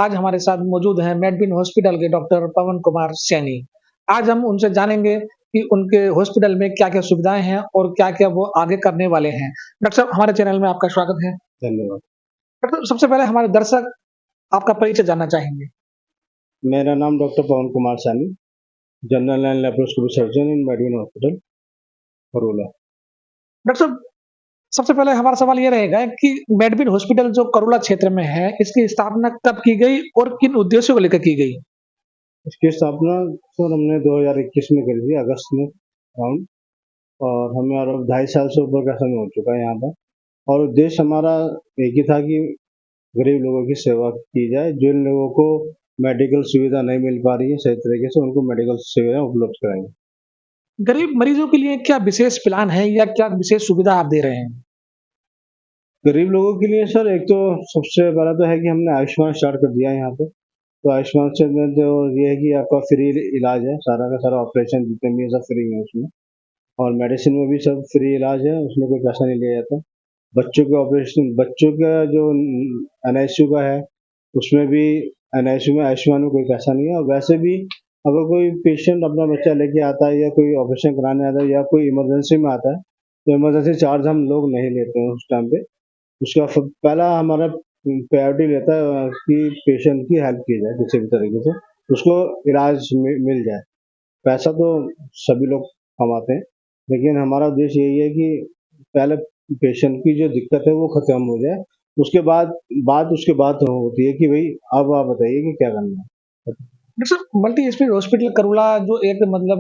आज हमारे साथ मौजूद हैं मेडविन हॉस्पिटल के डॉक्टर पवन कुमार सैनी। आज हम उनसे जानेंगे कि उनके हॉस्पिटल में क्या-क्या सुविधाएँ हैं और क्या-क्या वो आगे करने वाले हैं। डॉक्टर साहब, हमारे चैनल में आपका स्वागत है। धन्यवाद। डॉक्टर साहब, सबसे पहले हमारे दर्शक आपका परिचय जानना चाहेंगे। मेरा नाम doctor Pawan Kumar Saini, general and laparoscopy surgeon in Medwin hospital, Karola. Doctor साहब, सबसे पहले हमारा सवाल ये रहेगा कि मेडविन हॉस्पिटल जो करुला क्षेत्र में है, इसकी स्थापना कब की गई और किन उद्देश्यों को लेकर की गई? इसकी स्थापना सर हमने 2021 में करी थी, अगस्त में अराउंड, और हमें और 2.5 साल से ऊपर का समय हो चुका है यहाँ पर। और उद्देश्य हमारा एक ही था कि गरीब लोगों की सेवा की जाए। जिन लोगों को मेडिकल सुविधा नहीं मिल पा रही है सही तरीके से, उनको मेडिकल सुविधाएं उपलब्ध कराएं। गरीब मरीजों के लिए क्या विशेष प्लान है या क्या विशेष सुविधा आप दे रहे हैं? गरीब लोगों के लिए सर एक तो सबसे बड़ा तो है कि हमने आयुष्मान स्टार्ट कर दिया है यहाँ पे। तो आयुष्मान से में तो ये है कि आपका फ्री इलाज है, सारा का सारा ऑपरेशन जितने भी है सब फ्री है उसमें, और मेडिसिन में भी सब फ्री इलाज है, उसमें कोई पैसा नहीं लिया जाता। बच्चों के ऑपरेशन, बच्चों का जो NICU का है उसमें भी, NICU में आयुष्मान में कोई पैसा नहीं है। और वैसे भी अगर कोई पेशेंट अपना बच्चा लेके आता है या कोई ऑपरेशन कराने आता है या कोई इमरजेंसी में आता है, तो इमरजेंसी चार्ज हम लोग नहीं लेते हैं उस टाइम पे। उसका पहला हमारा प्रायोरिटी रहता है कि पेशेंट की हेल्प की जाए किसी भी तरीके से, उसको इलाज मिल जाए। पैसा तो सभी लोग कमाते हैं, लेकिन हमारा उद्देश्य यही है कि पहले पेशेंट की जो दिक्कत है वो खत्म हो जाए, उसके बाद होती है कि भाई अब आप बताइए कि क्या करना है। डॉक्टर साहब, मल्टी स्पेशलिटी हॉस्पिटल करुला जो एक मतलब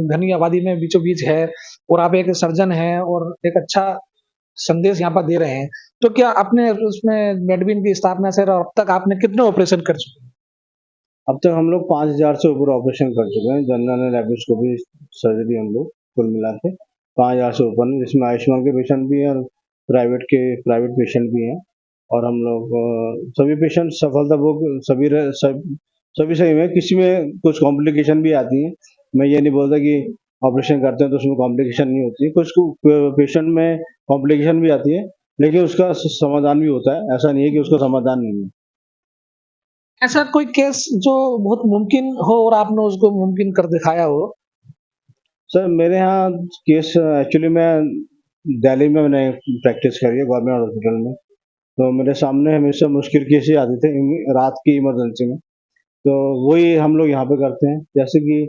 घनी आबादी में बीचों बीच है और आप एक सर्जन हैं और एक अच्छा संदेश यहाँ पर दे रहे हैं, तो क्या आपने उसमें मेडविन की स्थापना से अब तक आपने कितने ऑपरेशन कर चुके हैं? अब तक हम लोग 5,000 से ऊपर ऑपरेशन कर चुके हैं, जनरल एंड लैप्रोस्कोपी सर्जरी हम लोग कुल मिला के 5,000 से ऊपर, जिसमें आयुष्मान के पेशेंट भी हैं और प्राइवेट पेशेंट भी हैं। और हम लोग सभी पेशेंट सफलतापूर्वक सभी सही में, किसी में कुछ कॉम्प्लिकेशन भी आती है। मैं ये नहीं बोलता कि ऑपरेशन करते हैं तो उसमें कॉम्प्लिकेशन नहीं होती है, कुछ पेशेंट में कॉम्प्लिकेशन भी आती है, लेकिन उसका समाधान भी होता है। ऐसा नहीं है कि उसका समाधान नहीं है। ऐसा कोई केस जो बहुत मुमकिन हो और आपने उसको मुमकिन कर दिखाया हो? सर मेरे यहाँ केस एक्चुअली मैं दिल्ली में मैंने प्रैक्टिस करी है गवर्नमेंट हॉस्पिटल में, तो मेरे सामने हमेशा मुश्किल केस ही आते थे रात की इमरजेंसी में। तो वही हम लोग यहाँ पे करते हैं, जैसे कि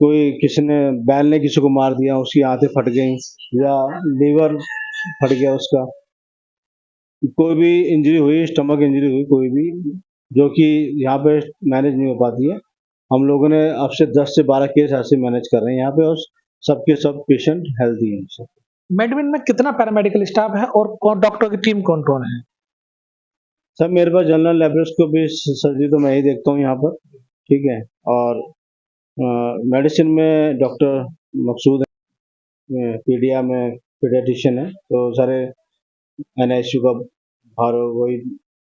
कोई किसी ने बैल ने किसी को मार दिया, उसकी आंखें फट गई या लीवर फट गया उसका, कोई भी इंजरी हुई, स्टमक इंजरी हुई कोई भी, जो कि यहाँ पे मैनेज नहीं हो पाती है। हम लोगों ने अब से 10 से 12 केस ऐसे मैनेज कर रहे हैं यहाँ पे, और सबके सब पेशेंट हेल्दी हैं। मेडविन में कितना पैरामेडिकल स्टाफ है और कौन डॉक्टर की टीम कौन-कौन है? सर मेरे पास जनरल लैप्रोस्कोपी सर्जरी तो मैं ही देखता हूँ यहाँ पर, ठीक है। और मेडिसिन में डॉक्टर मकसूद है, पीडिया में पीडियाट्रिशियन है, तो सारे NICU का भार वही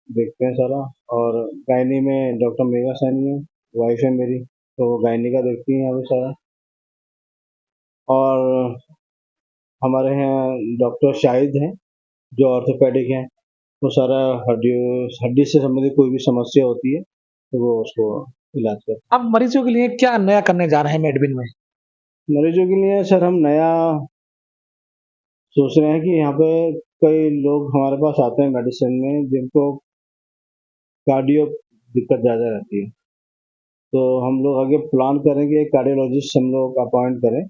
देखते हैं सारा। और गायनी में डॉक्टर मेघा सैनी है, वाइफ है मेरी, तो वो गायनी का देखती है यहाँ पे सारा। और हमारे यहाँ डॉक्टर शाहिद हैं जो ऑर्थोपेडिक हैं, वो सारा हड्डी से संबंधित कोई भी समस्या होती है तो वो उसको इलाज करते हैं। अब मरीजों के लिए क्या नया करने जा रहे हैं मेडविन में? मरीजों के लिए सर हम नया सोच रहे हैं कि यहाँ पे कई लोग हमारे पास आते हैं मेडिसिन में जिनको कार्डियो दिक्कत ज़्यादा रहती है, तो हम लोग आगे प्लान करेंगे कार्डियोलॉजिस्ट हम लोग अपॉइंट करें,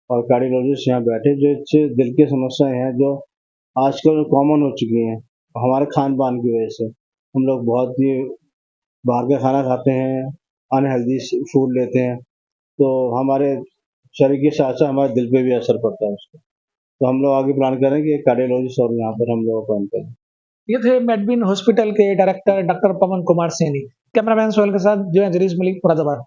और कार्डियोलॉजिस्ट यहाँ बैठे जो दिल की समस्याएं हैं जो आजकल कॉमन हो चुकी हैं हमारे खान पान की वजह से। हम लोग बहुत ही बाहर का खाना खाते हैं, अनहेल्दी फूड लेते हैं, तो हमारे शरीर के साथ साथ हमारे दिल पे भी असर पड़ता है उसका। तो हम लोग आगे प्लान करेंगे एक कार्डियोलॉजिस्ट और यहाँ पर हम लोग अपॉइंट करें। ये थे मेडविन हॉस्पिटल के director doctor Pawan Kumar Saini. Cameraman Sohail के साथ जो है जरीस मलिक, मुरादाबाद।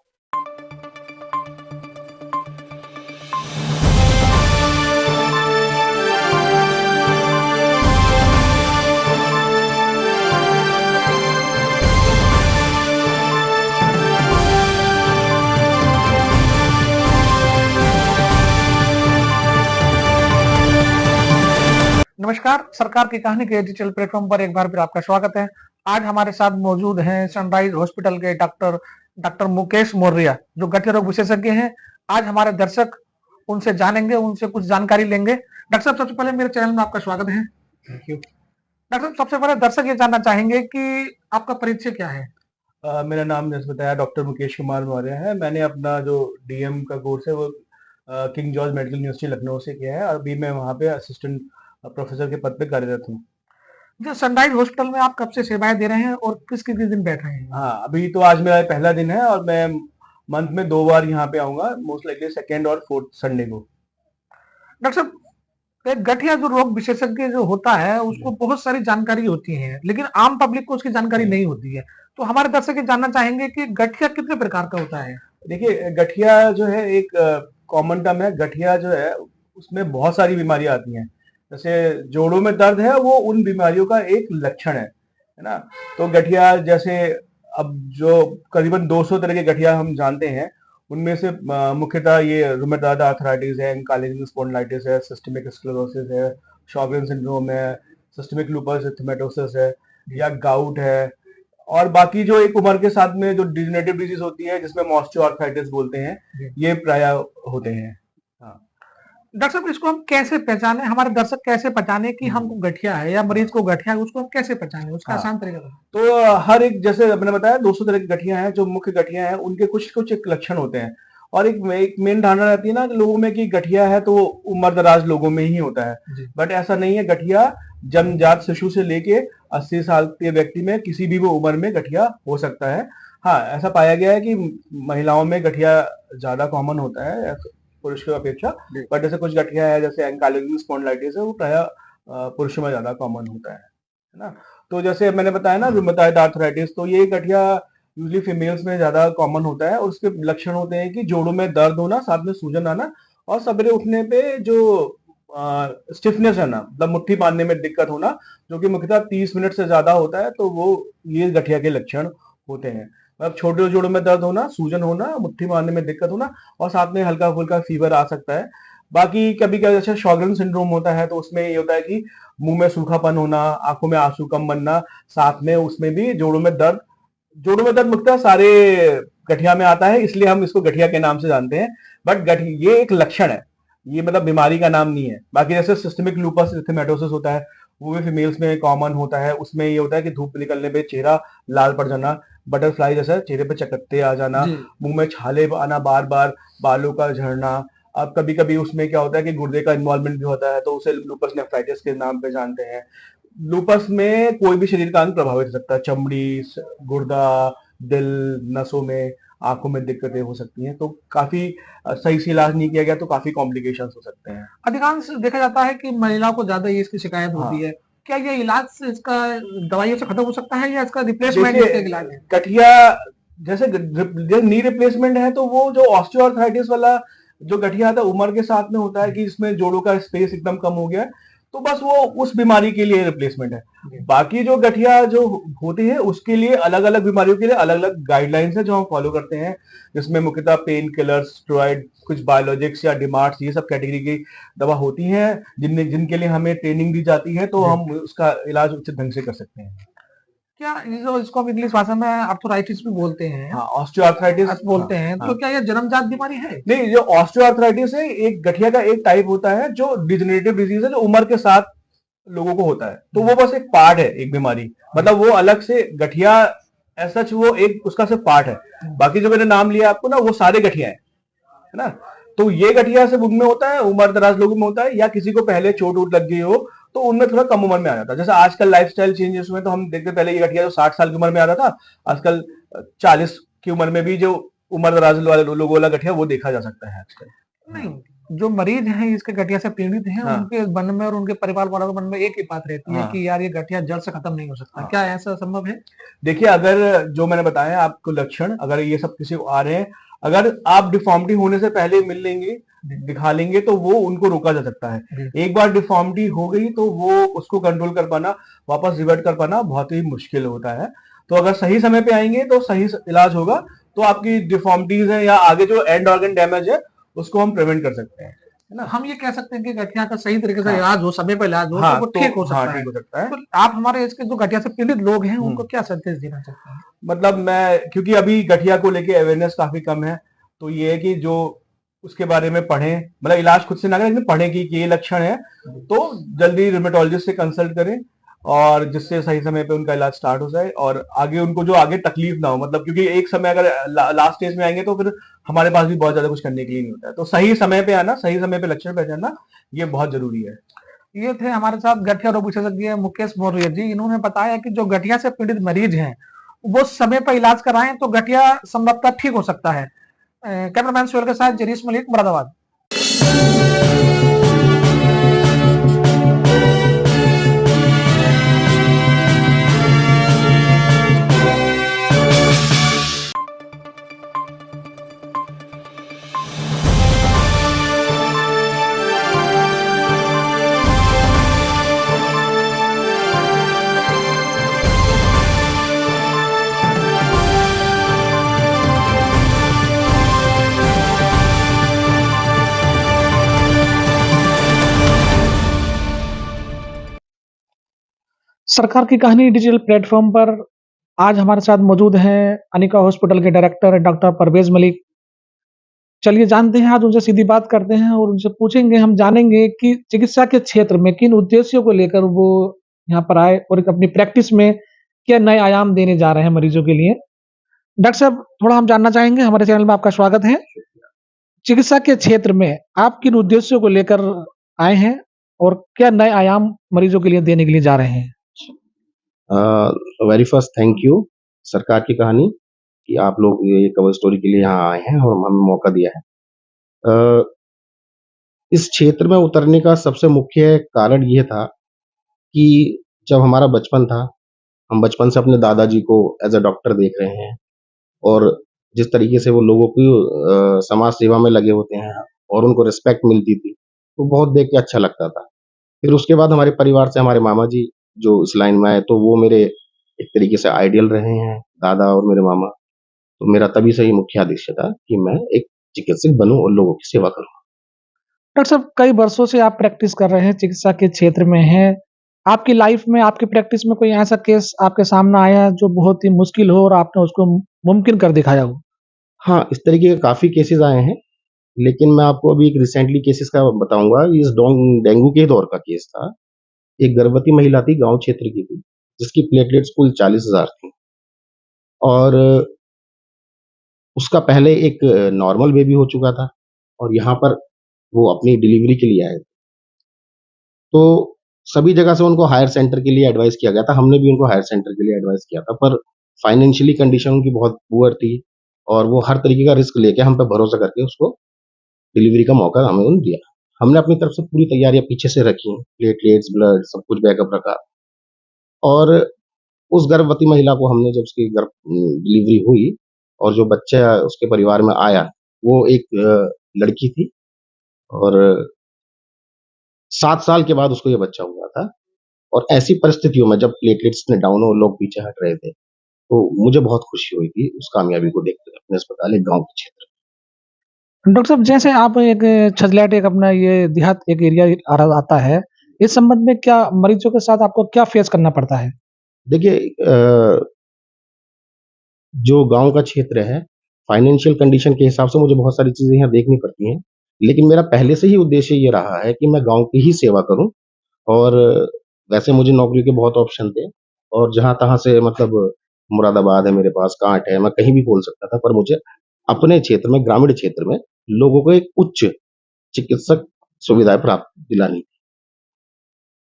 नमस्कार, सरकार की कहानी के डिजिटल प्लेटफॉर्म पर एक बार फिर आपका स्वागत है। आज हमारे साथ मौजूद हैं सनराइज हॉस्पिटल के डॉक्टर डॉक्टर मुकेश मौर्य, जो गठिया रोग विशेषज्ञ हैं। आज हमारे दर्शक उनसे जानेंगे, उनसे कुछ जानकारी लेंगे। डॉक्टर साहब, सबसे पहले मेरे चैनल में आपका स्वागत है। Thank you. डॉक्टर साहब, सबसे पहले दर्शक ये जानना चाहेंगे कि आपका परिचय क्या है? मेरा नाम जैसे बताया डॉक्टर मुकेश कुमार मौर्य है। मैंने अपना जो डीएम का कोर्स है वो king George medical university Lucknow से किया है और अभी मैं वहाँ पे असिस्टेंट प्रोफेसर के पद पे कार्यरत हूँ। जो सनराइज हॉस्पिटल में आप कब से सेवाएं दे रहे हैं और किस किस दिन बैठ रहे हैं? हाँ, अभी तो आज मेरा पहला दिन है और मैं मंथ में 2 बार यहाँ पे आऊंगा, मोस्ट लाइकली सेकेंड और फोर्थ संडे को। डॉक्टर साहब, एक गठिया जो रोग विशेषज्ञ जो होता है उसको बहुत सारी जानकारी होती है, लेकिन आम पब्लिक को उसकी जानकारी नहीं होती है। तो हमारे दर्शक ये जानना चाहेंगे कि गठिया कितने प्रकार का होता है? देखिए, गठिया जो है एक कॉमन टर्म है। गठिया जो है उसमें बहुत सारी बीमारियां आती हैं। जैसे जोड़ों में दर्द है, वो उन बीमारियों का एक लक्षण है ना। तो गठिया जैसे अब जो करीबन 200 तरह के गठिया हम जानते हैं, उनमें से मुख्यतः ये रूमेटॉइड आर्थराइटिस है, एंकाइलोजिंग स्पॉन्डिलाइटिस है, सिस्टेमिक स्क्लेरोसिस है, शॉगरेन सिंड्रोम है, सिस्टेमिक लूपस एरिथेमेटोसिस है, या गाउट है। और बाकी जो एक उम्र के साथ में जो डिजेनरेटिव डिजीज होती है जिसमें ऑस्टियोआर्थराइटिस बोलते हैं, ये प्राय होते हैं। हाँ। डॉक्टर साहब, इसको हम कैसे पहचाने, हमारे दर्शक कैसे पहचाने कि हमको गठिया है या मरीज को गठिया है, उसको हम कैसे पहचाने, उसका हाँ, आसान तरीका बताएं। तो हर एक, जैसे मैंने बताया 200 तरह की गठिया हैं, जो मुख्य गठिया हैं उनके कुछ कुछ एक लक्षण होते हैं। और एक मेन धारणा रहती है ना कि लोगों में कि गठिया है तो उम्र दराज लोगों में ही होता है, बट ऐसा नहीं है। गठिया जन्मजात शिशु से लेके 80 साल के व्यक्ति में किसी भी वो उम्र में गठिया हो सकता है। हाँ, ऐसा पाया गया है कि महिलाओं में गठिया ज्यादा कॉमन होता है पुरुष की अपेक्षा, बट जैसे कुछ गठिया है जैसे एंकाइलोजिंग स्पॉन्डिलाइटिस है, वो प्राय पुरुषों में ज्यादा कॉमन होता है ना। तो जैसे मैंने बताया ना रूमेटॉइड आर्थराइटिस, तो ये गठिया यूजली फीमेल्स में ज्यादा कॉमन होता है और उसके लक्षण होते हैं कि जोड़ों में दर्द होना, साथ में सूजन आना, और सवेरे उठने पे जो स्टिफनेस है ना, मतलब मुट्ठी बांधने में दिक्कत होना, जो कि मुख्यतः 30 मिनट से ज्यादा होता है, तो वो ये गठिया के लक्षण होते हैं। मतलब छोटे जोड़ों में दर्द होना, सूजन होना, मुट्ठी बांधने में दिक्कत होना, और साथ में हल्का फुल्का फीवर आ सकता है। बाकी कभी कभी जैसे शॉगरेन सिंड्रोम होता है, तो उसमें ये होता है कि मुंह में सूखापन होना, आंखों में आंसू कम बनना, साथ में उसमें भी जोड़ों में दर्द मुख्यतः सारे गठिया में आता है, इसलिए हम इसको गठिया के नाम से जानते हैं। बट ये एक लक्षण है, ये मतलब बीमारी का नाम नहीं है। बाकी जैसे सिस्टेमिक लूपस एरिथेमेटोसिस होता है, वो भी फीमेल्स में कॉमन होता है। उसमें ये होता है कि धूप निकलने पे चेहरा लाल पड़ जाना, बटरफ्लाई जैसा चेहरे पे चकत्ते आ जाना, मुंह में छाले आना बार बार, बालों का झड़ना। अब कभी कभी उसमें क्या होता है कि गुर्दे का इन्वॉल्वमेंट भी होता है, तो उसे लूपस नेफ्राइटिस के नाम पे जानते हैं। लूपस में कोई भी शरीर का अंग प्रभावित हो सकता है, चमड़ी, गुर्दा, दिल, नसों में, आंखों में दिक्कतें हो सकती हैं। तो काफी सही से इलाज नहीं किया गया तो काफी कॉम्प्लिकेशंस हो सकते हैं। अधिकांश देखा जाता है कि महिलाओं को ज्यादा ये इसकी शिकायत होती है। क्या ये इलाज से इसका दवाइयों से खत्म हो सकता है या इसका रिप्लेसमेंट इसका इलाज है? गठिया जैसे नी रिप्लेसमेंट है, तो वो जो ऑस्टियोआर्थराइटिस वाला जो गठिया आता है उम्र के साथ में होता है कि इसमें जोड़ों का स्पेस एकदम कम हो गया है, तो बस वो उस बीमारी के लिए रिप्लेसमेंट है। बाकी जो गठिया जो होती है उसके लिए अलग अलग बीमारियों के लिए अलग अलग गाइडलाइंस है जो हम फॉलो करते हैं, जिसमें मुख्यतः पेन किलर्स, स्टेरॉइड, कुछ बायोलॉजिक्स या डिमार्ट्स, ये सब कैटेगरी की दवा होती हैं जिनके लिए हमें ट्रेनिंग दी जाती है, तो हम उसका इलाज उचित ढंग से कर सकते हैं। क्या जो इसको हम इंग्लिश भाषा में आर्थराइटिस भी बोलते हैं, हाँ, ऑस्टियोआर्थराइटिस बोलते हैं, तो क्या ये जन्मजात बीमारी है? नहीं, जो ऑस्टियोआर्थराइटिस है एक गठिया का एक टाइप होता है जो डिजेनरेटिव डिजीज है, जो उम्र के साथ लोगों को होता है। तो वो बस एक पार्ट है, एक बीमारी, मतलब वो अलग से गठिया ऐसा वो एक उसका सिर्फ पार्ट है। बाकी जो मैंने नाम लिया आपको ना, वो सारे गठिया है ना। तो ये गठिया सिर्फ उनमें होता है, उम्र दराज लोगों में होता है, या किसी को पहले चोट वोट लग गई हो तो उनमें थोड़ा कम उम्र में आ जाता है। जैसे आजकल लाइफस्टाइल चेंजेस हुए, तो हम देखते पहले ये गठिया जो 60 साल की उम्र में आता था, आजकल 40 की उम्र में भी जो उम्र दराज वाले लोगों वाला गठिया वो देखा जा सकता है आजकल। नहीं, जो मरीज हैं इसके गठिया से पीड़ित हैं, उनके मन में और उनके परिवार वालों के मन में एक ही बात रहती है कि यार ये गठिया जड़ से खत्म नहीं हो सकता। क्या ऐसा संभव है? देखिए, अगर जो मैंने बताया आपको लक्षण, अगर ये सब किसी को आ रहे हैं, अगर आप डिफॉर्मिटी होने से पहले मिल लेंगे, दिखा लेंगे, तो वो उनको रोका जा सकता है। एक बार डिफॉर्मिटी हो गई तो वो उसको कंट्रोल कर पाना, वापस रिवर्ट कर पाना बहुत ही मुश्किल होता है। तो अगर सही समय पे आएंगे तो सही इलाज होगा, तो आपकी डिफॉर्मिटीज है या आगे जो एंड ऑर्गन डैमेज है उसको हम प्रिवेंट कर सकते हैं। है ना। हम ये कह सकते हैं कि गठिया का सही तरीके से हाँ इलाज हो, समय पे इलाज हो, हाँ तो वो ठीक हो हाँ सकता ठीक है। हो सकता है। तो आप हमारे इसके जो गठिया से पीड़ित लोग हैं उनको क्या संदेश देना चाहते हैं? मतलब मैं, क्योंकि अभी गठिया को लेके अवेयरनेस काफी कम है, तो ये है कि जो उसके बारे में पढ़ें, मतलब इलाज खुद से ना करें लेकिन पढ़ें कि ये लक्षण है, तो जल्दी रिमेटोलॉजिस्ट से कंसल्ट करें, और जिससे सही समय पे उनका इलाज स्टार्ट हो जाए, और आगे उनको जो आगे तकलीफ ना हो, मतलब क्योंकि एक समय अगर लास्ट स्टेज में आएंगे तो फिर हमारे पास भी बहुत ज्यादा कुछ करने के लिए नहीं होता है। तो सही समय पे आना, सही समय पे लक्षण पहचानना, ये बहुत जरूरी है। ये थे हमारे साथ गठिया रोग विशेषज्ञ मुकेश मौर्य जी। इन्होंने बताया कि जो गठिया से पीड़ित मरीज हैं वो समय पर इलाज कराएं तो गठिया संभवतः ठीक हो सकता है। कैमरामैन सोहेल के साथ जरीस मलिक, मुरादाबाद। सरकार की कहानी डिजिटल प्लेटफॉर्म पर आज हमारे साथ मौजूद हैं अनिका हॉस्पिटल के डायरेक्टर डॉक्टर परवेज मलिक। चलिए जानते हैं, आज उनसे सीधी बात करते हैं और उनसे पूछेंगे, हम जानेंगे कि चिकित्सा के क्षेत्र में किन उद्देश्यों को लेकर वो यहाँ पर आए और एक अपनी प्रैक्टिस में क्या नए आयाम देने जा रहे हैं मरीजों के लिए। डॉक्टर साहब, थोड़ा हम जानना चाहेंगे, हमारे चैनल में आपका स्वागत है। चिकित्सा के क्षेत्र में आप किन उद्देश्यों को लेकर आए हैं और क्या नए आयाम मरीजों के लिए देने के लिए जा रहे हैं? वेरी फर्स्ट थैंक यू सरकार की कहानी कि आप लोग ये कवर स्टोरी के लिए यहाँ आए हैं और हमें मौका दिया है। अ, इस क्षेत्र में उतरने का सबसे मुख्य कारण ये था कि जब हमारा बचपन था, हम बचपन से अपने दादाजी को एज अ डॉक्टर देख रहे हैं, और जिस तरीके से वो लोगों की समाज सेवा में लगे होते हैं और उनको रिस्पेक्ट मिलती थी, वो बहुत देख के अच्छा लगता था। फिर उसके बाद हमारे परिवार से हमारे मामा जी जो इस लाइन में आए, तो वो मेरे एक तरीके से आइडियल रहे हैं, दादा और मेरे मामा। तो मेरा तभी से ही मुख्य उद्देश्य था कि मैं एक चिकित्सक बनूँ और लोगों की सेवा करूँ। डॉक्टर साहब, कई वर्षों से आप प्रैक्टिस कर रहे हैं, चिकित्सा के क्षेत्र में हैं। आपकी लाइफ में, आपकी प्रैक्टिस में कोई ऐसा केस आपके सामने आया जो बहुत ही मुश्किल हो और आपने उसको मुमकिन कर दिखाया हो? हाँ, इस तरीके के काफ़ी केसेज़ आए हैं, लेकिन मैं आपको अभी एक रिसेंटली केसेज़ का बताऊँगा। इस डेंगू के दौर का केस था। एक गर्भवती महिला थी, गाँव क्षेत्र की थी, जिसकी प्लेटलेट्स कुल 40,000 थी, और उसका पहले एक नॉर्मल बेबी हो चुका था, और यहाँ पर वो अपनी डिलीवरी के लिए आए। तो सभी जगह से उनको हायर सेंटर के लिए एडवाइस किया गया था, हमने भी उनको हायर सेंटर के लिए एडवाइस किया था, पर फाइनेंशियली कंडीशन उनकी बहुत पुअर थी, और वो हर तरीके का रिस्क लेके हम पे भरोसा करके उसको डिलीवरी का मौका हमें उन्होंने दिया। हमने अपनी तरफ से पूरी तैयारियाँ पीछे से रखी, प्लेटलेट्स, ब्लड सब कुछ बैकअप रखा, और उस गर्भवती महिला को हमने, जब उसकी डिलीवरी हुई और जो बच्चा उसके परिवार में आया, वो एक लड़की थी, और 7 साल के बाद उसको ये बच्चा हुआ था। और ऐसी परिस्थितियों में जब प्लेटलेट्स इतने डाउन और लोग पीछे हट रहे थे, तो मुझे बहुत खुशी हुई थी उस कामयाबी को देखकर अपने अस्पताल एक गाँव के क्षेत्र में। डॉक्टर साहब, जैसे आप एक छजलैट, एक अपना ये देहात एक एरिया आता है, इस संबंध में क्या मरीजों के साथ आपको क्या फेस करना पड़ता है? देखिए, जो गाँव का क्षेत्र है, फाइनेंशियल कंडीशन के हिसाब से मुझे बहुत सारी चीज़ें यहाँ देखनी पड़ती हैं, लेकिन मेरा पहले से ही उद्देश्य ये रहा है कि मैं गाँव की ही सेवा करूँ। और वैसे मुझे नौकरी के बहुत ऑप्शन थे, और जहाँ-तहाँ से, मतलब मुरादाबाद है मेरे पास, कांट है, मैं कहीं भी बोल सकता था, पर मुझे अपने क्षेत्र में, ग्रामीण क्षेत्र में लोगों को एक उच्च चिकित्सक सुविधाएँ प्राप्त दिलानी।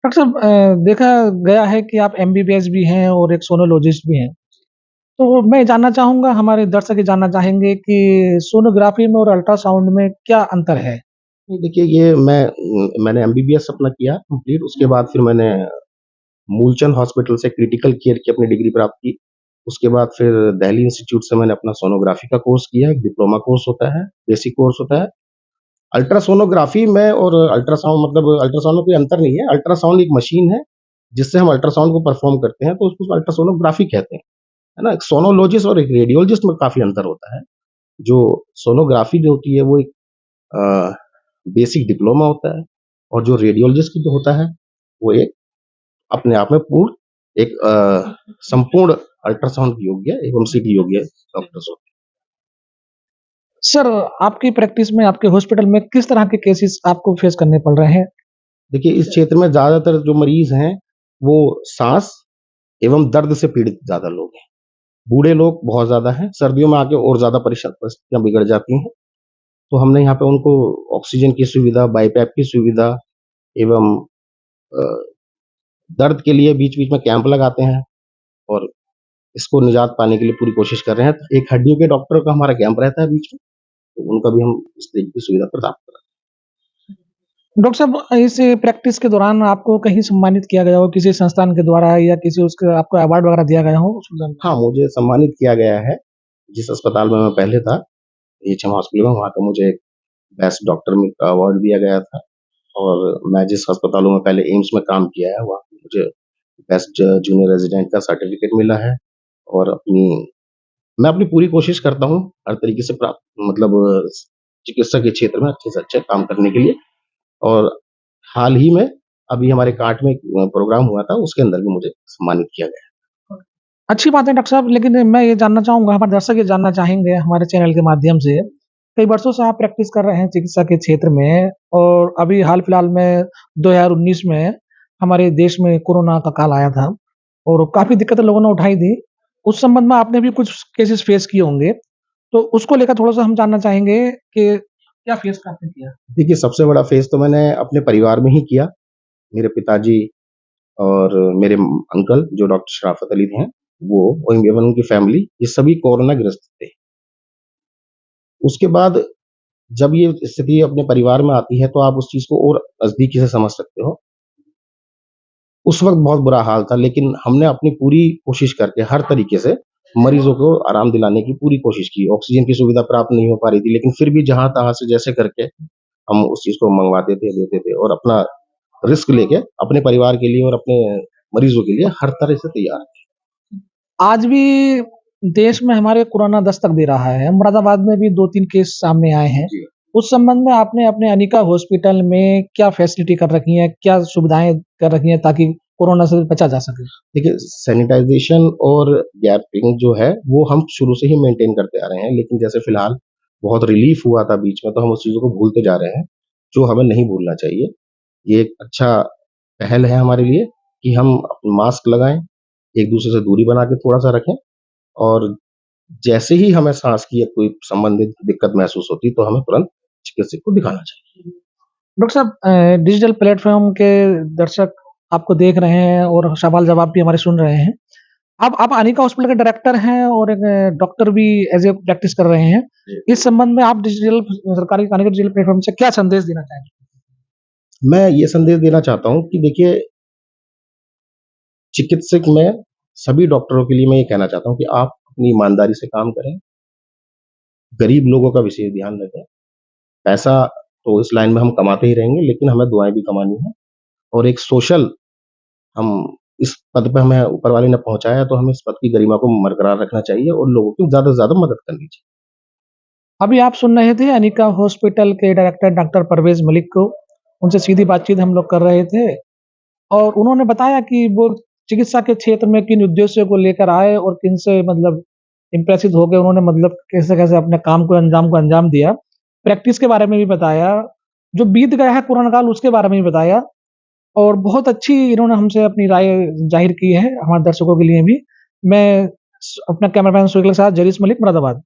डॉक्टर साहब, देखा गया है कि आप एमबीबीएस भी हैं और एक सोनोलॉजिस्ट भी हैं। तो मैं जानना चाहूँगा, हमारे दर्शक ये जानना चाहेंगे कि सोनोग्राफ़ी में और अल्ट्रासाउंड में क्या अंतर है? नहीं, देखिए, ये मैंने एमबीबीएस अपना किया कंप्लीट, उसके बाद फिर मैंने मूलचंद हॉस्पिटल से क्रिटिकल केयर की अपनी डिग्री प्राप्त की। उसके बाद फिर दिल्ली इंस्टीट्यूट से मैंने अपना सोनोग्राफ़ी का कोर्स किया, एक डिप्लोमा कोर्स होता है, बेसिक कोर्स होता है। अल्ट्रासोनोग्राफ़ी में और अल्ट्रासाउंड, मतलब अल्ट्रासाउंड में कोई अंतर नहीं है। अल्ट्रासाउंड एक मशीन है, जिससे हम अल्ट्रासाउंड को परफ़ॉर्म करते हैं, तो उसको अल्ट्रासोनोग्राफ़ी कहते हैं, है ना? एक सोनोलॉजिस्ट और एक रेडियोलॉजिस्ट में काफ़ी अंतर होता है। जो सोनोग्राफ़ी जो होती है, वो एक अ, बेसिक डिप्लोमा होता है, और जो रेडियोलॉजिस्ट जो होता है वो एक अपने आप में पूर्ण एक संपूर्ण अल्ट्रासाउंड योग्य एवं सीटी योग्य डॉक्टर्स होते सर, आपकी प्रैक्टिस में, आपके हॉस्पिटल में किस तरह के केसेस आपको फेस करने पड़ रहे हैं? हैं। देखिए, इस क्षेत्र में ज्यादातर जो मरीज हैं वो सांस एवं दर्द से पीड़ित ज्यादा लोग हैं। बूढ़े लोग बहुत ज्यादा हैं, सर्दियों में आके और ज्यादा परिस्थितियां बिगड़ जाती हैं। तो हमने यहाँ पे उनको ऑक्सीजन की सुविधा, बाईपैप की सुविधा एवं अ, दर्द के लिए बीच बीच में कैंप लगाते हैं, और इसको निजात पाने के लिए पूरी कोशिश कर रहे हैं। एक हड्डियों के डॉक्टर का हमारा कैंप रहता है बीच में, तो उनका भी हम इस तरीके की सुविधा प्रदान कर डॉक्टर साहब, इस प्रैक्टिस के दौरान आपको कहीं सम्मानित किया गया हो किसी संस्थान के द्वारा, या किसी उसके आपको अवार्ड वगैरह दिया गया हो उस दौरान? हैं। हाँ, मुझे सम्मानित किया गया है। जिस अस्पताल में मैं पहले था, एचएम हॉस्पिटल में, वहाँ का मुझे बेस्ट डॉक्टर में का अवार्ड दिया गया था। और मैं जिस अस्पतालों में पहले एम्स में काम किया है, वहाँ पे मुझे बेस्ट जूनियर रेजिडेंट का सर्टिफिकेट मिला है। और मैं अपनी पूरी कोशिश करता हूँ हर तरीके से प्राप्त, मतलब चिकित्सा के क्षेत्र में अच्छे से अच्छे काम करने के लिए। और हाल ही में अभी हमारे कांट में एक प्रोग्राम हुआ था, उसके अंदर भी मुझे सम्मानित किया गया। अच्छी बात है डॉक्टर साहब, लेकिन मैं ये जानना चाहूँगा, हमारे दर्शक ये जानना चाहेंगे हमारे चैनल के माध्यम से, कई वर्षों से आप प्रैक्टिस कर रहे हैं चिकित्सा के क्षेत्र में, और अभी हाल-फिलहाल में 2019 में हमारे देश में कोरोना का काल आया था और काफ़ी दिक्कतें लोगों ने उठाई थी। उस संबंध में आपने भी कुछ केसेस फेस किए होंगे, तो उसको लेकर थोड़ा-सा हम जानना चाहेंगे कि क्या फेस आपने किया? देखिए, सबसे बड़ा फेस तो मैंने अपने परिवार में ही किया। मेरे पिताजी और मेरे अंकल जो डॉक्टर शराफत अली हैं, वो और एवं उनकी फैमिली, ये सभी कोरोना ग्रस्त थे। उसके बाद जब ये स्थिति अपने परिवार में आती है, तो आप उस चीज़ को और नज़दीकी से समझ सकते हो। उस वक़्त बहुत बुरा हाल था, लेकिन हमने अपनी पूरी कोशिश करके हर तरीके से मरीज़ों को आराम दिलाने की पूरी कोशिश की। ऑक्सीजन की सुविधा प्राप्त नहीं हो पा रही थी, लेकिन फिर भी जहाँ-तहाँ से जैसे करके हम उस चीज़ को मँगवाते थे, देते थे, और अपना रिस्क लेके अपने परिवार के लिए और अपने मरीज़ों के लिए हर तरह से तैयार थे। आज भी देश में हमारे कोरोना दस्तक दे रहा है। मुरादाबाद में भी 2-3 केस सामने आए हैं। जी। उस संबंध में आपने अपने अनिका हॉस्पिटल में क्या फैसिलिटी कर रखी है? क्या सुविधाएँ कर रखी हैं ताकि कोरोना से बचा जा सके? देखिए, सैनिटाइज़ेशन और गैपिंग जो है, वो हम शुरू से ही मेंटेन करते आ रहे हैं, लेकिन जैसे फ़िलहाल बहुत रिलीफ़ हुआ था बीच में, तो हम उस चीज़ों को भूलते जा रहे हैं, जो हमें नहीं भूलना चाहिए। ये एक अच्छा पहल है हमारे लिए कि हम मास्क लगाएँ, एक-दूसरे से दूरी बना के थोड़ा-सा रखें, और जैसे ही हमें साँस की या कोई संबंधित दिक्कत महसूस होती है, तो हमें तुरंत चिकित्सक को दिखाना चाहिए। डॉक्टर साहब, डिजिटल प्लेटफ़ॉर्म के दर्शक आपको देख रहे हैं और सवाल-जवाब भी हमारे सुन रहे हैं। आप अनिका हॉस्पिटल के डायरेक्टर हैं और एक डॉक्टर भी एज़ ए प्रैक्टिस कर रहे हैं। जी। इस संबंध में आप डिजिटल सरकारी अनिका डिजिटल प्लेटफ़ॉर्म से क्या संदेश देना चाहेंगे? मैं ये संदेश देना चाहता हूँ कि देखिए, चिकित्सक में सभी डॉक्टरों के लिए मैं ये कहना चाहता हूँ कि आप अपनी ईमानदारी से काम करें, गरीब लोगों का विशेष ध्यान रखें। पैसा तो इस लाइन में हम कमाते ही रहेंगे, लेकिन हमें दुआएँ भी कमानी है, और एक सोशल, हम इस पद पे हमें ऊपर वाले ने पहुँचाया है, तो हमें इस पद की गरिमा को बरकरार रखना चाहिए और लोगों की ज़्यादा से ज़्यादा मदद करनी चाहिए। अभी आप सुन रहे थे अनिका हॉस्पिटल के डायरेक्टर डॉक्टर परवेज़ मलिक को। उनसे सीधी बातचीत हम लोग कर रहे थे और उन्होंने बताया कि वो चिकित्सा के क्षेत्र में किन उद्देश्यों को लेकर आए और किनसे मतलब इम्प्रेसिव हो गए। उन्होंने मतलब कैसे-कैसे अपने काम को अंजाम दिया। प्रैक्टिस के बारे में भी बताया, जो बीत गया है कोरोना काल उसके बारे में भी बताया, और बहुत अच्छी इन्होंने हमसे अपनी राय ज़ाहिर की है हमारे दर्शकों के लिए भी। मैं अपना कैमरामैन सुहेल के साथ जरीस मलिक, मुरादाबाद।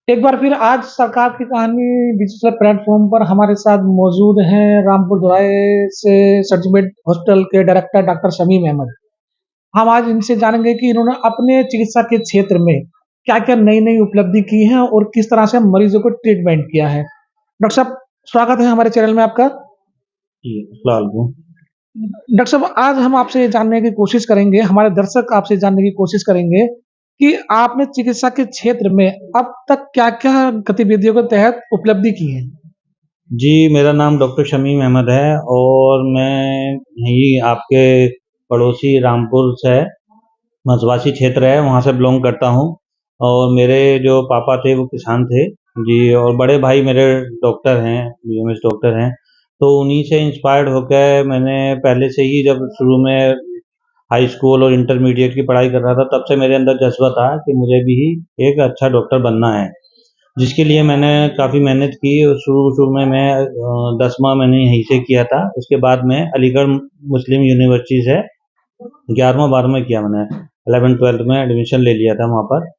एक बार फिर आज सरकार की कहानी डिजिटल प्लेटफ़ॉर्म पर हमारे साथ मौजूद हैं रामपुर दोराई से सर्जिमेंट हॉस्पिटल के डायरेक्टर डॉक्टर शमीम अहमद। हम आज इनसे जानेंगे कि इन्होंने अपने चिकित्सा के क्षेत्र में क्या-क्या नई-नई उपलब्धि की है और किस तरह से मरीजों को ट्रीटमेंट किया है। डॉक्टर साहब, स्वागत है हमारे चैनल में आपका। जी, अस्सलाम वालेकुम। डॉक्टर साहब, आज हम आपसे जानने की कोशिश करेंगे, हमारे दर्शक आपसे जानने की कोशिश करेंगे कि आपने चिकित्सा के क्षेत्र में अब तक क्या-क्या गतिविधियों के तहत उपलब्धि की है? जी, मेरा नाम डॉक्टर शमीम अहमद है और मैं यहीं आपके पड़ोसी रामपुर से मसवासी क्षेत्र है, वहाँ से बिलॉन्ग करता हूँ और मेरे जो पापा थे वो किसान थे। जी, और बड़े भाई मेरे डॉक्टर हैं, बीएमएस डॉक्टर हैं। तो उन्हीं से इंस्पायर्ड होकर मैंने पहले से ही जब शुरू में हाई स्कूल और इंटरमीडिएट की पढ़ाई कर रहा था, तब से मेरे अंदर जज़्बा था कि मुझे भी एक अच्छा डॉक्टर बनना है। जिसके लिए मैंने काफ़ी मेहनत की और शुरू-शुरू में मैं 10वां मैंने यहीं से किया था। उसके बाद मैं अलीगढ़ मुस्लिम यूनिवर्सिटी से 11वां-12वां किया मैंने। 11th-12th में एडमिशन ले लिया था वहाँ पर।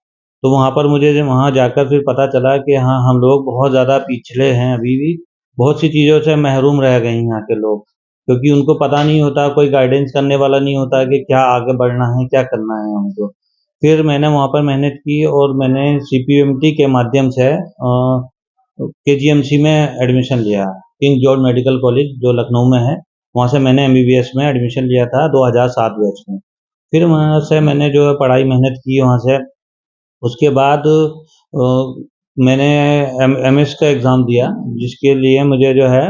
तो वहाँ पर मुझे जब वहाँ जाकर फिर पता चला कि हाँ, हम लोग बहुत ज़्यादा पिछड़े हैं अभी भी। बहुत सी चीज़ों से महरूम रह गए हैं यहाँ के लोग। क्योंकि उनको पता नहीं होता, कोई गाइडेंस करने वाला नहीं होता कि क्या आगे बढ़ना है, क्या करना है हमको। फिर मैंने वहाँ पर मेहनत की और मैंने सीपीएमटी के माध्यम से केजीएमसी में एडमिशन लिया, किंग जॉर्ज मेडिकल कॉलेज जो लखनऊ में है। वहाँ से मैंने एमबीबीएस में एडमिशन लिया था 2007 बैच में। फिर वहाँ से मैंने जो है पढ़ाई मेहनत की वहाँ से। उसके बाद मैंने एमएस का एग्ज़ाम दिया, जिसके लिए मुझे जो है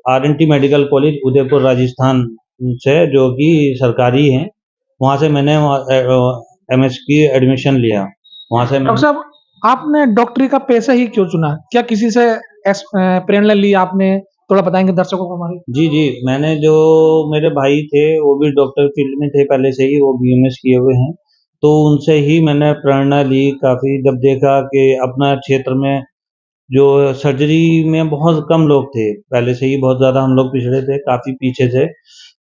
RNT medical college Udaipur Rajasthan से, जो कि सरकारी है, वहाँ से मैंने एमएस की एडमिशन लिया। वहाँ से डॉक्टर साहब, आपने डॉक्टरी का पेशा ही क्यों चुना? क्या किसी से प्रेरणा ली आपने? थोड़ा बताएँगे दर्शकों को हमारे? जी, जी। मैंने जो मेरे भाई थे, वो भी डॉक्टर फ़ील्ड में थे पहले से ही, वो बीएमएस किए हुए हैं। तो उनसे ही मैंने प्रेरणा ली काफ़ी, जब देखा कि अपना क्षेत्र में जो सर्जरी में बहुत कम लोग थे, पहले से ही बहुत ज़्यादा हम लोग पिछड़े थे, काफ़ी पीछे थे।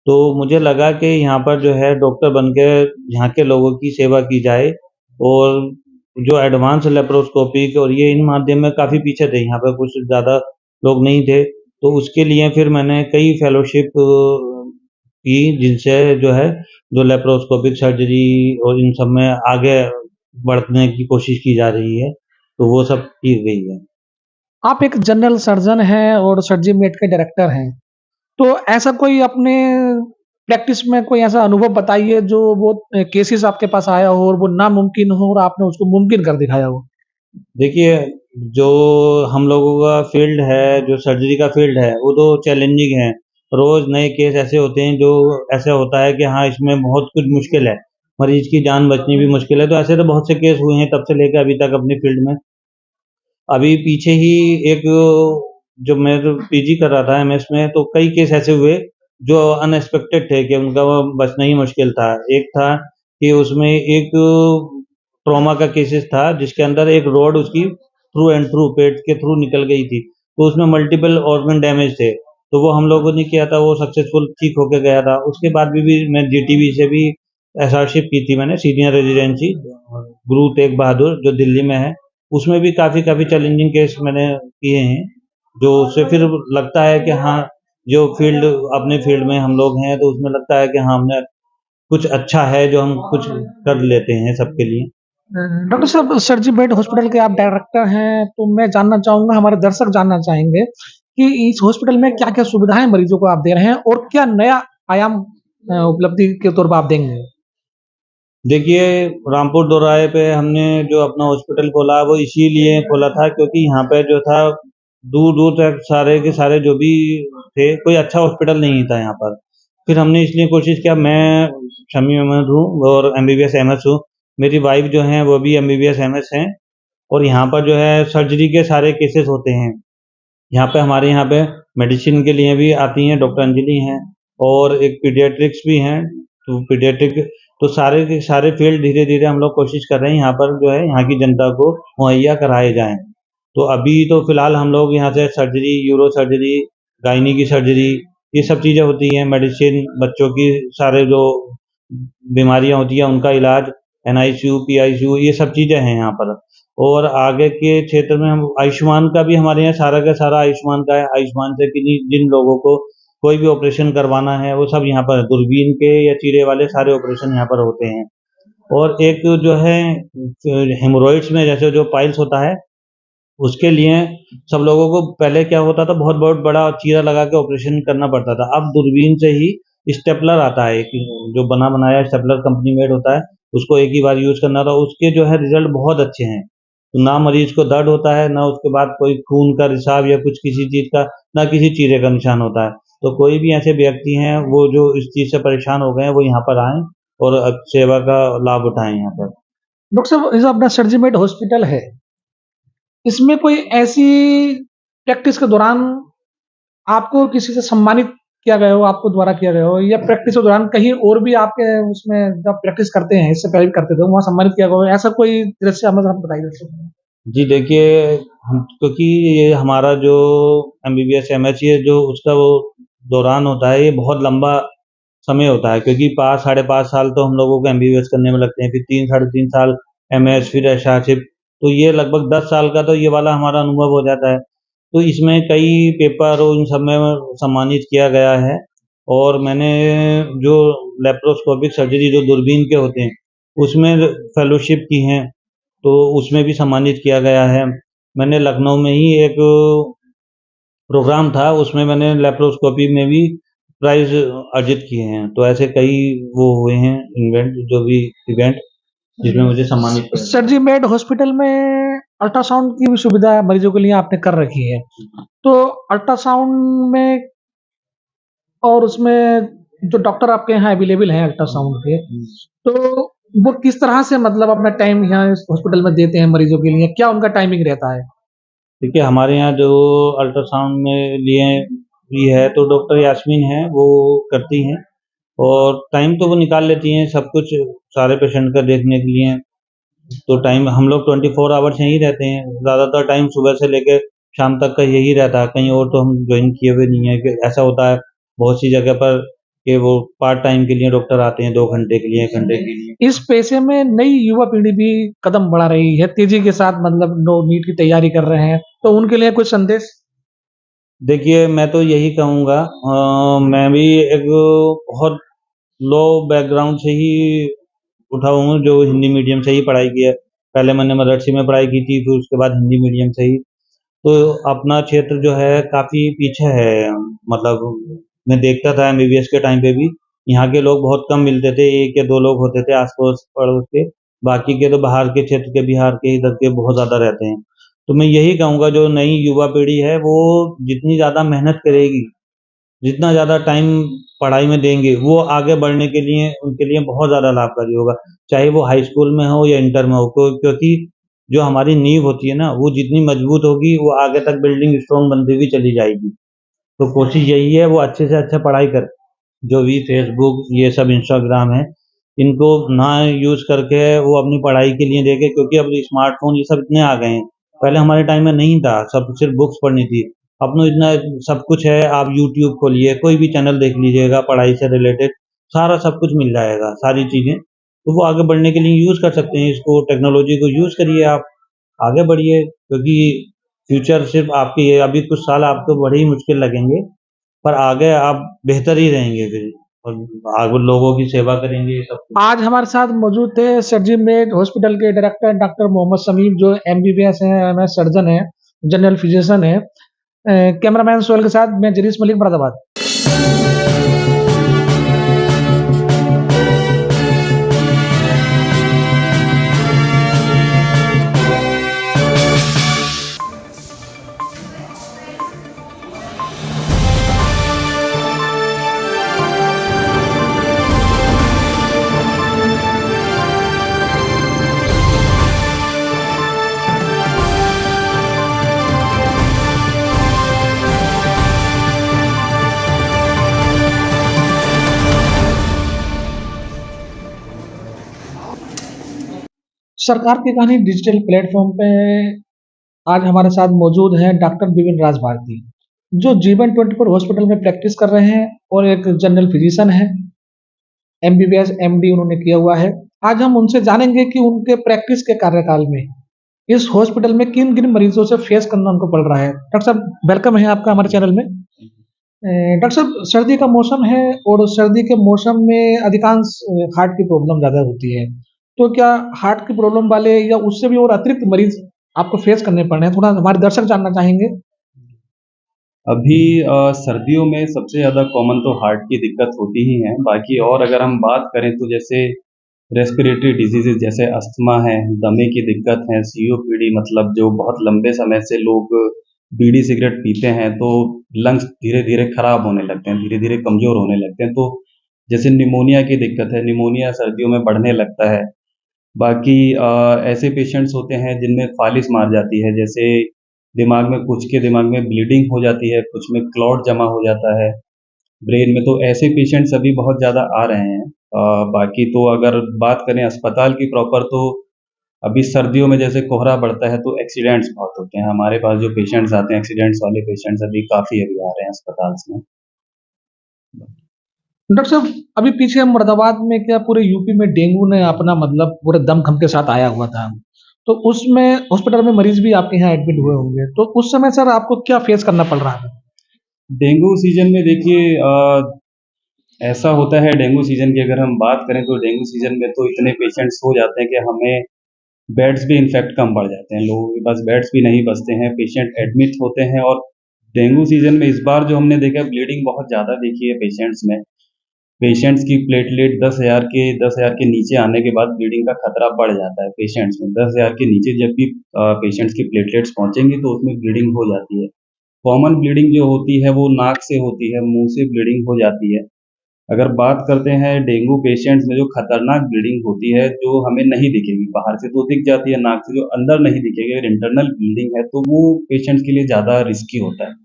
तो मुझे लगा कि यहाँ पर जो है डॉक्टर बन के यहाँ के लोगों की सेवा की जाए और जो एडवांस लेप्रोस्कोपिक और ये इन माध्यम में काफ़ी पीछे थे, यहाँ पर कुछ ज़्यादा लोग नहीं थे। तो उसके लिए फिर मैंने कई फेलोशिप की, जिनसे जो है जो लेप्रोस्कोपिक सर्जरी और इन सब में आगे बढ़ने की कोशिश की जा रही है, तो वो सब की गई है। आप एक जनरल सर्जन हैं और सर्जिमेट के डायरेक्टर हैं। तो ऐसा कोई अपने प्रैक्टिस में कोई ऐसा अनुभव बताइए जो वो केसेस आपके पास आया हो और वो नामुमकिन हो और आपने उसको मुमकिन कर दिखाया हो? देखिए, जो हम लोगों का फ़ील्ड है, जो सर्जरी का फ़ील्ड है, वो तो चैलेंजिंग है। रोज़ नए केस ऐसे होते हैं जो ऐसा होता है कि हाँ, इसमें बहुत कुछ मुश्किल है, मरीज़ की जान बचनी भी मुश्किल है। तो ऐसे तो बहुत से केस हुए हैं तब से लेके अभी तक अपनी फ़ील्ड में। अभी पीछे ही एक, जब मैं तो पीजी कर रहा था एमएस में, तो कई केस ऐसे हुए जो अनएक्सपेक्टेड थे कि उनका वो बचना ही मुश्किल था। एक था कि उसमें एक ट्रॉमा का केसेस था जिसके अंदर एक रॉड उसकी थ्रू एंड थ्रू पेट के थ्रू निकल गई थी। तो उसमें मल्टीपल ऑर्गन डैमेज थे। तो वो हम लोगों ने किया था, वो सक्सेसफुल ठीक होके गया था। उसके बाद भी मैं जीटीबी से भी एसआरशिप की थी मैंने, सीनियर रेज़िडेंसी गुरु तेग बहादुर जो दिल्ली में है। उसमें भी काफ़ी चैलेंजिंग केस मैंने किए हैं, जो उससे फिर लगता है कि हाँ, जो फ़ील्ड अपने फ़ील्ड में हम लोग हैं, तो उसमें लगता है कि हाँ, हमने कुछ अच्छा है जो हम कुछ कर लेते हैं सबके लिए। डॉक्टर साहब, सर्जिमेट हॉस्पिटल के आप डायरेक्टर हैं, तो मैं जानना चाहूँगा, हमारे दर्शक जानना चाहेंगे कि इस हॉस्पिटल में क्या-क्या सुविधाएँ मरीज़ों को आप दे रहे हैं और क्या नया आयाम उपलब्धि के तौर पे आप देंगे? देखिए, रामपुर दोराहे पे हमने जो अपना हॉस्पिटल खोला, वो इसीलिए खोला था क्योंकि यहाँ पे जो था, दूर-दूर तक सारे के सारे जो भी थे, कोई अच्छा हॉस्पिटल नहीं था यहाँ पर। फिर हमने इसलिए कोशिश किया, मैं शमीम अहमद हूँ और एमबीबीएस एमएस हूँ। मेरी वाइफ़ जो हैं, वो भी एमबीबीएस एमएस हैं और यहाँ पर जो है सर्जरी के सारे केसेस होते हैं। यहाँ पे हमारे यहाँ पे मेडिसिन के लिए भी आती हैं, डॉक्टर अंजलि हैं और एक पीडियाट्रिक्स भी हैं। तो पीडियाट्रिक, तो सारे के सारे फ़ील्ड धीरे-धीरे हम लोग कोशिश कर रहे हैं यहाँ पर जो है यहाँ की जनता को मुहैया कराए जाएँ। तो अभी तो फ़िलहाल हम लोग यहाँ से सर्जरी, यूरो सर्जरी, गायनी की सर्जरी, ये सब चीज़ें होती हैं, मेडिसिन, बच्चों की सारे जो बीमारियाँ होती हैं उनका इलाज, एनआईसीयू, पीआईसीयू, ये सब चीज़ें हैं यहाँ पर। और आगे के क्षेत्र में हम आयुष्मान का भी, हमारे यहाँ सारा का सारा आयुष्मान का है। आयुष्मान से किन्हीं जिन लोगों को कोई भी ऑपरेशन करवाना है, वो सब यहाँ पर दूरबीन के या चीरे वाले सारे ऑपरेशन यहाँ पर होते हैं। और एक जो है हेमोरॉइड्स में जैसे जो पाइल्स होता है, उसके लिए सब लोगों को पहले क्या होता था, बहुत बहुत बड़ा चीरा लगा के ऑपरेशन करना पड़ता था। अब दूरबीन से ही स्टेपलर आता है, एक जो बना बनाया स्टेपलर कंपनी मेड होता है, उसको एक ही बार यूज करना था, उसके जो है रिजल्ट बहुत अच्छे हैं। तो ना मरीज को दर्द होता है, ना उसके बाद कोई खून का रिसाव या कुछ किसी चीज का, ना किसी चीरे का निशान होता है। तो कोई भी ऐसे व्यक्ति हैं वो जो इस चीज से परेशान हो गए हैं, वो यहाँ पर आए और सेवा का लाभ उठाएं यहाँ पर। डॉक्टर साहब, ये जो अपना सर्जिमेड हॉस्पिटल है, इसमें कोई ऐसी प्रैक्टिस के दौरान आपको किसी से सम्मानित किया गया हो, आपको द्वारा किया गया हो, या प्रैक्टिस के दौरान कहीं और भी आपके उसमें जब प्रैक्टिस करते हैं, इससे पहले भी करते थे, वहाँ सम्मानित किया गया हो, ऐसा कोई दृश्य हमें आप बताइए दर्शकों को। जी देखिए, हम क्योंकि ये हमारा जो एमबीबीएस एमएससी है, जो उसका वो दौरान होता है, ये बहुत लंबा समय होता है, क्योंकि 5 साढ़े 5 साल तो हम लोगों को एमबीबीएस करने में लगते हैं, फिर 3 साढ़े 3 साल एमएस, फिर एसआरशिप, तो ये लगभग 10 साल का तो ये वाला हमारा अनुभव हो जाता है। तो इसमें कई पेपर और इन सब में सम्मानित किया गया है, और मैंने जो लेप्रोस्कोपिक सर्जरी जो दूरबीन के होते हैं, उसमें फेलोशिप की हैं, तो उसमें भी सम्मानित किया गया है। मैंने लखनऊ में ही एक प्रोग्राम था, उसमें मैंने लेप्रोस्कोपी में भी प्राइज़ अर्जित किए हैं। तो ऐसे कई वो हुए हैं इवेंट, जो भी इवेंट जिसमें मुझे सम्मानित किया गया। सर्जिमेड हॉस्पिटल में अल्ट्रासाउंड की भी सुविधा मरीजों के लिए आपने कर रखी है, तो अल्ट्रासाउंड में और उसमें जो डॉक्टर आपके यहाँ अवेलेबल हैं अल्ट्रासाउंड के, तो वो किस तरह से मतलब अपना टाइम यहाँ इस हॉस्पिटल में देते हैं मरीजों के लिए? क्या उनका टाइमिंग रहता है? देखिए, हमारे यहाँ जो अल्ट्रासाउंड में लिए भी है, तो डॉक्टर यास्मीन हैं, वो करती हैं, और टाइम तो वो निकाल लेती हैं सब कुछ सारे पेशेंट का देखने के लिए। तो टाइम हम लोग 24 आवर्स यहीं रहते हैं, ज़्यादातर टाइम सुबह से लेके शाम तक का यही रहता है, कहीं और तो हम ज्वाइन किए हुए नहीं है। कि ऐसा होता है बहुत सी जगह पर कि वो पार्ट टाइम के लिए डॉक्टर आते हैं, 2 घंटे के लिए, 1 घंटे के लिए। इस पेशे में नई युवा पीढ़ी भी कदम बढ़ा रही है, तेजी के साथ मतलब लोग नीट की तैयारी कर रहे हैं, तो उनके लिए कुछ संदेश? देखिए, मैं तो यही कहूँगा, मैं भी एक बहुत लो बैकग्राउंड से ही उठा हूँ, जो हिंदी मीडियम से ही पढ़ाई की है। पहले मैंने मदरसे में पढ़ाई की थी, फिर उसके बाद हिंदी मीडियम से ही। तो अपना क्षेत्र जो है काफ़ी पीछे है, मतलब मैं देखता था एमबीबीएस के टाइम पे भी, यहाँ के लोग बहुत कम मिलते थे, 1 या 2 लोग होते थे आस-पड़ोस पड़ोस के, बाकी के तो बाहर के क्षेत्र के, बिहार के, इधर के बहुत ज़्यादा रहते हैं। तो मैं यही कहूँगा, जो नई युवा पीढ़ी है, वो जितनी ज़्यादा मेहनत करेगी, जितना ज़्यादा टाइम पढ़ाई में देंगे, वो आगे बढ़ने के लिए उनके लिए बहुत ज़्यादा लाभकारी होगा। चाहे वो हाई स्कूल में हो या इंटर में हो, क्योंकि जो हमारी नींव होती है ना, वो जितनी मजबूत होगी, वो आगे तक बिल्डिंग स्ट्रॉन्ग बनती हुई चली जाएगी। तो कोशिश यही है, वो अच्छे से अच्छा पढ़ाई करें। जो भी फेसबुक, ये सब इंस्टाग्राम है, इनको ना यूज़ करके वो अपनी पढ़ाई के लिए देखें, क्योंकि अब स्मार्टफ़ोन ये सब इतने आ गए हैं। पहले हमारे टाइम में नहीं था, सब सिर्फ़ बुक्स पढ़नी थी। अब तो इतना सब कुछ है, आप यूट्यूब खोलिए, कोई भी चैनल देख लीजिएगा पढ़ाई से रिलेटेड, सारा सब कुछ मिल जाएगा, सारी चीज़ें। तो वो आगे बढ़ने के लिए यूज़ कर सकते हैं इसको, टेक्नोलॉजी को यूज़ करिए आप, आगे बढ़िए, क्योंकि फ्यूचर सिर्फ़ आपकी है। अभी कुछ साल आपको बड़े ही मुश्किल लगेंगे, पर आगे आप बेहतर ही रहेंगे फिर, और आगे लोगों की सेवा करेंगे, सब कुछ। आज हमारे साथ मौजूद थे सर्जिमेड हॉस्पिटल के डायरेक्टर डॉक्टर मोहम्मद समीम, जो एमबीबीएस हैं, एमएस सर्जन हैं, जनरल फिजिशियन हैं। कैमरामैन सोहेल के साथ मैं जरीस मलिक, मुरादाबाद। सरकार की कहानी डिजिटल प्लेटफॉर्म पे आज हमारे साथ मौजूद हैं डॉक्टर विपिन राज भारती, जो जीवन 24 हॉस्पिटल में प्रैक्टिस कर रहे हैं और एक जनरल फिजिशियन है। एमबीबीएस एमडी उन्होंने किया हुआ है। आज हम उनसे जानेंगे कि उनके प्रैक्टिस के कार्यकाल में इस हॉस्पिटल में किन किन मरीजों से फेस करना उनको पड़ रहा है। डॉक्टर साहब, वेलकम है आपका हमारे चैनल में। डॉक्टर साहब, सर्दी का मौसम है और सर्दी के मौसम में अधिकांश हार्ट की प्रॉब्लम ज़्यादा होती है, तो क्या हार्ट की प्रॉब्लम वाले या उससे भी और अतिरिक्त मरीज आपको फेस करने पड़ रहे हैं? थोड़ा हमारे दर्शक जानना चाहेंगे। अभी सर्दियों में सबसे ज़्यादा कॉमन तो हार्ट की दिक्कत होती ही है। बाकी और अगर हम बात करें तो जैसे रेस्पिरेटरी डिजीज़ेज़ जैसे अस्थमा है, दमे की दिक्कत है, सीओपीडी मतलब जो बहुत लंबे समय से लोग बीड़ी सिगरेट पीते हैं तो लंग्स धीरे-धीरे खराब होने लगते हैं, धीरे-धीरे कमज़ोर होने लगते हैं। तो जैसे निमोनिया की दिक्कत है, निमोनिया सर्दियों में बढ़ने लगता है। बाकी ऐसे पेशेंट्स होते हैं जिनमें फ़ालिस मार जाती है, जैसे दिमाग में कुछ के दिमाग में ब्लीडिंग हो जाती है, कुछ में क्लॉट जमा हो जाता है ब्रेन में, तो ऐसे पेशेंट्स अभी बहुत ज़्यादा आ रहे हैं। बाकी तो अगर बात करें अस्पताल की प्रॉपर तो अभी सर्दियों में जैसे कोहरा बढ़ता है तो एक्सीडेंट्स बहुत होते हैं। हमारे पास जो पेशेंट्स आते हैं एक्सीडेंट्स वाले पेशेंट्स अभी काफ़ी अभी आ रहे हैं अस्पताल्स में। डॉक्टर साहब, अभी पीछे मुरादाबाद में क्या पूरे यूपी में डेंगू ने अपना मतलब पूरे दमखम के साथ आया हुआ था। तो उसमें हॉस्पिटल में मरीज भी आपके यहाँ एडमिट हुए होंगे। तो उस समय सर आपको क्या फेस करना पड़ रहा था? डेंगू सीज़न में देखिए ऐसा होता है डेंगू सीज़न की अगर हम बात करें तो डेंगू सीज़न में तो इतने पेशेंट्स हो जाते हैं कि हमें बेड्स भी इनफैक्ट कम पड़ जाते हैं, लोगों के पास बेड्स भी नहीं बचते हैं, पेशेंट एडमिट होते हैं और डेंगू सीज़न में इस बार जो हमने देखा ब्लीडिंग बहुत ज़्यादा देखी है पेशेंट्स में। पेशेंट्स की प्लेटलेट 10,000 के नीचे आने के बाद ब्लीडिंग का खतरा बढ़ जाता है पेशेंट्स में। 10,000 के नीचे जब भी पेशेंट्स की प्लेटलेट्स पहुँचेंगी तो उसमें ब्लीडिंग हो जाती है। कॉमन ब्लीडिंग जो होती है वो नाक से होती है, मुँह से ब्लीडिंग हो जाती है। अगर बात करते हैं डेंगू पेशेंट्स में जो खतरनाक ब्लीडिंग होती है, जो हमें नहीं दिखेगी, बाहर से तो दिख जाती है नाक से, जो अंदर नहीं दिखेगी, अगर इंटरनल ब्लीडिंग है, तो वो पेशेंट्स के लिए ज़्यादा रिस्की होता है।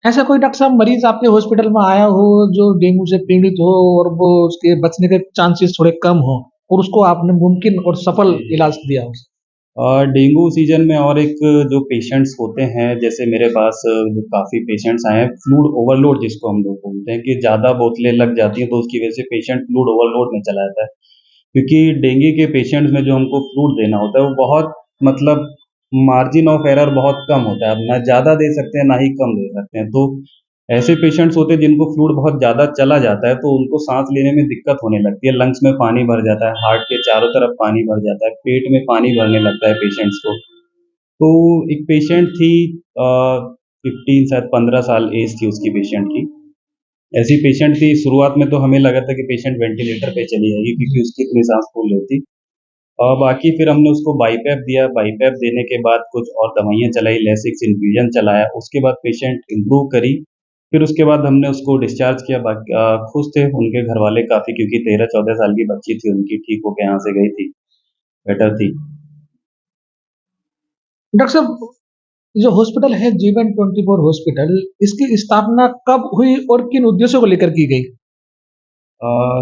ऐसा कोई डॉक्टर साहब मरीज आपके हॉस्पिटल में आया हो जो डेंगू से पीड़ित हो और वो उसके बचने के चांसेस थोड़े कम हो और उसको आपने मुमकिन और सफल इलाज दिया हो? डेंगू सीज़न में और एक जो पेशेंट्स होते हैं, जैसे मेरे पास काफ़ी पेशेंट्स आए हैं, फ्लूइड ओवरलोड जिसको हम लोग बोलते हैं कि ज़्यादा बोतलें लग जाती हैं, तो उसकी वजह से पेशेंट फ्लूइड ओवरलोड में चला जाता है। क्योंकि डेंगू के पेशेंट्स में जो हमको फ्लूइड देना होता है, वो बहुत मतलब मार्जिन ऑफ एरर बहुत कम होता है। आप ना ज़्यादा दे सकते हैं, ना ही कम दे सकते हैं। तो ऐसे पेशेंट्स होते हैं जिनको फ्लूइड बहुत ज़्यादा चला जाता है, तो उनको साँस लेने में दिक्कत होने लगती है, लंग्स में पानी भर जाता है, हार्ट के चारों तरफ पानी भर जाता है, पेट में पानी भरने लगता है पेशेंट्स को। तो एक पेशेंट थी 15 शायद 15 साल एज थी उसकी पेशेंट की। ऐसी पेशेंट थी, शुरुआत में तो हमें लगा था कि पेशेंट वेंटिलेटर पे चली जाएगी क्योंकि उसकी इतनी साँस फूल रही थी। और बाकी फिर हमने उसको बाईपैप दिया, बाईपैप देने के बाद कुछ और दवाइयाँ चलाई, लेसिक्स इन्फ्यूज़न चलाया, उसके बाद पेशेंट इम्प्रूव करी। फिर उसके बाद हमने उसको डिस्चार्ज किया। खुश थे उनके घरवाले काफ़ी क्योंकि 13-14 साल की बच्ची थी उनकी, ठीक होके यहाँ से गई थी, बेटर थी। डॉक्टर साहब, जो हॉस्पिटल है जीवन 24 हॉस्पिटल, इसकी स्थापना कब हुई और किन उद्देश्यों को लेकर की गई?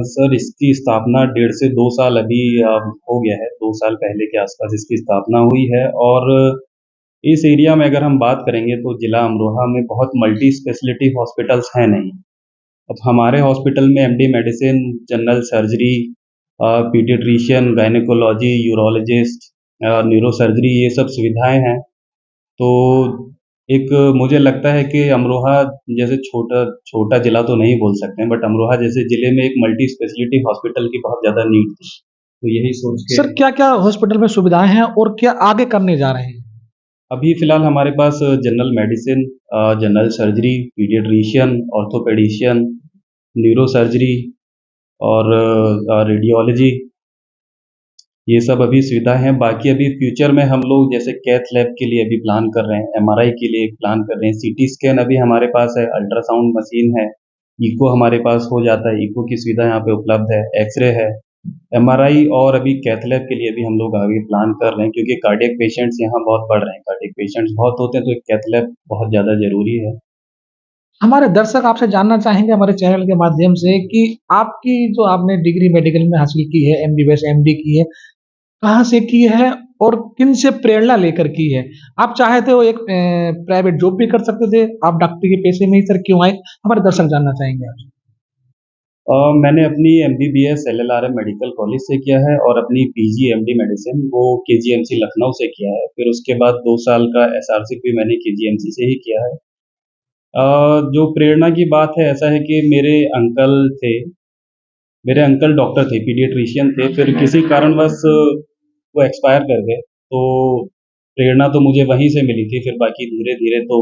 सर इसकी स्थापना 1.5 से 2 साल अभी हो गया है, 2 साल पहले के आसपास इसकी स्थापना हुई है और इस एरिया में अगर हम बात करेंगे तो जिला अमरोहा में बहुत मल्टी स्पेशलिटी हॉस्पिटल्स हैं नहीं। अब हमारे हॉस्पिटल में MD medicine, general surgery, paediatrician, gynaecology, urologist, neuro surgery ये सब सुविधाएँ हैं। तो एक मुझे लगता है कि अमरोहा जैसे छोटा छोटा जिला तो नहीं बोल सकते हैं, बट अमरोहा जैसे जिले में एक मल्टी स्पेशलिटी हॉस्पिटल की बहुत ज़्यादा नीड थी। तो यही सोच के सर क्या-क्या हॉस्पिटल में सुविधाएँ हैं और क्या आगे करने जा रहे हैं? अभी फ़िलहाल हमारे पास general medicine, general surgery, pediatrician, orthopedician, neuro surgery और रेडियोलॉजी ये सब अभी सुविधा हैं। बाकी अभी फ्यूचर में हम लोग जैसे कैथ लैब के लिए अभी प्लान कर रहे हैं, एमआरआई के लिए प्लान कर रहे हैं, सीटी स्कैन अभी हमारे पास है, अल्ट्रासाउंड मशीन है, इको हमारे पास हो जाता है, इको की सुविधा यहाँ पे उपलब्ध है, एक्स-रे है, एमआरआई और अभी कैथ लैब के लिए भी हम लोग आगे प्लान कर रहे हैं क्योंकि कार्डियक पेशेंट्स यहाँ बहुत बढ़ रहे हैं, कार्डियक पेशेंट्स बहुत होते हैं तो एक कैथ लैब बहुत ज़्यादा ज़रूरी है। हमारे दर्शक आपसे जानना चाहेंगे हमारे चैनल के माध्यम से कि आपकी जो आपने डिग्री मेडिकल में हासिल की है, एमबीबीएस, एमडी की है, कहाँ से की है और किन से प्रेरणा लेकर की है? आप चाहे तो एक प्राइवेट जॉब भी कर सकते थे, आप डॉक्टरी के पेशे में ही सर क्यों आए? हमारे दर्शक जानना चाहेंगे आपसे। मैंने अपनी एमबीबीएस एलएलआरएम मेडिकल कॉलेज से किया है और अपनी पीजी एमडी मेडिसिन वो केजीएमसी लखनऊ से किया है। फिर उसके बाद 2 साल का एसआरसी भी मैंने केजीएमसी से ही किया है। जो प्रेरणा की बात है ऐसा है कि मेरे अंकल थे, मेरे अंकल डॉक्टर थे, पीडियाट्रिशियन थे, फिर किसी कारणवश वो एक्सपायर कर गए। तो प्रेरणा तो मुझे वहीं से मिली थी, फिर बाकी धीरे-धीरे तो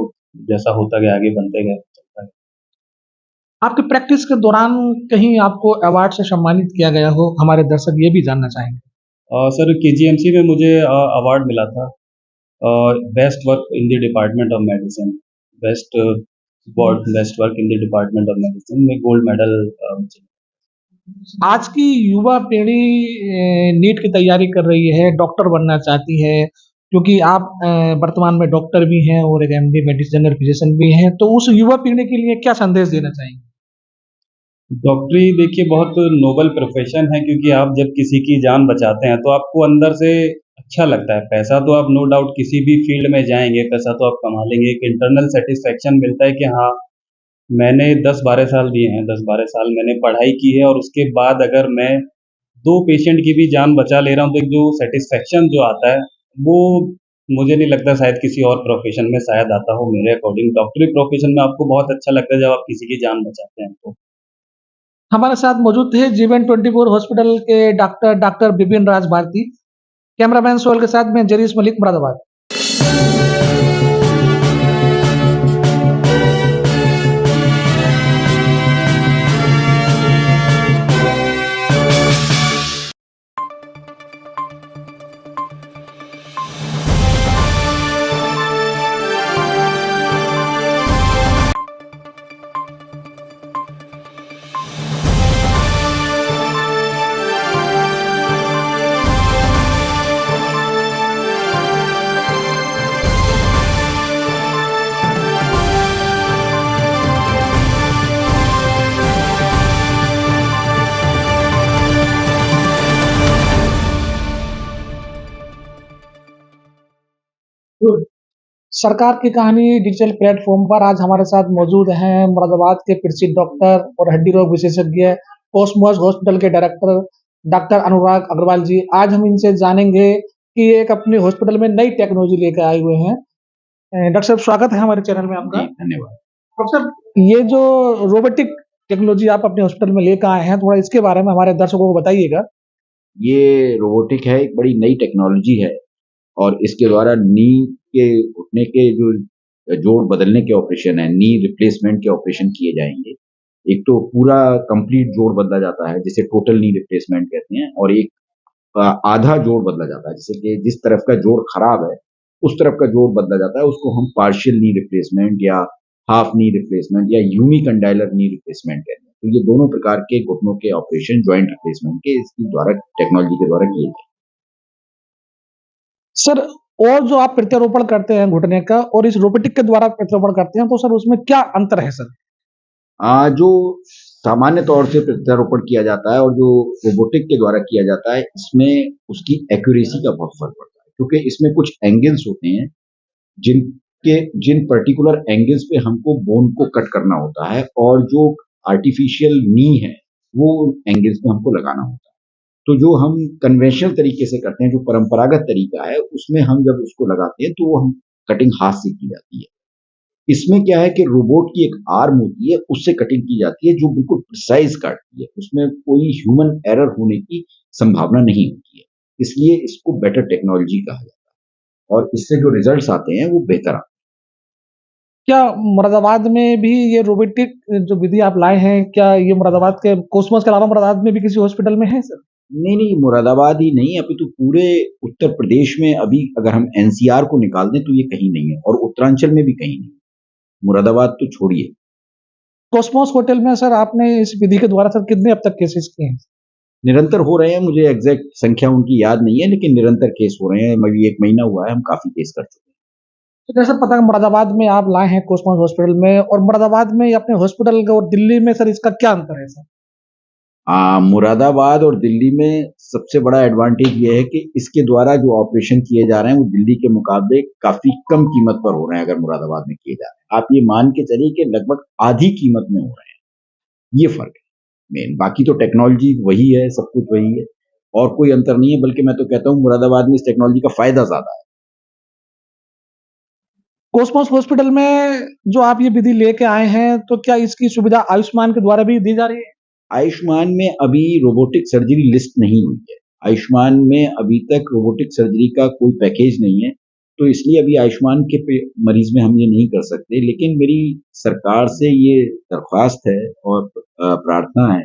जैसा होता गया आगे बनते गए, चलता गया। आपकी प्रैक्टिस के दौरान कहीं आपको अवार्ड से सम्मानित किया गया हो, हमारे दर्शक ये भी जानना चाहेंगे। सर केजीएमसी में मुझे अवार्ड मिला था, best work in the department of medicine, best best work in the department of medicine में गोल्ड मेडल मुझे। आज की युवा पीढ़ी नीट की तैयारी कर रही है, डॉक्टर बनना चाहती है, क्योंकि आप वर्तमान में डॉक्टर भी हैं और एक एमडी मेडिसिन जनरल फिजिशियन भी हैं, तो उस युवा पीढ़ी के लिए क्या संदेश देना चाहेंगे? डॉक्टरी देखिए बहुत नोबल प्रोफेशन है, क्योंकि आप जब किसी की जान बचाते हैं तो आपको अंदर से अच्छा लगता है। पैसा तो आप नो डाउट किसी भी फील्ड में जाएँगे, पैसा तो आप कमा लेंगे, एक इंटरनल सैटिस्फैक्शन मिलता है कि हाँ, मैंने 10-12 साल दिए हैं, 10-12 साल मैंने पढ़ाई की है और उसके बाद अगर मैं 2 पेशेंट की भी जान बचा ले रहा हूँ, तो एक जो सैटिस्फैक्शन जो आता है, वो मुझे नहीं लगता शायद किसी और प्रोफेशन में शायद आता हो मेरे अकॉर्डिंग। डॉक्टरी प्रोफेशन में आपको बहुत अच्छा लगता है जब आप किसी की जान बचाते हैं तो। हमारे साथ मौजूद थे जीवन 24 हॉस्पिटल के डॉक्टर बिपिन राज भारती। कैमरामैन सोहेल के साथ मैं जरीस मलिक, मुरादाबाद। सरकार की कहानी डिजिटल प्लेटफॉर्म पर आज हमारे साथ मौजूद हैं मुरादाबाद के प्रसिद्ध डॉक्टर और हड्डी रोग विशेषज्ञ कोसमोस हॉस्पिटल के डायरेक्टर डॉक्टर अनुराग अग्रवाल जी। आज हम इनसे जानेंगे कि एक अपने हॉस्पिटल में नई टेक्नोलॉजी लेकर आए हुए हैं। डॉक्टर साहब स्वागत है हमारे चैनल में आपका। धन्यवाद। डॉक्टर साहब, ये जो रोबोटिक टेक्नोलॉजी आप अपने हॉस्पिटल में लेकर आए हैं, थोड़ा इसके बारे में हमारे दर्शकों को बताइएगा। ये रोबोटिक है, एक बड़ी नई टेक्नोलॉजी है और इसके द्वारा नी के घुटने के जो जोड़ बदलने के ऑपरेशन है, नी रिप्लेसमेंट के ऑपरेशन किए जाएंगे। एक तो पूरा कंप्लीट जोड़ बदला जाता है जिसे टोटल नी रिप्लेसमेंट कहते हैं, और एक आधा जोड़ बदला जाता है, जैसे कि जिस तरफ का जोड़ खराब है उस तरफ का जोड़ बदला जाता है, उसको हम पार्शियल नी रिप्लेसमेंट या हाफ नी रिप्लेसमेंट या यूनिकंडाइलर नी रिप्लेसमेंट कहते हैं। तो ये दोनों प्रकार के घुटनों के ऑपरेशन ज्वाइंट रिप्लेसमेंट के इसके द्वारा टेक्नोलॉजी के द्वारा किए जाते हैं। सर, और जो आप प्रत्यारोपण करते हैं घुटने का और इस रोबोटिक के द्वारा प्रत्यारोपण करते हैं, तो सर उसमें क्या अंतर है सर? जो सामान्य तौर से प्रत्यारोपण किया जाता है और जो रोबोटिक के द्वारा किया जाता है, इसमें उसकी एक्यूरेसी का बहुत फर्क पड़ता है, क्योंकि इसमें कुछ एंगल्स होते हैं जिन पर्टिकुलर एंगल्स पे हमको बोन को कट करना होता है, और जो आर्टिफिशियल नी है वो एंगल्स पे हमको लगाना होता है। तो जो हम कन्वेंशनल तरीके से करते हैं, जो परंपरागत तरीका है, उसमें हम जब उसको लगाते हैं तो वो हम कटिंग हाथ से की जाती है। इसमें क्या है कि रोबोट की एक आर्म होती है, उससे कटिंग की जाती है, जो बिल्कुल प्रिसाइज काटती है, उसमें कोई ह्यूमन एरर होने की संभावना नहीं होती है। इसलिए इसको बेटर टेक्नोलॉजी कहा जाता है और इससे जो रिजल्ट्स आते हैं वो बेहतर आते हैं। क्या मुरादाबाद में भी ये रोबोटिक जो विधि आप लाए हैं, क्या ये मुरादाबाद के कोसमोस के अलावा मुरादाबाद में भी किसी हॉस्पिटल में है सर? नहीं, मुरादाबाद ही नहीं, अभी तो पूरे उत्तर प्रदेश में, अभी अगर हम एनसीआर को निकाल दें तो ये कहीं नहीं है, और उत्तरांचल में भी कहीं नहीं। मुरादाबाद तो छोड़िए। कोसमोस होटल में सर आपने इस विधि के द्वारा सर कितने अब तक केसेस किए हैं? निरंतर हो रहे हैं, मुझे एग्जैक्ट संख्या उनकी याद नहीं है, लेकिन निरंतर केस हो रहे हैं। अभी 1 महीना हुआ है, हम काफी केस कर चुके हैं। तो जैसे पता है मुरादाबाद में आप लाए हैं कोसमोस हॉस्पिटल में, और मुरादाबाद में अपने हॉस्पिटल और दिल्ली में सर इसका क्या अंतर है सर? मुरादाबाद और दिल्ली में सबसे बड़ा एडवांटेज ये है कि इसके द्वारा जो ऑपरेशन किए जा रहे हैं वो दिल्ली के मुकाबले काफी कम कीमत पर हो रहे हैं। अगर मुरादाबाद में किए जा रहे हैं, आप ये मान के चलिए कि लगभग आधी कीमत में हो रहे हैं। ये फर्क है मेन, बाकी तो टेक्नोलॉजी वही है, सब कुछ वही है, और कोई अंतर नहीं है। बल्कि मैं तो कहता हूँ मुरादाबाद में इस टेक्नोलॉजी का फायदा ज्यादा है। कोसमोस हॉस्पिटल में जो आप ये विधि लेके आए हैं, तो क्या इसकी सुविधा आयुष्मान के द्वारा भी दी जा रही है? आयुष्मान में अभी रोबोटिक सर्जरी लिस्ट नहीं हुई है। आयुष्मान में अभी तक रोबोटिक सर्जरी का कोई पैकेज नहीं है, तो इसलिए अभी आयुष्मान के मरीज में हम ये नहीं कर सकते। लेकिन मेरी सरकार से ये दरख्वास्त है और प्रार्थना है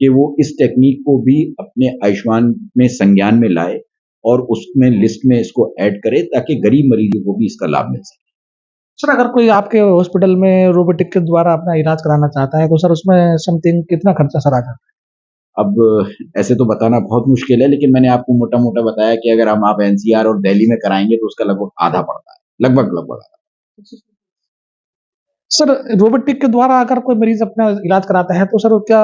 कि वो इस टेक्निक को भी अपने आयुष्मान में संज्ञान में लाए और उसमें लिस्ट में इसको ऐड करे, ताकि गरीब मरीजों को भी इसका लाभ मिल सके। सर अगर कोई आपके हॉस्पिटल में रोबोटिक के द्वारा अपना इलाज कराना चाहता है तो सर उसमें समथिंग कितना खर्चा सर आ जाता है? अब ऐसे तो बताना बहुत मुश्किल है, लेकिन मैंने आपको मोटा-मोटा बताया कि अगर आप एनसीआर और दिल्ली में कराएँगे तो उसका लगभग आधा पड़ता है। लगभग आधा। सर रोबोटिक के द्वारा अगर कोई मरीज अपना इलाज कराता है तो सर क्या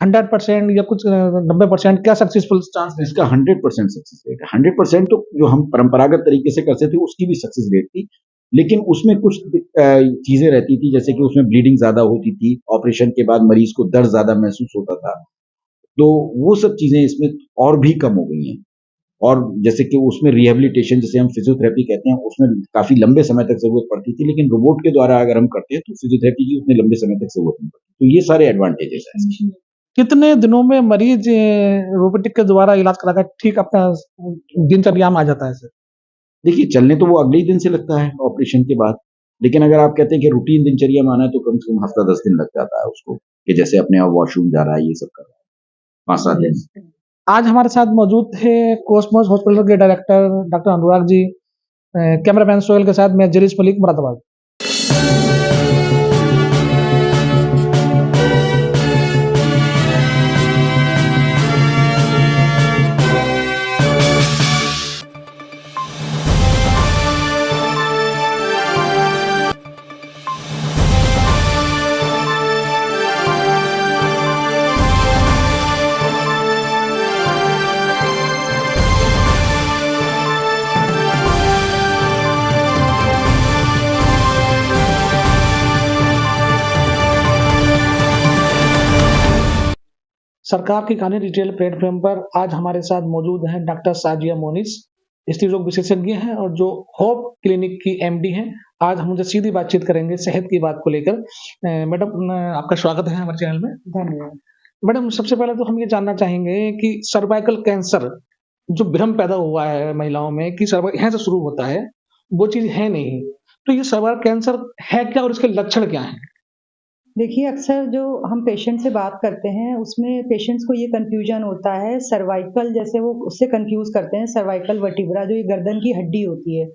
100% या कुछ 90% क्या सक्सेसफुल चांस है? इसका 100% सक्सेस रेट है। 100% तो जो हम परंपरागत तरीके से करते थे उसकी भी सक्सेस रेट थी, लेकिन उसमें कुछ चीजें रहती थी, जैसे कि उसमें ब्लीडिंग ज्यादा होती थी, ऑपरेशन के बाद मरीज को दर्द ज्यादा महसूस होता था, तो वो सब चीजें इसमें और भी कम हो गई हैं। और जैसे कि उसमें रिहेबिलिटेशन, जिसे हम फिजियोथेरेपी कहते हैं, उसमें काफी लंबे समय तक जरूरत पड़ती थी, लेकिन रोबोट के द्वारा अगर हम करते हैं तो फिजियोथेरेपी की उतने लंबे समय तक जरूरत नहीं पड़ती। तो ये सारे एडवांटेजेस हैं इसके। कितने दिनों में मरीज रोबोटिक के द्वारा इलाज कराकर ठीक अपना दिनचर्या में आ जाता है सर? देखिए, चलने तो वो अगले ही दिन से लगता है ऑपरेशन के बाद, लेकिन अगर आप कहते हैं कि रूटीन दिनचर्या में आना है तो कम से कम हफ्ता 10 दिन लग जाता है उसको, कि जैसे अपने आप वॉशरूम जा रहा है, ये सब कर रहा है, 5-7 दिन। आज हमारे साथ मौजूद थे कोसमोस हॉस्पिटल के director doctor Anurag ji. Cameraman Sohail के साथ मैं जरीस मलिक, मुरादाबाद। सरकार की कहानी डिजिटल प्लेटफॉर्म पर आज हमारे साथ मौजूद हैं डॉक्टर साजिया मोनिस, स्त्री रोग विशेषज्ञ हैं और जो होप क्लिनिक की एमडी हैं। आज हम उनसे सीधी बातचीत करेंगे सेहत की बात को लेकर। मैडम आपका स्वागत है हमारे चैनल में। धन्यवाद। मैडम सबसे पहले तो हम ये जानना चाहेंगे कि सर्वाइकल कैंसर जो भ्रम पैदा हुआ है महिलाओं में कि यहाँ से शुरू होता है, वो चीज है नहीं। तो ये सर्वाइकल कैंसर है क्या और इसके लक्षण क्या हैं? देखिए, अक्सर जो हम पेशेंट से बात करते हैं उसमें पेशेंट्स को ये कन्फ्यूजन होता है सर्वाइकल, जैसे वो उससे कन्फ्यूज करते हैं सर्वाइकल वर्टिब्रा जो ये गर्दन की हड्डी होती है।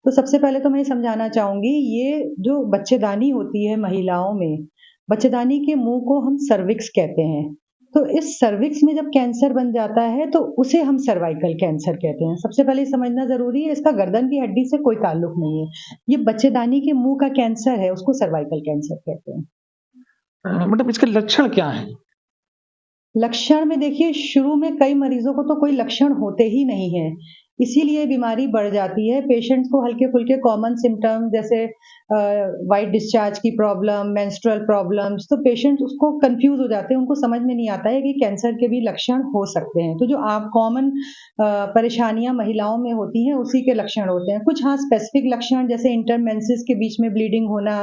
तो सबसे पहले तो मैं ये समझाना चाहूँगी, ये जो बच्चेदानी होती है महिलाओं में, बच्चेदानी के मुँह को हम सर्विक्स कहते हैं। तो इस सर्विक्स में जब कैंसर बन जाता है तो उसे हम सर्वाइकल कैंसर कहते हैं। सबसे पहले समझना ज़रूरी है, इसका गर्दन की हड्डी से कोई ताल्लुक नहीं है। ये बच्चेदानी के मुँह का कैंसर है, उसको सर्वाइकल कैंसर कहते हैं। मतलब इसके लक्षण क्या हैं? लक्षण में देखिए, शुरू में कई मरीजों को तो कोई लक्षण होते ही नहीं है, इसीलिए बीमारी बढ़ जाती है। पेशेंट्स को हल्के-फुल्के कॉमन सिम्पटम जैसे व्हाइट डिस्चार्ज की प्रॉब्लम, मेंस्ट्रुअल प्रॉब्लम्स, तो पेशेंट्स उसको कन्फ्यूज़ हो जाते हैं, उनको समझ में नहीं आता है कि कैंसर के भी लक्षण हो सकते हैं। तो जो आप कॉमन परेशानियाँ महिलाओं में होती हैं, उसी के लक्षण होते हैं। कुछ हाँ स्पेसिफिक लक्षण, जैसे इंटरमेंसेस के बीच में ब्लीडिंग होना,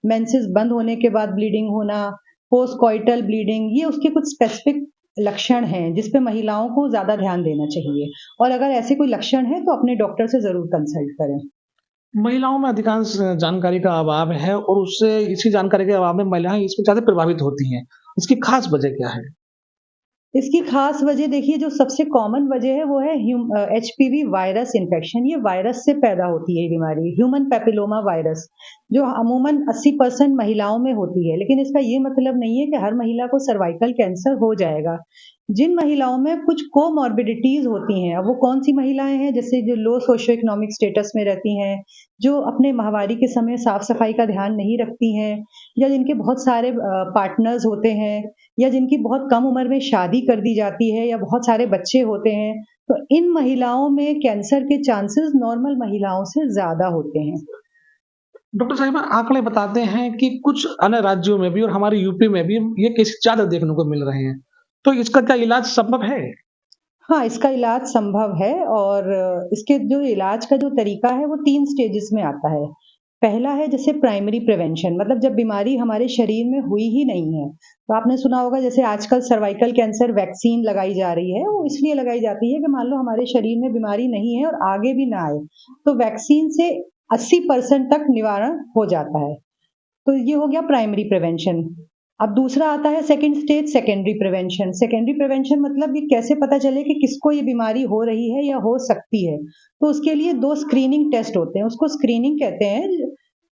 मेंसेस बंद होने के बाद ब्लीडिंग होना, पोस्ट कॉइटल ब्लीडिंग, ये उसके कुछ स्पेसिफिक लक्षण हैं जिस पे महिलाओं को ज़्यादा ध्यान देना चाहिए। और अगर ऐसे कोई लक्षण है तो अपने डॉक्टर से ज़रूर कंसल्ट करें। महिलाओं में अधिकांश जानकारी का अभाव है और उससे इसी जानकारी के अभाव में महिलाएं इसमें ज़्यादा प्रभावित होती हैं। इसकी खास वजह क्या है? इसकी खास वजह देखिए, जो सबसे कॉमन वजह है वो है एचपीवी वायरस इन्फेक्शन। ये वायरस से पैदा होती है ये बीमारी, ह्यूमन पैपिलोमा वायरस, जो अमूमन 80% महिलाओं में होती है। लेकिन इसका ये मतलब नहीं है कि हर महिला को सर्वाइकल कैंसर हो जाएगा। जिन महिलाओं में कुछ कोमॉर्बिडिटीज होती हैं, अब वो कौन सी महिलाएं हैं, जैसे जो लो सोशो इकोनॉमिक स्टेटस में रहती हैं, जो अपने माहवारी के समय साफ सफाई का ध्यान नहीं रखती हैं, या जिनके बहुत सारे पार्टनर्स होते हैं, या जिनकी बहुत कम उम्र में शादी कर दी जाती है, या बहुत सारे बच्चे होते हैं, तो इन महिलाओं में कैंसर के चांसेस नॉर्मल महिलाओं से ज़्यादा होते हैं। डॉक्टर साहिबा, आंकड़े बताते हैं कि कुछ अन्य राज्यों में भी और हमारे यूपी में भी ये केस ज़्यादा देखने को मिल रहे हैं। तो इसका क्या इलाज संभव है? हाँ, इसका इलाज संभव है और इसके जो इलाज का जो तरीका है वो 3 स्टेजेस में आता है। पहला है जैसे प्राइमरी प्रिवेंशन, मतलब जब बीमारी हमारे शरीर में हुई ही नहीं है, तो आपने सुना होगा जैसे आजकल सर्वाइकल कैंसर वैक्सीन लगाई जा रही है, वो इसलिए लगाई जाती है कि मान लो हमारे शरीर में बीमारी नहीं है और आगे भी ना आए, तो वैक्सीन से 80% तक निवारण हो जाता है। तो ये हो गया प्राइमरी प्रिवेंशन। अब दूसरा आता है second stage, secondary prevention. Secondary prevention मतलब ये कैसे पता चले कि किसको ये बीमारी हो रही है या हो सकती है, तो उसके लिए 2 स्क्रीनिंग टेस्ट होते हैं, उसको स्क्रीनिंग कहते हैं,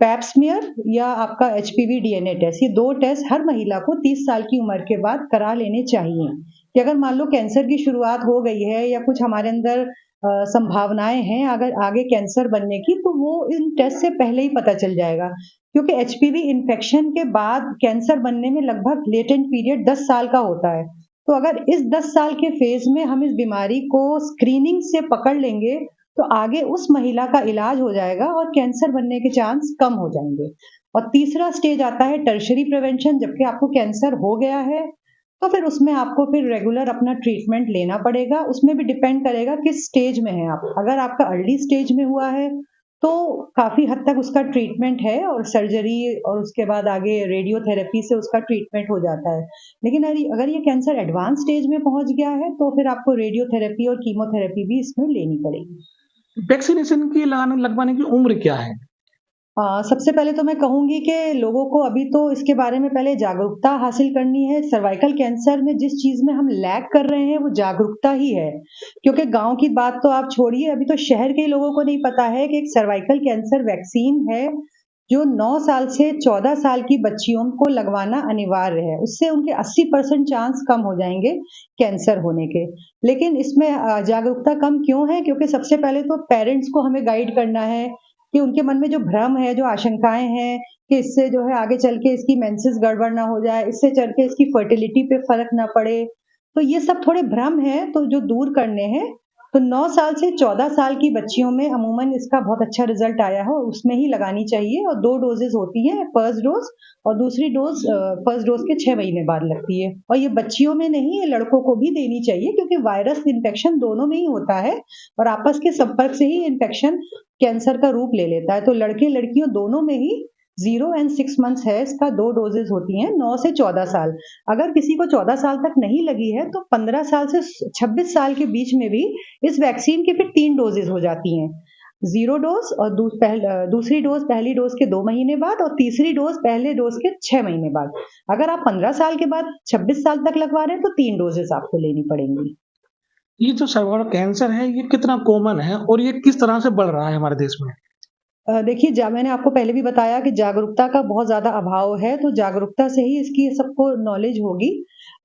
पैप स्मीयर या आपका एचपीवी डीएनए टेस्ट। ये 2 टेस्ट हर महिला को 30 साल की उम्र के बाद करा लेने चाहिए कि अगर मान लो कैंसर की शुरुआत हो गई है या कुछ हमारे अंदर संभावनाएं हैं अगर आगे कैंसर बनने की, तो वो इन टेस्ट से पहले ही पता चल जाएगा, क्योंकि एचपीवी इन्फेक्शन के बाद कैंसर बनने में लगभग लेटेंट पीरियड 10 साल का होता है। तो अगर इस 10 साल के फेज में हम इस बीमारी को स्क्रीनिंग से पकड़ लेंगे तो आगे उस महिला का इलाज हो जाएगा और कैंसर बनने के चांस कम हो जाएंगे। और तीसरा स्टेज आता है टर्शरी प्रिवेंशन, जबकि आपको कैंसर हो गया है तो फिर उसमें आपको फिर रेगुलर अपना ट्रीटमेंट लेना पड़ेगा। उसमें भी डिपेंड करेगा किस स्टेज में है आप। अगर आपका अर्ली स्टेज में हुआ है तो काफ़ी हद तक उसका ट्रीटमेंट है और सर्जरी और उसके बाद आगे रेडियोथेरेपी से उसका ट्रीटमेंट हो जाता है। लेकिन अगर ये कैंसर एडवांस स्टेज में पहुंच गया है तो फिर आपको रेडियोथेरेपी और कीमोथेरेपी भी इसमें लेनी पड़ेगी। वैक्सीनेशन की लगवाने की उम्र क्या है? सबसे पहले तो मैं कहूँगी कि लोगों को अभी तो इसके बारे में पहले जागरूकता हासिल करनी है। सर्वाइकल कैंसर में जिस चीज़ में हम लैग कर रहे हैं वो जागरूकता ही है, क्योंकि गाँव की बात तो आप छोड़िए, अभी तो शहर के लोगों को नहीं पता है कि एक सर्वाइकल कैंसर वैक्सीन है जो 9 साल से 14 साल की बच्चियों को लगवाना अनिवार्य है। उससे उनके 80% चांस कम हो जाएंगे कैंसर होने के। लेकिन इसमें जागरूकता कम क्यों है? क्योंकि सबसे पहले तो पेरेंट्स को हमें गाइड करना है कि उनके मन में जो भ्रम है, जो आशंकाएं हैं कि इससे जो है आगे चल के इसकी मेंसेस गड़बड़ ना हो जाए, इससे चल के इसकी फर्टिलिटी पे फर्क ना पड़े, तो ये सब थोड़े भ्रम हैं तो जो दूर करने हैं। तो 9 साल से 14 साल की बच्चियों में अमूमन इसका बहुत अच्छा रिजल्ट आया है और उसमें ही लगानी चाहिए। और 2 डोजेज होती हैं, फर्स्ट डोज और दूसरी डोज फर्स्ट डोज के 6 महीने बाद लगती है। और ये बच्चियों में नहीं, ये लड़कों को भी देनी चाहिए, क्योंकि वायरस इन्फेक्शन दोनों में ही होता है और आपस के संपर्क से ही इन्फेक्शन कैंसर का रूप ले लेता है। तो लड़के लड़कियों दोनों में ही 0 and 6 मंथ्स है, इसका 2 डोजेज होती हैं, 9 से 14 साल। अगर किसी को 14 साल तक नहीं लगी है तो 15 साल से 26 साल के बीच में भी इस वैक्सीन के फिर 3 डोजेज हो जाती हैं। 0 डोज और दूसरी डोज पहली डोज के 2 महीने बाद और तीसरी डोज पहले डोज के 6 महीने बाद। अगर आप 15 साल के बाद 26 साल तक लगवा रहे हैं तो 3 डोजेज आपको लेनी पड़ेंगी। ये जो सर्वाइकल कैंसर है ये कितना कॉमन है और ये किस तरह से बढ़ रहा है हमारे देश में? देखिए, मैंने आपको पहले भी बताया कि जागरूकता का बहुत ज़्यादा अभाव है, तो जागरूकता से ही इसकी सबको नॉलेज होगी।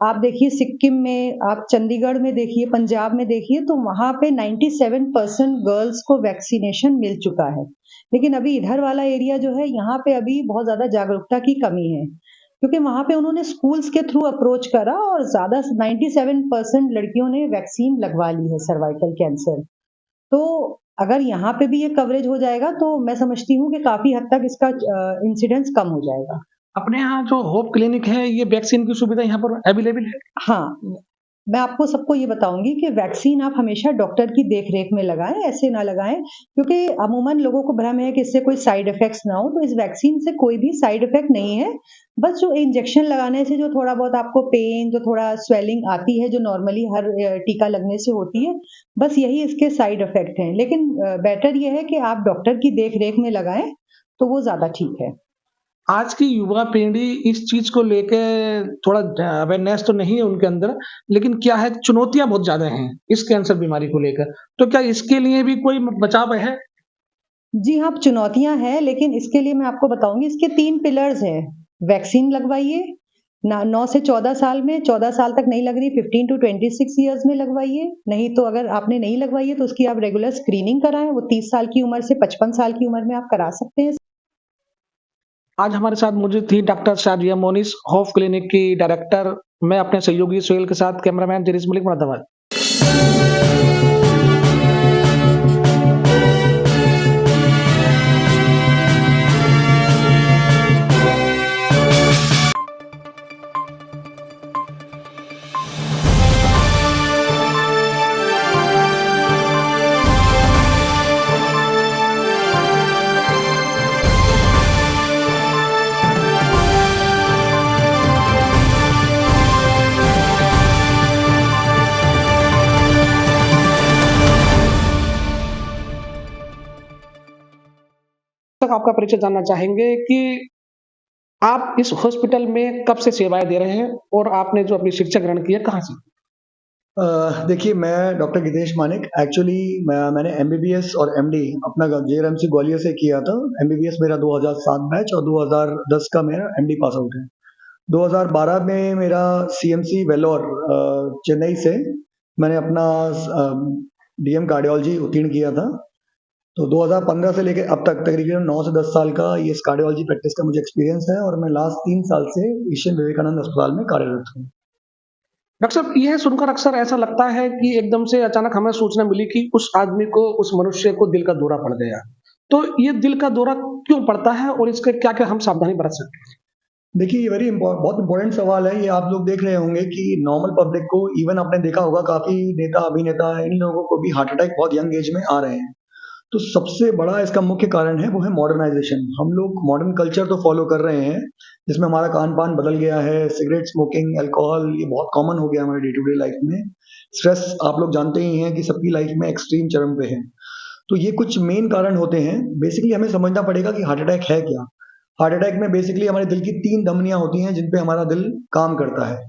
आप देखिए सिक्किम में, आप चंडीगढ़ में देखिए, पंजाब में देखिए, तो वहाँ पे 97% गर्ल्स को वैक्सीनेशन मिल चुका है। लेकिन अभी इधर वाला एरिया जो है, यहाँ पे अभी बहुत ज़्यादा जागरूकता की कमी है, क्योंकि वहाँ पे उन्होंने स्कूल्स के थ्रू अप्रोच करा और ज़्यादा 97% लड़कियों ने वैक्सीन लगवा ली है सर्वाइकल कैंसर। तो अगर यहाँ पे भी ये कवरेज हो जाएगा तो मैं समझती हूँ कि काफ़ी हद तक इसका इंसिडेंस कम हो जाएगा। अपने यहाँ जो होप क्लिनिक है, ये वैक्सीन की सुविधा यहाँ पर अवेलेबल है? हाँ, मैं आपको सबको ये बताऊँगी कि वैक्सीन आप हमेशा डॉक्टर की देख-रेख में लगाएँ, ऐसे ना लगाएँ, क्योंकि अमूमन लोगों को भ्रम है कि इससे कोई साइड इफ़ेक्ट्स ना हो, तो इस वैक्सीन से कोई भी साइड इफ़ेक्ट नहीं है। बस जो इंजेक्शन लगाने से जो थोड़ा बहुत आपको पेन, जो थोड़ा स्वेलिंग आती है, जो नॉर्मली हर टीका लगने से होती है, बस यही इसके साइड इफ़ेक्ट हैं। लेकिन बेटर ये है कि आप डॉक्टर की देख-रेख में लगाएँ, तो वो ज़्यादा ठीक है। आज की युवा पीढ़ी इस चीज को लेके थोड़ा अवेयरनेस तो नहीं है उनके अंदर, लेकिन क्या है, चुनौतियां बहुत ज्यादा हैं इस कैंसर बीमारी को लेकर। तो क्या इसके लिए भी कोई बचाव है? जी हाँ, चुनौतियाँ हैं, लेकिन इसके लिए मैं आपको बताऊँगी, इसके 3 पिलर्स हैं। वैक्सीन लगवाइए, 9 से 14 साल में, 14 साल तक नहीं लग रही 15 to 26 ईयर्स में लगवाइए। नहीं तो अगर आपने नहीं लगवाई है तो उसकी आप रेगुलर स्क्रीनिंग कराएँ, वो 30 साल की उम्र से 55 साल की उम्र में आप करा सकते हैं। आज हमारे साथ मौजूद थी doctor Shazia Monis, hope clinic की डायरेक्टर। मैं अपने सहयोगी सोहेल के साथ, कैमरामैन जरीस मलिक, मुरादाबाद। तक आपका परिचय जानना चाहेंगे कि आप इस हॉस्पिटल में कब से सेवाएँ दे रहे हैं और आपने जो अपनी शिक्षा ग्रहण की है, कहाँ से? देखिए मैं डॉक्टर गितेश मानिक एक्चुअली मैंने एमबीबीएस और एमडी अपना जेआरएमसी ग्वालियर से किया था। एमबीबीएस मेरा 2007 बैच और 2010 का मेरा एमडी पास आउट है। 2012 में मेरा सीएमसी वेलोर चेन्नई से मैंने अपना डीएम कार्डियोलॉजी उत्तीर्ण किया था। तो 2015 से लेकर अब तक तकरीबन 9 से 10 साल का ये कार्डियोलॉजी प्रैक्टिस का मुझे एक्सपीरियंस है और मैं लास्ट 3 साल से एशियन विवेकानंद अस्पताल में कार्यरत हूँ। डॉक्टर साहब, यह सुनकर अक्सर ऐसा लगता है कि एकदम से अचानक हमें सूचना मिली कि उस आदमी को, उस मनुष्य को दिल का दौरा पड़ गया। तो ये दिल का दौरा क्यों पड़ता है और इसके क्या-क्या हम सावधानी बरत सकते हैं? देखिए ये बहुत इंपॉर्टेंट सवाल है। ये आप लोग देख रहे होंगे कि नॉर्मल पब्लिक को, इवन आपने देखा होगा काफी नेता अभिनेता इन लोगों को भी हार्ट अटैक बहुत यंग एज में आ रहे हैं। तो सबसे बड़ा इसका मुख्य कारण है वो है मॉडर्नाइजेशन। हम लोग मॉडर्न कल्चर तो फॉलो कर रहे हैं जिसमें हमारा खान पान बदल गया है। सिगरेट स्मोकिंग, अल्कोहल ये बहुत कॉमन हो गया हमारे डे टू डे लाइफ में। स्ट्रेस आप लोग जानते ही हैं कि सबकी लाइफ में एक्सट्रीम चरम पे है। तो ये कुछ मेन कारण होते हैं। बेसिकली हमें समझना पड़ेगा कि हार्ट अटैक है क्या। हार्ट अटैक में बेसिकली हमारे दिल की 3 धमनियां होती हैं जिन पे हमारा दिल काम करता है।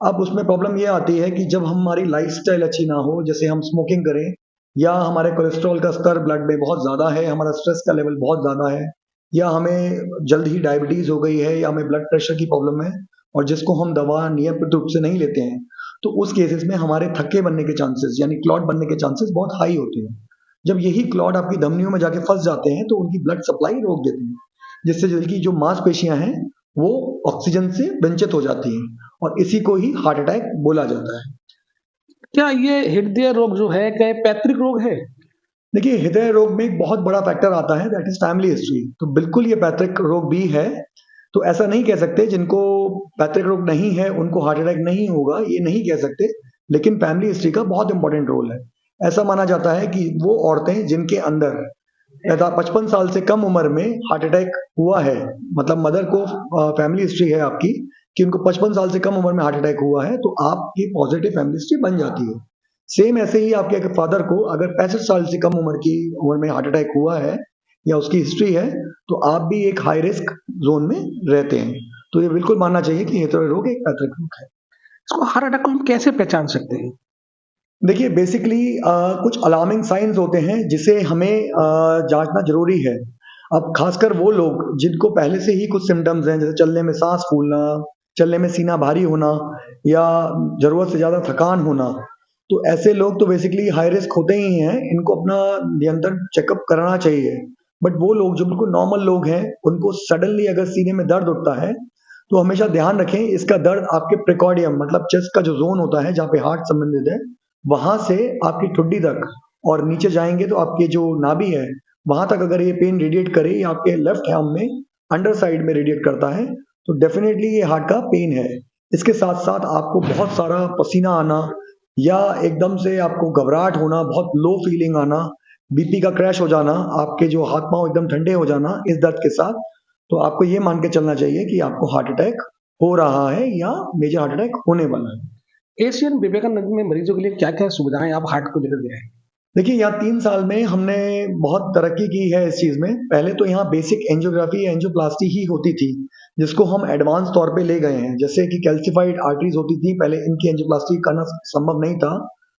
अब उसमें प्रॉब्लम ये आती है कि जब हमारी लाइफस्टाइल अच्छी ना हो, जैसे हम स्मोकिंग करें या हमारे कोलेस्ट्रॉल का स्तर ब्लड में बहुत ज़्यादा है, हमारा स्ट्रेस का लेवल बहुत ज़्यादा है, या हमें जल्द ही डायबिटीज़ हो गई है, या हमें ब्लड प्रेशर की प्रॉब्लम है और जिसको हम दवा नियमित रूप से नहीं लेते हैं, तो उस केसेस में हमारे थक्के बनने के चांसेस यानी क्लॉट बनने के चांसेस बहुत हाई होते हैं। जब यही क्लॉट आपकी धमनियों में जाके फंस जाते हैं तो उनकी ब्लड सप्लाई रोक देते हैं, जिससे दिल की जो मांसपेशियां हैं वो ऑक्सीजन से वंचित हो जाती हैं और इसी को ही हार्ट अटैक बोला जाता है। क्या ये हृदय रोग जो है क्या पैतृक रोग है? देखिए हृदय रोग में एक बहुत बड़ा फैक्टर आता है, दैट इज फैमिली हिस्ट्री। तो बिल्कुल ये पैतृक रोग भी है। तो ऐसा नहीं कह सकते जिनको पैतृक रोग नहीं है उनको हार्ट अटैक नहीं होगा, ये नहीं कह सकते। लेकिन फैमिली हिस्ट्री का बहुत इंपॉर्टेंट रोल है। ऐसा माना जाता है कि वो औरतें जिनके अंदर 55 साल से कम उम्र में हार्ट अटैक हुआ है, मतलब मदर को फैमिली हिस्ट्री है आपकी कि उनको 55 साल से कम उम्र में हार्ट अटैक हुआ है, तो आपकी पॉजिटिव फैमिली हिस्ट्री बन जाती है। सेम ऐसे ही आपके फादर को अगर 65 साल से कम उम्र में हार्ट अटैक हुआ है या उसकी हिस्ट्री है, तो आप भी एक हाई रिस्क जोन में रहते हैं। तो ये बिल्कुल मानना चाहिए कि हृदय रोग एक पैतृक रोग है। इसको हार्ट अटैक को हम कैसे पहचान सकते हैं? देखिए बेसिकली कुछ अलार्मिंग साइंस होते हैं जिसे हमें जांचना जरूरी है। अब खासकर वो लोग जिनको पहले से ही कुछ सिम्टम्स हैं, जैसे चलने में सांस फूलना, चलने में सीना भारी होना या जरूरत से ज्यादा थकान होना, तो ऐसे लोग तो बेसिकली हाई रिस्क होते ही हैं। इनको अपना निरंतर चेकअप कराना चाहिए। बट वो लोग जो बिल्कुल नॉर्मल लोग हैं, उनको सडनली अगर सीने में दर्द उठता है तो हमेशा ध्यान रखें इसका दर्द आपके प्रिकॉर्डियम मतलब चेस्ट का जो जोन होता है जहाँ पे हार्ट संबंधित है, वहां से आपकी ठुड्डी तक और नीचे जाएंगे तो आपके जो नाभि है वहां तक अगर ये पेन रेडिएट करे या आपके लेफ्ट आर्म में अंडर साइड में रेडिएट करता है, तो डेफिनेटली ये हार्ट का पेन है। इसके साथ साथ आपको बहुत सारा पसीना आना या एकदम से आपको घबराहट होना, बहुत लो फीलिंग आना, बीपी का क्रैश हो जाना, आपके जो हाथ पांव एकदम ठंडे हो जाना इस दर्द के साथ, तो आपको ये मान के चलना चाहिए कि आपको हार्ट अटैक हो रहा है या मेजर हार्ट अटैक होने वाला है। एशियन विवेकानंद में मरीजों के लिए क्या क्या सुविधाएं आप हार्ट को लेकर गए हैं? देखिए यहाँ 3 साल में हमने बहुत तरक्की की है इस चीज में। पहले तो यहाँ बेसिक एंजियोग्राफी एंजियोप्लास्टी ही होती थी, जिसको हम एडवांस तौर पे ले गए हैं। जैसे कि कैल्सिफाइड आर्टरीज होती थी, पहले इनकी एंजियोप्लास्टी करना संभव नहीं था,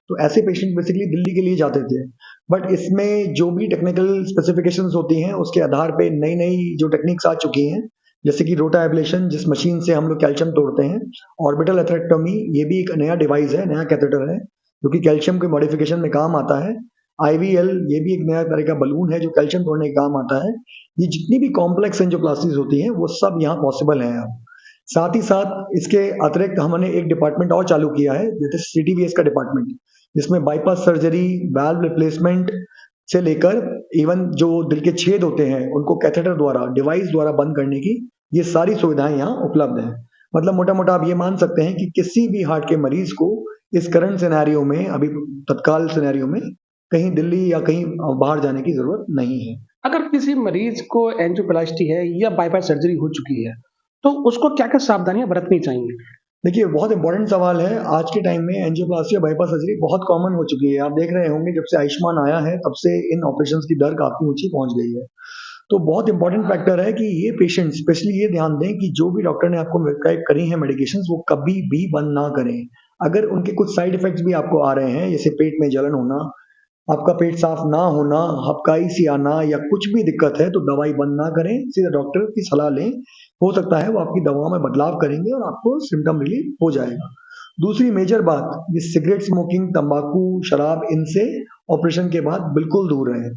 तो ऐसे पेशेंट बेसिकली दिल्ली के लिए जाते थे। बट इसमें जो भी टेक्निकल स्पेसिफिकेशंस होती हैं उसके आधार पे नई नई जो टेक्निक्स आ चुकी हैं, जैसे कि रोटा एब्लेशन जिस मशीन से हम लोग कैल्शियम तोड़ते हैं, ऑर्बिटल एथरेक्टोमी ये भी एक नया डिवाइस है, नया कैथेटर है जो कि कैल्शियम के मॉडिफिकेशन में काम आता है। IVL ये भी एक नया तरह का बलून है जो कैल्शियम तोड़ने के काम आता है। ये जितनी भी कॉम्प्लेक्स एंजियोप्लास्टीज होती हैं वो सब यहाँ पॉसिबल है अब। साथ ही साथ इसके अतिरिक्त हमने एक डिपार्टमेंट और चालू किया है, जैसे CTVS का डिपार्टमेंट, जिसमें बाईपास सर्जरी, वाल्व रिप्लेसमेंट से लेकर इवन जो दिल के छेद होते हैं उनको कैथेटर द्वारा, डिवाइस द्वारा बंद करने की ये सारी सुविधाएं यहाँ उपलब्ध हैं। मतलब मोटा मोटा आप ये मान सकते हैं कि किसी भी हार्ट के मरीज को इस करंट सिनेरियो में, अभी तत्काल सिनेरियो में कहीं दिल्ली या कहीं बाहर जाने की जरूरत नहीं है। अगर किसी मरीज को एंजियोप्लास्टी है या बाईपास सर्जरी हो चुकी है तो उसको क्या क्या सावधानियां बरतनी चाहिए? देखिए बहुत इंपॉर्टेंट सवाल है। आज के टाइम में एंजियोप्लास्टी या बाईपास सर्जरी बहुत कॉमन हो चुकी है। आप देख रहे होंगे जब से आयुष्मान आया है तब से इन ऑपरेशंस की दर काफी ऊंची पहुंच गई है। तो बहुत इंपॉर्टेंट फैक्टर है कि ये पेशेंट स्पेशली ये ध्यान दें कि जो भी डॉक्टर ने आपको प्रिस्क्राइब करी है मेडिकेशंस वो कभी भी बंद ना करें। अगर उनके कुछ साइड इफेक्ट्स भी आपको आ रहे हैं, जैसे पेट में जलन होना, आपका पेट साफ ना होना, हपकाई सी आना या कुछ भी दिक्कत है, तो दवाई बंद ना करें, सीधा डॉक्टर की सलाह लें। हो सकता है वो आपकी दवाओं में बदलाव करेंगे और आपको सिम्टम रिलीफ हो जाएगा। दूसरी मेजर बात, ये सिगरेट स्मोकिंग, तंबाकू, शराब, इनसे ऑपरेशन के बाद बिल्कुल दूर रहें।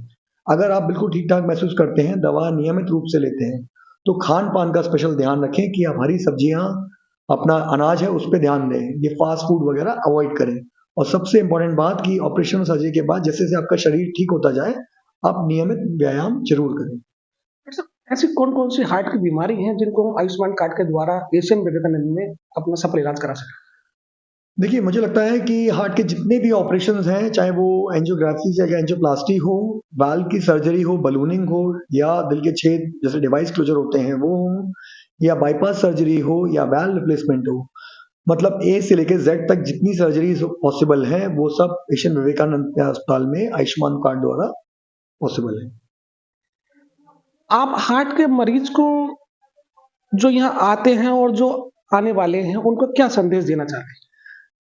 अगर आप बिल्कुल ठीक ठाक महसूस करते हैं, दवा नियमित रूप से लेते हैं, तो खान पान का स्पेशल ध्यान रखें कि आप हरी सब्जियां, अपना अनाज है उस पर ध्यान दें, ये फास्ट फूड वगैरह अवॉइड करें। और सबसे इंपॉर्टेंट बात कि ऑपरेशन सर्जरी के बाद जैसे जैसे आपका शरीर ठीक होता जाए, आप नियमित व्यायाम जरूर करें। डॉक्टर साहब, ऐसी कौन-कौन सी हार्ट की बीमारी हैं जिनको हम आयुष्मान कार्ड के द्वारा एशियन विवेकानंद में अपना सफल इलाज करा सकें? देखिए, मुझे लगता है कि हार्ट के जितने भी ऑपरेशंस हैं, चाहे वो एंजियोग्राफी या एंजियोप्लास्टी हो, वाल्व की सर्जरी हो, बलूनिंग हो, या दिल के छेद जैसे डिवाइस क्लोजर होते हैं वो हो, या बाईपास सर्जरी हो, या वाल्व रिप्लेसमेंट हो, मतलब ए से लेकर जेड तक जितनी सर्जरीज पॉसिबल हैं, वो सब एशियन विवेकानंद अस्पताल में आयुष्मान कार्ड द्वारा पॉसिबल है। आप हार्ट के मरीज को जो यहाँ आते हैं और जो आने वाले हैं, उनको क्या संदेश देना चाहते हैं?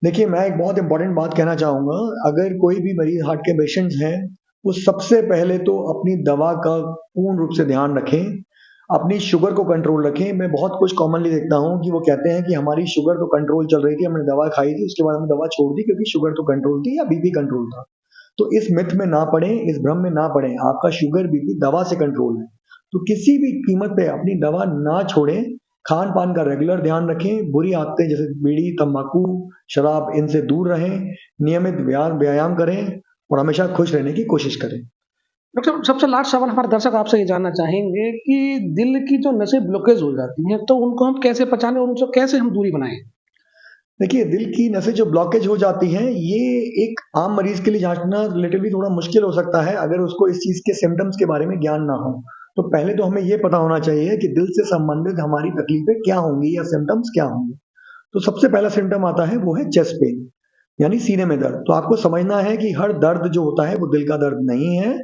देखिए, मैं एक बहुत इंपॉर्टेंट बात कहना चाहूँगा। अगर कोई भी मरीज हार्ट के पेशेंट्स हैं, वो सबसे पहले तो अपनी दवा का पूर्ण रूप से ध्यान रखें, अपनी शुगर को कंट्रोल रखें। मैं बहुत कुछ कॉमनली देखता हूँ कि वो कहते हैं कि हमारी शुगर तो कंट्रोल चल रही थी, हमने दवा खाई थी, उसके बाद हमने दवा छोड़ दी क्योंकि शुगर तो कंट्रोल थी या बीपी कंट्रोल था। तो इस मिथ में ना पड़ें, इस भ्रम में ना पड़ें। आपका शुगर, बीपी दवा से कंट्रोल है। तो किसी भी कीमत पे अपनी दवा ना छोड़ें, खान पान का रेगुलर ध्यान रखें, बुरी आदतें जैसे बीड़ी, तंबाकू, शराब, इनसे दूर रहें, नियमित व्यायाम करें और हमेशा खुश रहने की कोशिश करें। डॉक्टर साहब, सबसे लास्ट सवाल हमारे दर्शक आपसे ये जानना चाहेंगे कि दिल की जो नसें ब्लॉकेज हो जाती हैं, तो उनको हम कैसे पहचानें और उनसे कैसे हम दूरी बनाएं? देखिए, दिल की नसें जो ब्लॉकेज हो जाती हैं, ये एक आम मरीज के लिए जांचना रिलेटिवली थोड़ा मुश्किल हो सकता है अगर उसको इस चीज के सिम्टम्स के बारे में ज्ञान ना हो। तो पहले तो हमें ये पता होना चाहिए कि दिल से संबंधित हमारी तकलीफें क्या होंगी या सिम्टम्स क्या होंगे। तो सबसे पहला सिम्टम आता है वो है चेस्ट पेन, यानी सीने में दर्द। तो आपको समझना है कि हर दर्द जो होता है वो दिल का दर्द नहीं है,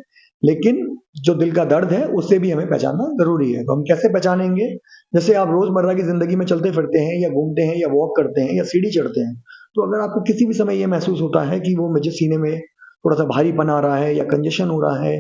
लेकिन जो दिल का दर्द है उससे भी हमें पहचानना जरूरी है। तो हम कैसे पहचानेंगे? जैसे आप रोजमर्रा की जिंदगी में चलते फिरते हैं या घूमते हैं या वॉक करते हैं या सीढ़ी चढ़ते हैं, तो अगर आपको किसी भी समय ये महसूस होता है कि वो मुझे सीने में थोड़ा सा भारीपन आ रहा है या कंजेशन हो रहा है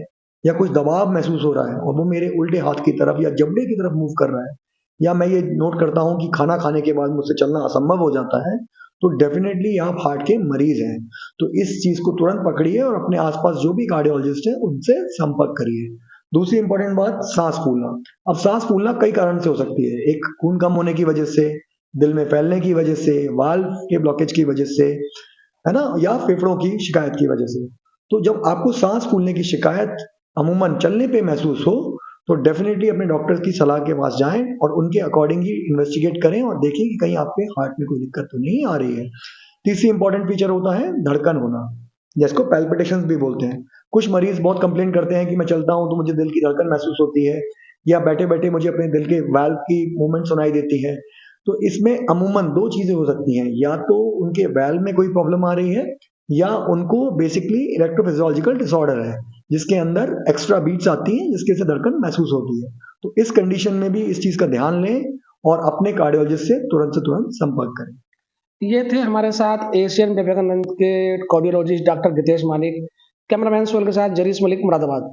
या कुछ दबाव महसूस हो रहा है और वो मेरे उल्टे हाथ की तरफ या जबड़े की तरफ मूव कर रहा है, या मैं ये नोट करता हूँ कि खाना खाने के बाद मुझसे चलना असंभव हो जाता है, तो डेफिनेटली आप हार्ट के मरीज हैं। तो इस चीज को तुरंत पकड़िए और अपने आसपास जो भी कार्डियोलॉजिस्ट है उनसे संपर्क करिए। दूसरी इंपॉर्टेंट बात, सांस फूलना। अब सांस फूलना कई कारण से हो सकती है। एक, खून कम होने की वजह से, दिल में फैलने की वजह से, वाल्व के ब्लॉकेज की वजह से, है ना, या फेफड़ों की शिकायत की वजह से। तो जब आपको सांस फूलने की शिकायत अमूमन चलने पे महसूस हो, तो डेफिनेटली अपने डॉक्टर की सलाह के पास जाएं और उनके अकॉर्डिंग ही इन्वेस्टिगेट करें और देखें कि कहीं आपके हार्ट में कोई दिक्कत तो नहीं आ रही है। तीसरी इंपॉर्टेंट फीचर होता है धड़कन होना, जिसको पैल्पिटेशंस भी बोलते हैं। कुछ मरीज बहुत कंप्लेन करते हैं कि मैं चलता हूं तो मुझे दिल की धड़कन महसूस होती है, या बैठे बैठे मुझे अपने दिल के वाल्व की मूवमेंट सुनाई देती है। तो इसमें अमूमन दो चीजें हो सकती हैं, या तो उनके वाल्व में कोई प्रॉब्लम आ रही है, या उनको बेसिकली इलेक्ट्रोफिजियोलॉजिकल डिसऑर्डर है जिसके अंदर एक्स्ट्रा बीट्स आती हैं जिसके से धड़कन महसूस होती है। तो इस कंडीशन में भी इस चीज का ध्यान लें और अपने कार्डियोलॉजिस्ट से तुरंत संपर्क करें। ये थे हमारे साथ एशियन विवेकानंद के cardiologist doctor Gitesh Manik. Cameraman Sohail के साथ जरीस मलिक, मुरादाबाद।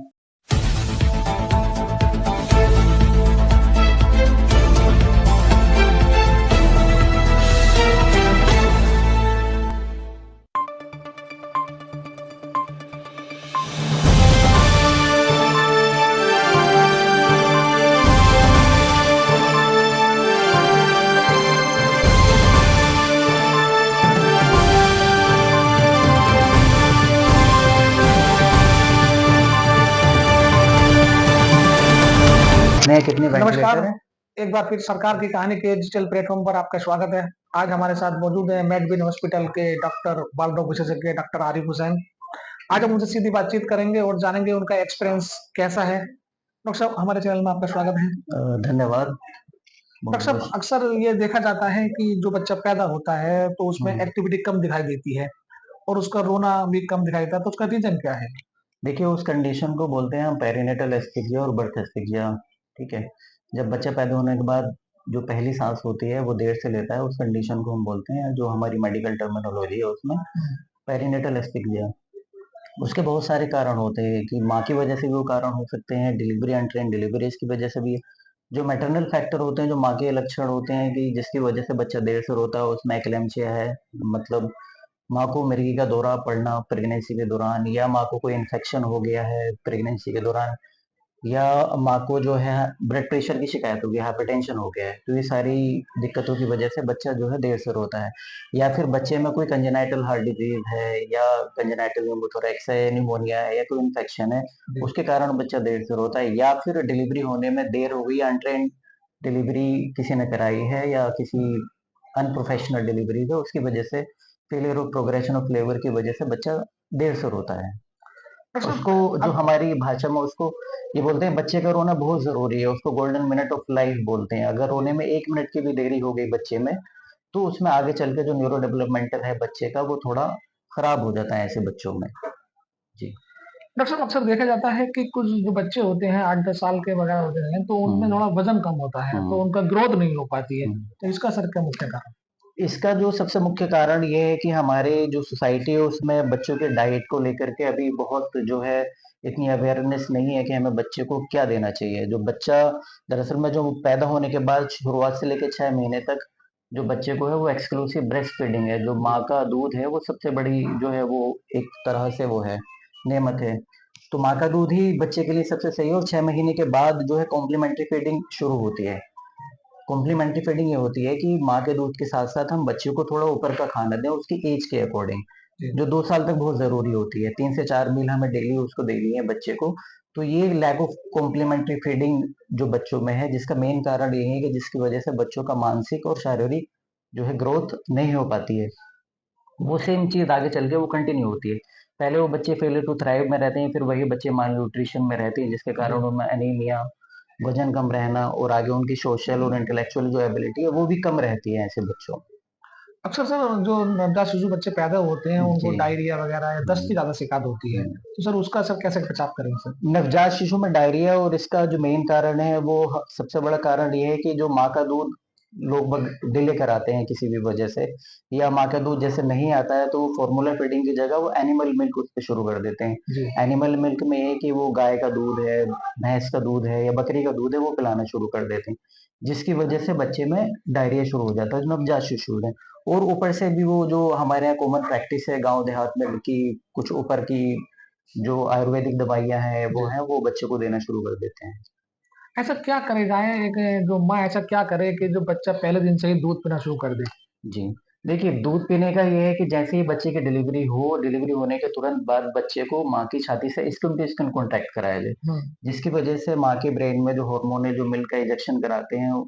कितने नमस्कार, एक बार फिर सरकार की कहानी के डिजिटल प्लेटफॉर्म पर आपका स्वागत है। आज हमारे साथ मौजूद है मेडविन हॉस्पिटल के डॉक्टर बालरोग विशेषज्ञ डॉक्टर आरिफ हुसैन। आज हम उनसे सीधी बातचीत करेंगे और जानेंगे उनका एक्सपीरियंस कैसा है। डॉक्टर साहब, हमारे चैनल में आपका स्वागत है। धन्यवाद। डॉक्टर साहब, अक्सर ये देखा जाता है कि जो बच्चा पैदा होता है तो उसमें एक्टिविटी कम दिखाई देती है और उसका रोना भी कम दिखाई देता है, तो उसका रीजन क्या है? देखिए उस कंडीशन को बोलते हैं हम पेरिनेटल एस्फिक्सिया और बर्थ एस्फिक्सिया। ठीक है, जब बच्चा पैदा होने के बाद जो पहली सांस होती है वो देर से लेता है, उस कंडीशन को हम बोलते हैं, जो हमारी मेडिकल टर्मिनोलॉजी है उसमें पेरिनेटल एस्फिक्सिया। उसके बहुत सारे कारण होते हैं कि माँ की वजह से भी वो कारण हो सकते हैं, डिलीवरी अनट्रेन डिलीवरीज की वजह से भी। जो मैटरनल फैक्टर होते हैं, जो माँ के लक्षण होते हैं कि जिसकी वजह से बच्चा देर से रोता है, उसमें एक्लेम्चिया है, मतलब माँ को मिर्गी का दौरा पड़ना प्रेगनेंसी के दौरान, या माँ को कोई इन्फेक्शन हो गया है प्रेगनेंसी के दौरान, या माँ को जो है ब्लड प्रेशर की शिकायत हो गई, हाइपरटेंशन हो गया है, तो ये सारी दिक्कतों की वजह से बच्चा जो है देर से रोता है। या फिर बच्चे में कोई कंजेनाइटल हार्ट डिजीज है, या कंजेनाइटल न्यूमोथोरैक्स है, निमोनिया है, या कोई इन्फेक्शन है, उसके कारण बच्चा देर से रोता है। या फिर डिलीवरी होने में देर हो गई, अनट्रेंड डिलीवरी किसी ने कराई है, या किसी अनप्रोफेशनल डिलीवरी है, उसकी वजह से failure of progression of labour की वजह से बच्चा देर से रोता है। उसको जो हमारी भाषा में उसको ये बोलते हैं, बच्चे का रोना बहुत जरूरी है, उसको गोल्डन मिनट ऑफ लाइफ बोलते हैं। अगर रोने में 1 मिनट की भी देरी हो गई बच्चे में, तो उसमें आगे चल के जो न्यूरो डेवलपमेंटल है बच्चे का, वो थोड़ा खराब हो जाता है ऐसे बच्चों में। जी। डॉक्टर साहब अक्सर देखा जाता है कि कुछ जो बच्चे होते हैं 8-10 साल के वगैरह होते हैं, तो उनमें थोड़ा वजन कम होता है, तो उनका ग्रोथ नहीं हो पाती है, तो इसका सर क्या मुख्य कारण? इसका जो सबसे मुख्य कारण ये है कि हमारे जो सोसाइटी है उसमें बच्चों के डाइट को लेकर के अभी बहुत जो है इतनी अवेयरनेस नहीं है कि हमें बच्चे को क्या देना चाहिए। जो बच्चा दरअसल में जो पैदा होने के बाद शुरुआत से लेकर 6 महीने तक जो बच्चे को है वो एक्सक्लूसिव ब्रेस्ट फीडिंग है, जो माँ का दूध है वो सबसे बड़ी जो है वो एक तरह से वो है नेमत है। तो माँ का दूध ही बच्चे के लिए सबसे सही है, और 6 महीने के बाद जो है कॉम्प्लीमेंट्री फीडिंग शुरू होती है। कॉम्प्लीमेंट्री फीडिंग ये होती है कि माँ के दूध के साथ साथ हम बच्चे को थोड़ा ऊपर का खाना दें उसकी एज के अकॉर्डिंग, जो 2 साल तक बहुत जरूरी होती है। 3 से 4 मील हमें डेली उसको देनी है बच्चे को। तो ये लैक ऑफ कॉम्प्लीमेंट्री फीडिंग जो बच्चों में है, जिसका मेन कारण ये है कि जिसकी वजह से बच्चों का मानसिक और शारीरिक जो है ग्रोथ नहीं हो पाती है, वो सेम चीज आगे चल के वो कंटिन्यू होती है। पहले वो बच्चे फेलियर टू थ्राइव में रहते हैं, फिर वही बच्चे माल न्यूट्रिशन में रहते हैं, जिसके कारण उनमें एनीमिया, वजन कम रहना, और आगे उनकी सोशल और इंटेलेक्चुअल जो एबिलिटी है वो भी कम रहती है ऐसे बच्चों। अक्सर सर जो नवजात शिशु बच्चे पैदा होते हैं उनको डायरिया वगैरह या दस्त की ज्यादा शिकायत होती है, तो सर उसका सर कैसे बचाव करें सर? नवजात शिशु में डायरिया, और इसका जो मेन कारण है वो सबसे बड़ा कारण ये है कि जो माँ का दूध लोग डिले कराते हैं किसी भी वजह से, या माँ का दूध जैसे नहीं आता है तो फॉर्मूला फीडिंग की जगह वो एनिमल मिल्क उस पर शुरू कर देते हैं। एनिमल मिल्क में ये कि वो गाय का दूध है, भैंस का दूध है, या बकरी का दूध है, वो पिलाना शुरू कर देते हैं, जिसकी वजह से बच्चे में डायरिया शुरू हो जाता है जो नवजात शिशु है। और ऊपर से भी वो जो हमारे यहाँ कॉमन प्रैक्टिस है गांव देहात में कि कुछ ऊपर की जो आयुर्वेदिक दवाइयाँ हैं वो है वो बच्चे को देना शुरू कर देते हैं। ऐसा क्या करे जाए एक जो माँ ऐसा क्या करे कि जो बच्चा पहले दिन से ही दूध पीना शुरू कर दे? जी, देखिए दूध पीने का ये है कि जैसे ही बच्चे की डिलीवरी हो, डिलीवरी होने के तुरंत बाद बच्चे को माँ की छाती से स्किन टू स्किन कॉन्टैक्ट कराया जाए, जिसकी वजह से माँ के ब्रेन में जो हार्मोन है, जो मिल्क का इंजेक्शन कराते हैं,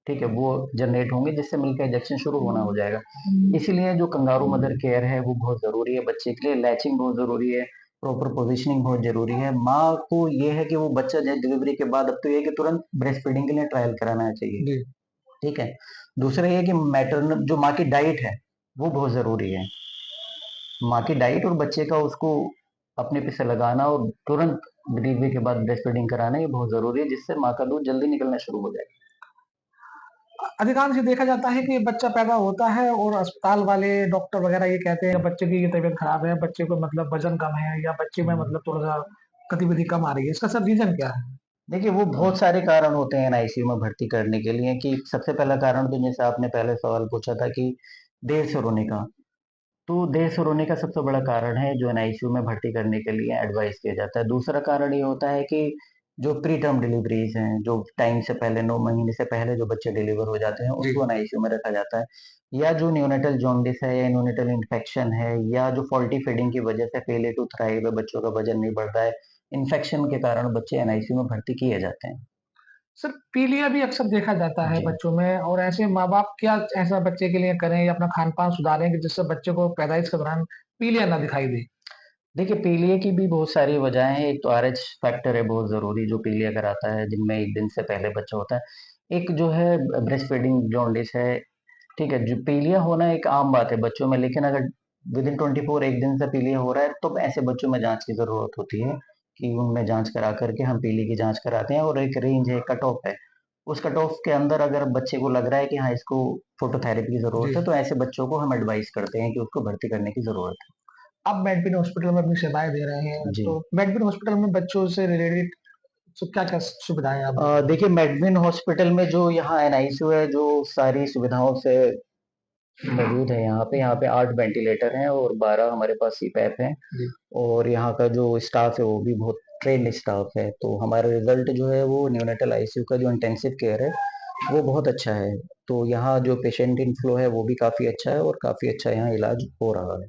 ठीक है, वो जनरेट होंगे, जिससे मिल्क का इंजेक्शन शुरू होना हो जाएगा। इसीलिए जो कंगारू मदर केयर है वो बहुत जरूरी है बच्चे के लिए, लैचिंग बहुत जरूरी है, प्रॉपर पोजिशनिंग बहुत जरूरी है। माँ को ये है कि वो बच्चा डिलीवरी के बाद अब तो ये है कि तुरंत ब्रेस्ट फीडिंग के लिए ट्रायल कराना चाहिए। ठीक है, दूसरा ये कि मैटरनल जो माँ की डाइट है वो बहुत जरूरी है। माँ की डाइट और बच्चे का उसको अपने पे से लगाना और तुरंत डिलीवरी के बाद ब्रेस्ट फीडिंग कराना ये बहुत जरूरी है, जिससे माँ का दूध जल्दी निकलना शुरू हो जाएगा। अधिकांश ये देखा जाता है कि बच्चा पैदा होता है और अस्पताल वाले डॉक्टर वगैरह ये कहते हैं बच्चे की ये तबीयत खराब है, बच्चे को मतलब वजन कम है, या बच्चे में मतलब थोड़ा सा गतिविधि कम आ रही है, इसका सर रीजन क्या है? देखिए वो बहुत सारे कारण होते हैं एनआईसीयू में भर्ती करने के लिए, कि सबसे पहला कारण तो जैसे आपने पहले सवाल पूछा था कि देर से रोने का, तो देर से रोने का सबसे बड़ा कारण है जो एनआईसीयू में भर्ती करने के लिए एडवाइस किया जाता है। दूसरा कारण ये होता है कि जो प्री टर्म डिलीवरीज हैं, जो टाइम से पहले 9 महीने से पहले जो बच्चे डिलीवर हो जाते हैं उसको एनआईसीयू में रखा जाता है। या जो न्यूनेटल जॉन्डिस है, या न्यूनेटल इन्फेक्शन है, या जो फॉल्टी फीडिंग की वजह से फेलियर टू थ्राइव है, बच्चों का वजन नहीं बढ़ता है, इन्फेक्शन के कारण बच्चे एनआईसीयू में भर्ती किए जाते हैं। सर पीलिया भी अक्सर देखा जाता है जी। बच्चों में, और ऐसे माँ बाप क्या ऐसा बच्चे के लिए करें या अपना खान पान सुधारें कि जिससे बच्चे को पैदाइश के दौरान पीलिया ना दिखाई दे? देखिए पीलिया की भी बहुत सारी वजहें हैं। एक तो आरएच फैक्टर है बहुत ज़रूरी जो पीलिया कराता है, जिनमें 1 दिन से पहले बच्चा होता है। एक जो है ब्रेस्ट फीडिंग जॉन्डिस है, ठीक है? जो पीलिया होना एक आम बात है बच्चों में, लेकिन अगर विद इन 24 एक दिन से पीलिया हो रहा है, तो ऐसे बच्चों में जांच की ज़रूरत होती है कि उनमें जांच करा करके हम पीली की जांच कराते हैं, और एक रेंज है, कट ऑफ है। उस कट ऑफ के अंदर अगर बच्चे को लग रहा है कि हाँ, इसको फोटोथेरेपी की ज़रूरत है, तो ऐसे बच्चों को हम एडवाइस करते हैं कि उसको भर्ती करने की ज़रूरत है। आप मेडविन हॉस्पिटल में अपनी सेवाएं दे रहे हैं, जी। तो मेडविन हॉस्पिटल में बच्चों से रिलेटेड क्या क्या सुविधाएं आप देखिए, मेडविन हॉस्पिटल में जो यहाँ एनआईसीयू है, जो सारी सुविधाओं से मौजूद है यहाँ पे 8 वेंटिलेटर हैं और 12 हमारे पास सीपैप हैं, और यहाँ का जो स्टाफ है वो भी बहुत ट्रेन्ड स्टाफ है। तो हमारा रिजल्ट जो है वो न्यूनेटल आईसीयू का जो इंटेंसिव केयर है वो बहुत अच्छा है। तो यहाँ जो पेशेंट इनफ्लो है वो भी काफ़ी अच्छा है, और काफ़ी अच्छा यहाँ इलाज हो रहा है।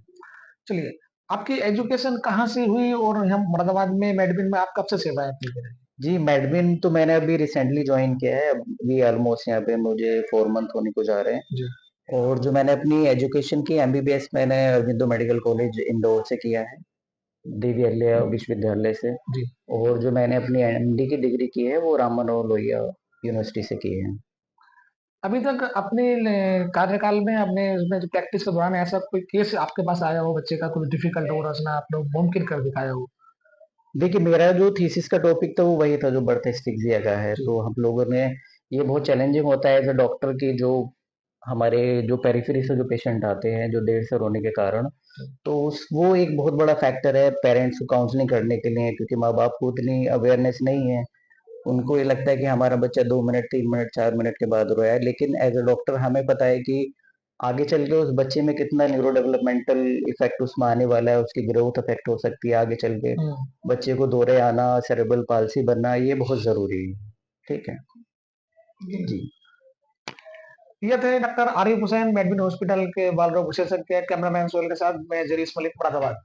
चलिए, आपकी एजुकेशन कहाँ से हुई और हम मुरादाबाद में मेडविन में आप कब से सेवाएं दे रहे हैं? जी, मेडविन तो मैंने अभी रिसेंटली ज्वाइन किया है, अभी ऑलमोस्ट यहाँ पे मुझे 4 मंथ होने को जा रहे हैं। जी। और जो मैंने अपनी एजुकेशन की एमबीबीएस मैंने अरबिंदो मेडिकल कॉलेज इंदौर से किया है, देवी अहिल्या विश्वविद्यालय से। जी। और जो मैंने अपनी एमडी की डिग्री की है वो राम मनोहर लोहिया यूनिवर्सिटी से की है। अभी तक अपने कार्यकाल में अपने उसमें जो प्रैक्टिस के दौरान ऐसा कोई केस आपके पास आया हो बच्चे का, कोई डिफिकल्ट हो और उसने आप लोग मुमकिन कर दिखाया हो? देखिए, मेरा जो थीसिस का टॉपिक था वो वही था जो बर्थ एस्फिक्सिया का है। जी। तो हम लोगों ने, ये बहुत चैलेंजिंग होता है एज अ डॉक्टर की, जो हमारे जो पेरिफेरी से जो पेशेंट आते हैं जो देर से रोने के कारण, तो वो एक बहुत बड़ा फैक्टर है पेरेंट्स को काउंसलिंग करने के लिए, क्योंकि माँ बाप को उतनी अवेयरनेस नहीं है। उनको ये लगता है कि हमारा बच्चा 2 मिनट 3 मिनट 4 मिनट के बाद रोया है, लेकिन एज अ डॉक्टर हमें पता है कि आगे चल के उस बच्चे में कितना न्यूरो डेवलपमेंटल इफेक्ट उसमें आने वाला है, उसकी ग्रोथ अफेक्ट हो सकती है आगे चल के, बच्चे को दौरे आना, सेरेब्रल पाल्सी बनना, ये बहुत जरूरी है। ठीक है जी। ये थे डॉक्टर आरिफ हुसैन, मेडविन हॉस्पिटल के बाल रोग विशेषज्ञ। कैमरामैन सोहेल के साथ मैं जरीस मलिक, मुरादाबाद।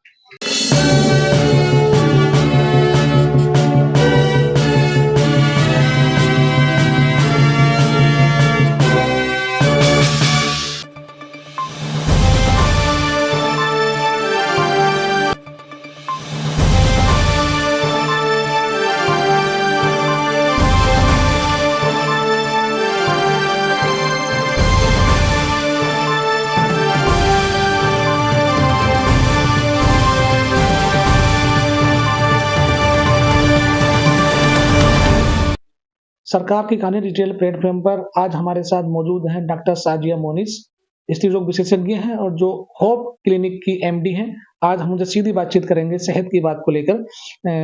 सरकार की कहानी डिजिटल प्लेटफॉर्म पर आज हमारे साथ मौजूद हैं डॉक्टर साजिया मोनिस, स्त्री रोग विशेषज्ञ हैं और जो होप क्लिनिक की एमडी हैं। आज हम उनसे सीधी बातचीत करेंगे सेहत की बात को लेकर।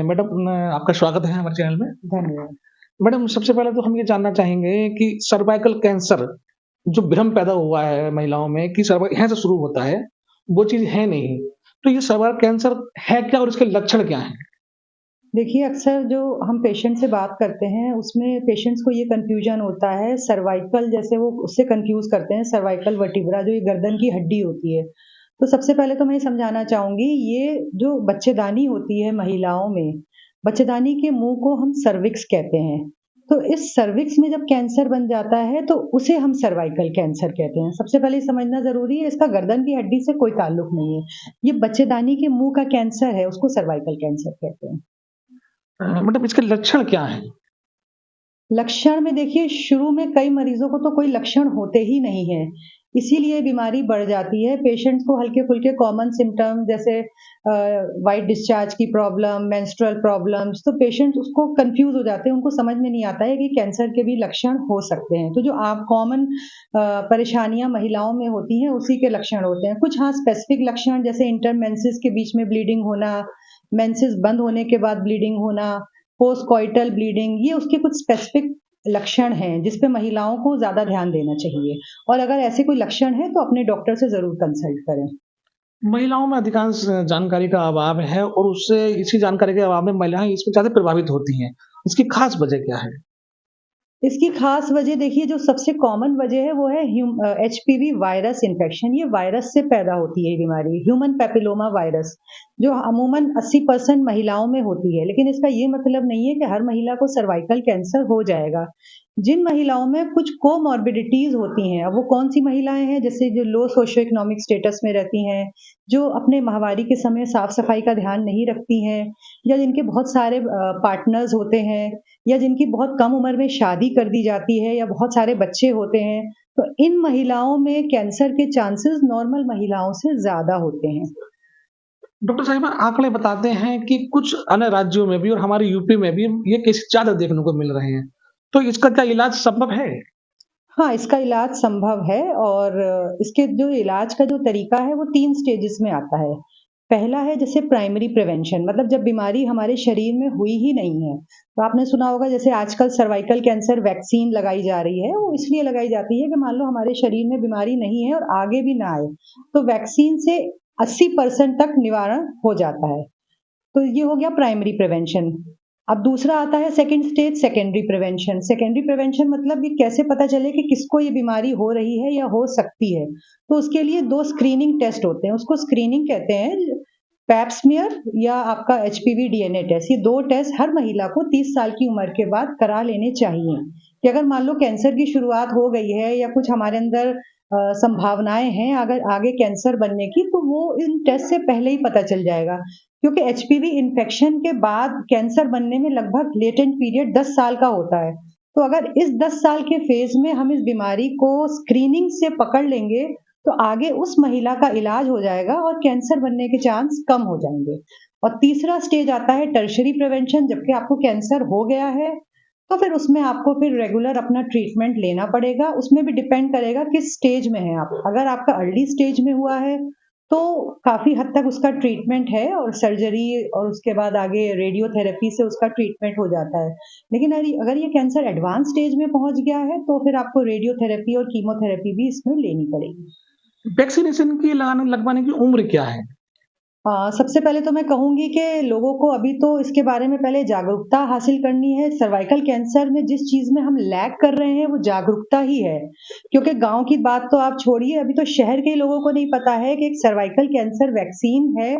मैडम, आपका स्वागत है हमारे चैनल में। धन्यवाद। मैडम, सबसे पहले तो हम ये जानना चाहेंगे कि सर्वाइकल कैंसर जो भ्रम पैदा हुआ है महिलाओं में कि यहाँ से शुरू होता है, वो चीज है नहीं। तो ये सर्वाइकल कैंसर है क्या और इसके लक्षण क्या हैं? देखिए, अक्सर जो हम पेशेंट से बात करते हैं उसमें पेशेंट्स को ये कन्फ्यूजन होता है सर्वाइकल, जैसे वो उससे कन्फ्यूज़ करते हैं सर्वाइकल वर्टिब्रा जो ये गर्दन की हड्डी होती है। तो सबसे पहले तो मैं ये समझाना चाहूँगी, ये जो बच्चेदानी होती है महिलाओं में, बच्चेदानी के मुँह को हम सर्विक्स कहते हैं। तो इस सर्विक्स में जब कैंसर बन जाता है तो उसे हम सर्वाइकल कैंसर कहते हैं। सबसे पहले समझना ज़रूरी है, इसका गर्दन की हड्डी से कोई ताल्लुक नहीं है। ये बच्चेदानी के मुँह का कैंसर है, उसको सर्वाइकल कैंसर कहते हैं। मतलब इसके लक्षण क्या हैं? लक्षण में देखिए, शुरू में कई मरीजों को तो कोई लक्षण होते ही नहीं है, इसीलिए बीमारी बढ़ जाती है। पेशेंट्स को हल्के-फुल्के कॉमन सिम्पटम जैसे व्हाइट डिस्चार्ज की प्रॉब्लम, मेंस्ट्रुअल प्रॉब्लम्स, तो पेशेंट्स उसको कन्फ्यूज़ हो जाते हैं, उनको समझ में नहीं आता है कि कैंसर के भी लक्षण हो सकते हैं। तो जो आप कॉमन परेशानियाँ महिलाओं में होती हैं, उसी के लक्षण होते हैं। कुछ हाँ स्पेसिफिक लक्षण जैसे इंटरमेंसेस के बीच में ब्लीडिंग होना, मेंसेस बंद होने के बाद ब्लीडिंग होना, पोस्ट कॉइटल ब्लीडिंग, ये उसके कुछ स्पेसिफिक लक्षण हैं जिस पे महिलाओं को ज़्यादा ध्यान देना चाहिए, और अगर ऐसे कोई लक्षण है तो अपने डॉक्टर से ज़रूर कंसल्ट करें। महिलाओं में अधिकांश जानकारी का अभाव है और उससे इसी जानकारी के अभाव में महिलाएं इसमें ज़्यादा प्रभावित होती हैं। इसकी खास वजह क्या है? इसकी खास वजह देखिए, जो सबसे कॉमन वजह है वो है एचपीवी वायरस इन्फेक्शन। ये वायरस से पैदा होती है ये बीमारी, ह्यूमन पैपिलोमा वायरस, जो अमूमन 80% महिलाओं में होती है। लेकिन इसका ये मतलब नहीं है कि हर महिला को सर्वाइकल कैंसर हो जाएगा। जिन महिलाओं में कुछ कोमॉर्बिडिटीज होती हैं, अब वो कौन सी महिलाएं हैं, जैसे जो लो सोशियो इकोनॉमिक स्टेटस में रहती हैं, जो अपने माहवारी के समय साफ सफाई का ध्यान नहीं रखती हैं, या जिनके बहुत सारे पार्टनर्स होते हैं, या जिनकी बहुत कम उम्र में शादी कर दी जाती है, या बहुत सारे बच्चे होते हैं, तो इन महिलाओं में कैंसर के चांसेस नॉर्मल महिलाओं से ज्यादा होते हैं। डॉक्टर साहिबा, आंकड़े बताते हैं कि कुछ अन्य राज्यों में भी और हमारे यूपी में भी ये केस ज्यादा देखने को मिल रहे हैं, तो इसका क्या इलाज संभव है? हाँ, इसका इलाज संभव है, और इसके जो इलाज का जो तरीका है वो 3 स्टेजेस में आता है। पहला है जैसे प्राइमरी प्रिवेंशन, मतलब जब बीमारी हमारे शरीर में हुई ही नहीं है। तो आपने सुना होगा जैसे आजकल सर्वाइकल कैंसर वैक्सीन लगाई जा रही है, वो इसलिए लगाई जाती है कि मान लो हमारे शरीर में बीमारी नहीं है और आगे भी ना आए, तो वैक्सीन से 80% तक निवारण हो जाता है। तो ये हो गया प्राइमरी प्रिवेंशन। अब दूसरा आता है second stage, secondary prevention. Secondary prevention मतलब ये कैसे पता चले कि किसको ये बीमारी हो रही है या हो सकती है। तो उसके लिए 2 स्क्रीनिंग टेस्ट होते हैं, उसको स्क्रीनिंग कहते हैं, पैप स्मीयर या आपका एचपीवी डीएनए टेस्ट। ये 2 टेस्ट हर महिला को 30 साल की उम्र के बाद करा लेने चाहिए, कि अगर मान लो कैंसर की शुरुआत हो गई है या कुछ हमारे अंदर संभावनाएं हैं अगर आगे कैंसर बनने की, तो वो इन टेस्ट से पहले ही पता चल जाएगा। क्योंकि एचपीवी इन्फेक्शन के बाद कैंसर बनने में लगभग लेटेंट पीरियड 10 साल का होता है। तो अगर इस 10 साल के फेज में हम इस बीमारी को स्क्रीनिंग से पकड़ लेंगे, तो आगे उस महिला का इलाज हो जाएगा और कैंसर बनने के चांस कम हो जाएंगे। और तीसरा स्टेज आता है टर्शरी प्रिवेंशन, जबकि आपको कैंसर हो गया है, तो फिर उसमें आपको फिर रेगुलर अपना ट्रीटमेंट लेना पड़ेगा। उसमें भी डिपेंड करेगा किस स्टेज में है आप। अगर आपका अर्ली स्टेज में हुआ है तो काफ़ी हद तक उसका ट्रीटमेंट है, और सर्जरी और उसके बाद आगे रेडियोथेरेपी से उसका ट्रीटमेंट हो जाता है। लेकिन अगर ये कैंसर एडवांस स्टेज में पहुंच गया है, तो फिर आपको रेडियोथेरेपी और कीमोथेरेपी भी इसमें लेनी पड़ेगी। वैक्सीनेशन की लगवाने की उम्र क्या है? सबसे पहले तो मैं कहूँगी कि लोगों को अभी तो इसके बारे में पहले जागरूकता हासिल करनी है। सर्वाइकल कैंसर में जिस चीज़ में हम लैग कर रहे हैं वो जागरूकता ही है। क्योंकि गाँव की बात तो आप छोड़िए, अभी तो शहर के लोगों को नहीं पता है कि एक सर्वाइकल कैंसर वैक्सीन है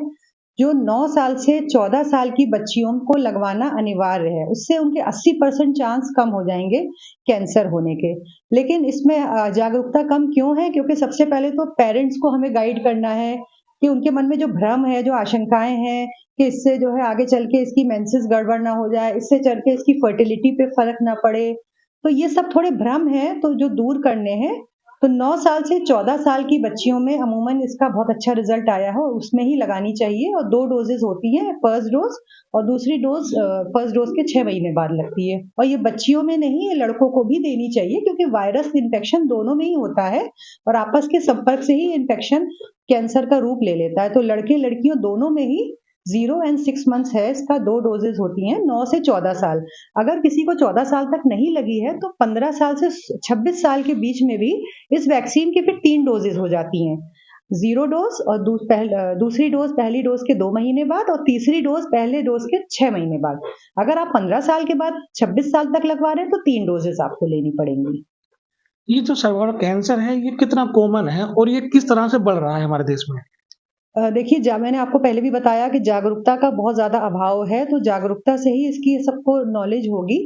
जो 9 साल से 14 साल की बच्चियों को लगवाना अनिवार्य है। उससे उनके 80% चांस कम हो जाएँगे कैंसर होने के। लेकिन इसमें जागरूकता कम क्यों है? क्योंकि सबसे पहले तो पेरेंट्स को हमें गाइड करना है कि उनके मन में जो भ्रम है, जो आशंकाएँ हैं कि इससे जो है आगे चल के इसकी मेंसेस गड़बड़ ना हो जाए, इससे चल के इसकी फर्टिलिटी पे फ़र्क ना पड़े, तो ये सब थोड़े भ्रम हैं, तो जो दूर करने हैं। तो 9 साल से 14 साल की बच्चियों में अमूमन इसका बहुत अच्छा रिज़ल्ट आया है, और उसमें ही लगानी चाहिए। और 2 डोज़ेज़ होती हैं, फर्स्ट डोज़ और दूसरी डोज़ फर्स्ट डोज़ के 6 महीने बाद लगती है। और ये बच्चियों में नहीं, ये लड़कों को भी देनी चाहिए, क्योंकि वायरस इन्फेक्शन दोनों में ही होता है और आपस के संपर्क से ही इन्फेक्शन कैंसर का रूप ले लेता है। तो लड़के-लड़कियों दोनों में ही 0 एंड 6 मंथ्स है, इसका 2 डोज़ेज़ होती हैं, 9 से 14 साल। अगर किसी को 14 साल तक नहीं लगी है, तो 15 साल से 26 साल के बीच में भी इस वैक्सीन की फिर 3 डोज़ेज़ हो जाती हैं। 0 डोज़ और दूसरी डोज़ पहली डोज़ के 2 महीने बाद, और तीसरी डोज़ पहले डोज़ के 6 महीने बाद। अगर आप 15 साल के बाद 26 साल तक लगवा रहे हैं, तो 3 डोज़ेज़ आपको लेनी पड़ेंगी। ये जो सर्वाइकल कैंसर है, ये कितना कॉमन है और ये किस तरह से बढ़ रहा है हमारे देश में? देखिए, मैंने आपको पहले भी बताया कि जागरूकता का बहुत ज़्यादा अभाव है, तो जागरूकता से ही इसकी सबको नॉलेज होगी।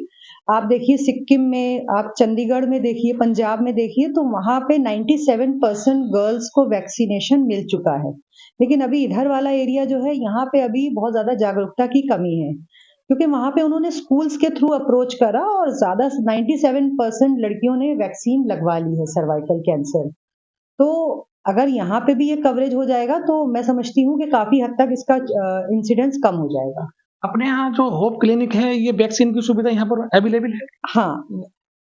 आप देखिए सिक्किम में, आप चंडीगढ़ में देखिए, पंजाब में देखिए, तो वहाँ पे 97% गर्ल्स को वैक्सीनेशन मिल चुका है। लेकिन अभी इधर वाला एरिया जो है, यहाँ पे अभी बहुत ज़्यादा जागरूकता की कमी है। क्योंकि वहाँ पे उन्होंने स्कूल्स के थ्रू अप्रोच करा और ज़्यादा 97% लड़कियों ने वैक्सीन लगवा ली है सर्वाइकल कैंसर। तो अगर यहाँ पे भी ये कवरेज हो जाएगा, तो मैं समझती हूँ कि काफ़ी हद तक इसका इंसिडेंस कम हो जाएगा। अपने यहाँ जो होप क्लिनिक है, ये वैक्सीन की सुविधा यहाँ पर अवेलेबल है? हाँ,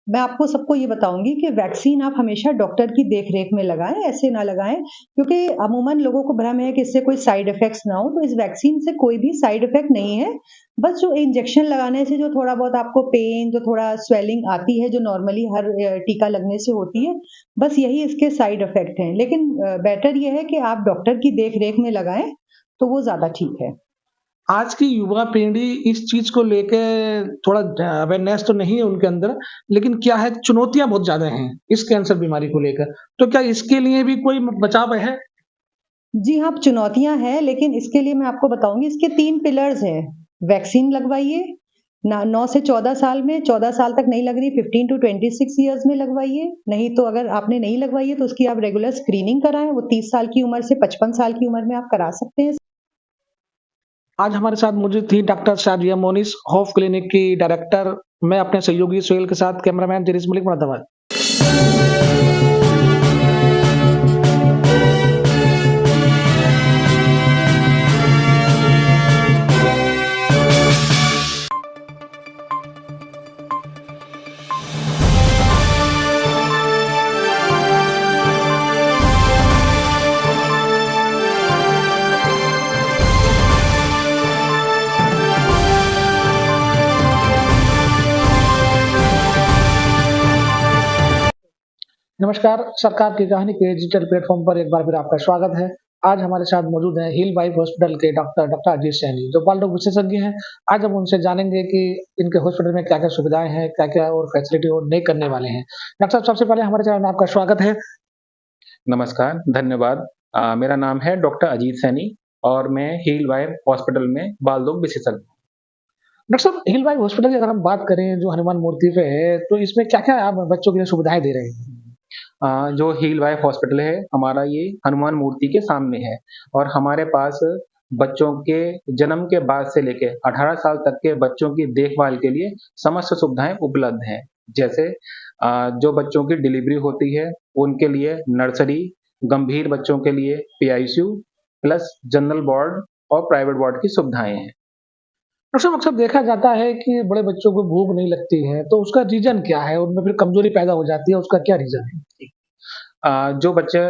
मैं आपको सबको ये बताऊँगी कि वैक्सीन आप हमेशा डॉक्टर की देख-रेख में लगाएँ, ऐसे ना लगाएँ, क्योंकि अमूमन लोगों को भ्रम है कि इससे कोई साइड इफ़ेक्ट्स ना हो, तो इस वैक्सीन से कोई भी साइड इफ़ेक्ट नहीं है। बस जो इंजेक्शन लगाने से जो थोड़ा बहुत आपको पेन, जो थोड़ा स्वेलिंग आती है, जो नॉर्मली हर टीका लगने से होती है, बस यही इसके साइड इफ़ेक्ट हैं। लेकिन बेटर ये है कि आप डॉक्टर की देख-रेख में लगाएँ, तो वो ज़्यादा ठीक है। आज की युवा पीढ़ी इस चीज़ को लेके थोड़ा अवेयरनेस तो नहीं है उनके अंदर, लेकिन क्या है, चुनौतियाँ बहुत ज़्यादा हैं इस कैंसर बीमारी को लेकर। तो क्या इसके लिए भी कोई बचाव है? जी हाँ, चुनौतियाँ हैं, लेकिन इसके लिए मैं आपको बताऊँगी, इसके 3 पिलर्स हैं। वैक्सीन लगवाइए, 9 से 14 साल में, 14 साल तक नहीं लग रही, 15 टू 26 ईयर्स में लगवाइए। नहीं तो अगर आपने नहीं लगवाई है तो उसकी आप रेगुलर स्क्रीनिंग कराएं। वो 30 साल की उम्र से 55 साल की उम्र में आप करा सकते हैं। आज हमारे साथ मौजूद थी doctor Shadiya Monis, hope clinic की डायरेक्टर। मैं अपने सहयोगी सुहेल के साथ, कैमरामैन जरीस मलिक, मुरादाबाद। नमस्कार, सरकार की कहानी के डिजिटल प्लेटफॉर्म पर एक बार फिर आपका स्वागत है। आज हमारे साथ मौजूद हैं हील वाइफ हॉस्पिटल के डॉक्टर अजीत सैनी, जो बाल रोग विशेषज्ञ हैं। आज हम उनसे जानेंगे कि इनके हॉस्पिटल में क्या-क्या सुविधाएं हैं, क्या-क्या और फैसिलिटी और नए करने वाले हैं। डॉक्टर साहब, सबसे पहले हमारे चैनल में आपका स्वागत है। नमस्कार, धन्यवाद। मेरा नाम है डॉक्टर अजीत सैनी और मैं हील वाइफ हॉस्पिटल में बाल रोग विशेषज्ञ हूँ। डॉक्टर साहब, हील वाइफ हॉस्पिटल की अगर हम बात करें जो हनुमान मूर्ति पे है, तो इसमें क्या-क्या आप बच्चों के लिए सुविधाएं दे रहे हैं? जो हील वाइफ हॉस्पिटल है हमारा, ये हनुमान मूर्ति के सामने है और हमारे पास बच्चों के जन्म के बाद से लेके 18 साल तक के बच्चों की देखभाल के लिए समस्त सुविधाएं उपलब्ध हैं। जैसे जो बच्चों की डिलीवरी होती है उनके लिए नर्सरी, गंभीर बच्चों के लिए पीआईसीयू प्लस जनरल वार्ड और प्राइवेट वार्ड की सुविधाएं हैं। डॉक्टर साहब, अक्सर देखा जाता है कि बड़े बच्चों को भूख नहीं लगती है, तो उसका रीज़न क्या है? उनमें फिर कमज़ोरी पैदा हो जाती है, उसका क्या रीज़न है? जो बच्चे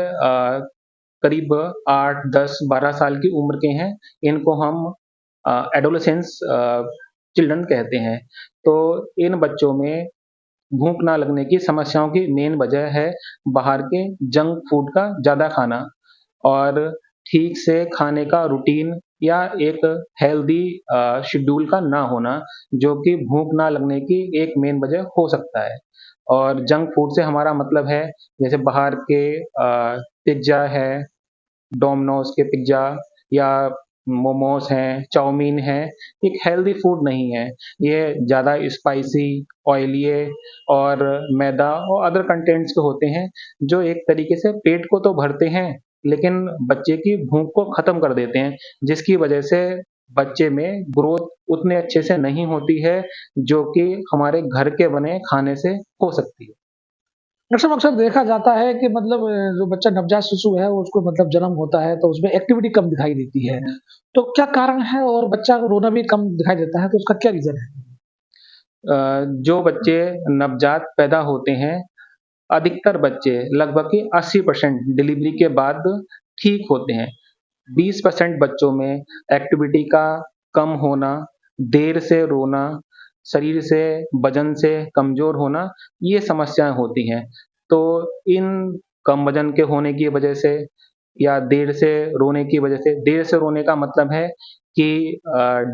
करीब 8, 10, 12 साल की उम्र के हैं, इनको हम एडोलेसेंस चिल्ड्रन कहते हैं। तो इन बच्चों में भूख ना लगने की समस्याओं की मेन वजह है बाहर के जंक फूड का ज़्यादा खाना और ठीक से खाने का रूटीन या एक हेल्दी शेड्यूल का ना होना, जो कि भूख ना लगने की एक मेन वजह हो सकता है। और जंक फूड से हमारा मतलब है जैसे बाहर के पिज़्ज़ा है, डोमिनोज़ के पिज़्ज़ा या मोमोज़ हैं, चाउमीन है, एक हेल्दी फूड नहीं है। ये ज़्यादा स्पाइसी, ऑयली और मैदा और अदर कंटेंट्स के होते हैं, जो एक तरीके से पेट को तो भरते हैं, लेकिन बच्चे की भूख को ख़त्म कर देते हैं, जिसकी वजह से बच्चे में ग्रोथ उतने अच्छे से नहीं होती है, जो कि हमारे घर के बने खाने से हो सकती है। डॉक्टर साहब, अक्सर देखा जाता है कि मतलब जो बच्चा नवजात शिशु है, उसको मतलब जन्म होता है, तो उसमें एक्टिविटी कम दिखाई देती है। तो क्या कारण है? और बच्चा को रोना भी कम दिखाई देता है, तो उसका क्या रीज़न है? जो बच्चे नवजात पैदा होते हैं, अधिकतर बच्चे लगभग कि 80% डिलीवरी के बाद ठीक होते हैं। 20% बच्चों में एक्टिविटी का कम होना, देर से रोना, शरीर से वजन से कमज़ोर होना, ये समस्याएँ होती हैं। तो इन कम वजन के होने की वजह से या देर से रोने की वजह से, देर से रोने का मतलब है कि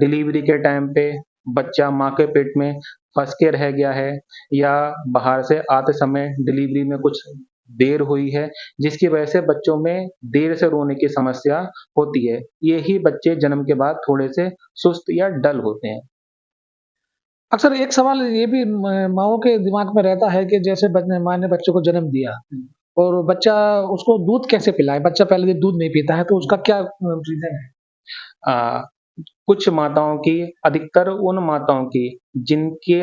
डिलीवरी के टाइम पे बच्चा माँ के पेट में फँस के रह गया है या बाहर से आते समय डिलीवरी में कुछ देर हुई है, जिसकी वजह से बच्चों में देर से रोने की समस्या होती है। यही बच्चे जन्म के बाद थोड़े से सुस्त या डल होते हैं। अक्सर एक सवाल ये भी माँओं के दिमाग में रहता है कि जैसे माँ ने बच्चे को जन्म दिया और बच्चा उसको दूध कैसे पिलाए? बच्चा पहले दिन दूध नहीं पीता है, तो उसका क्या रीज़न है? अ, कुछ माताओं की, अधिकतर उन माताओं की जिनके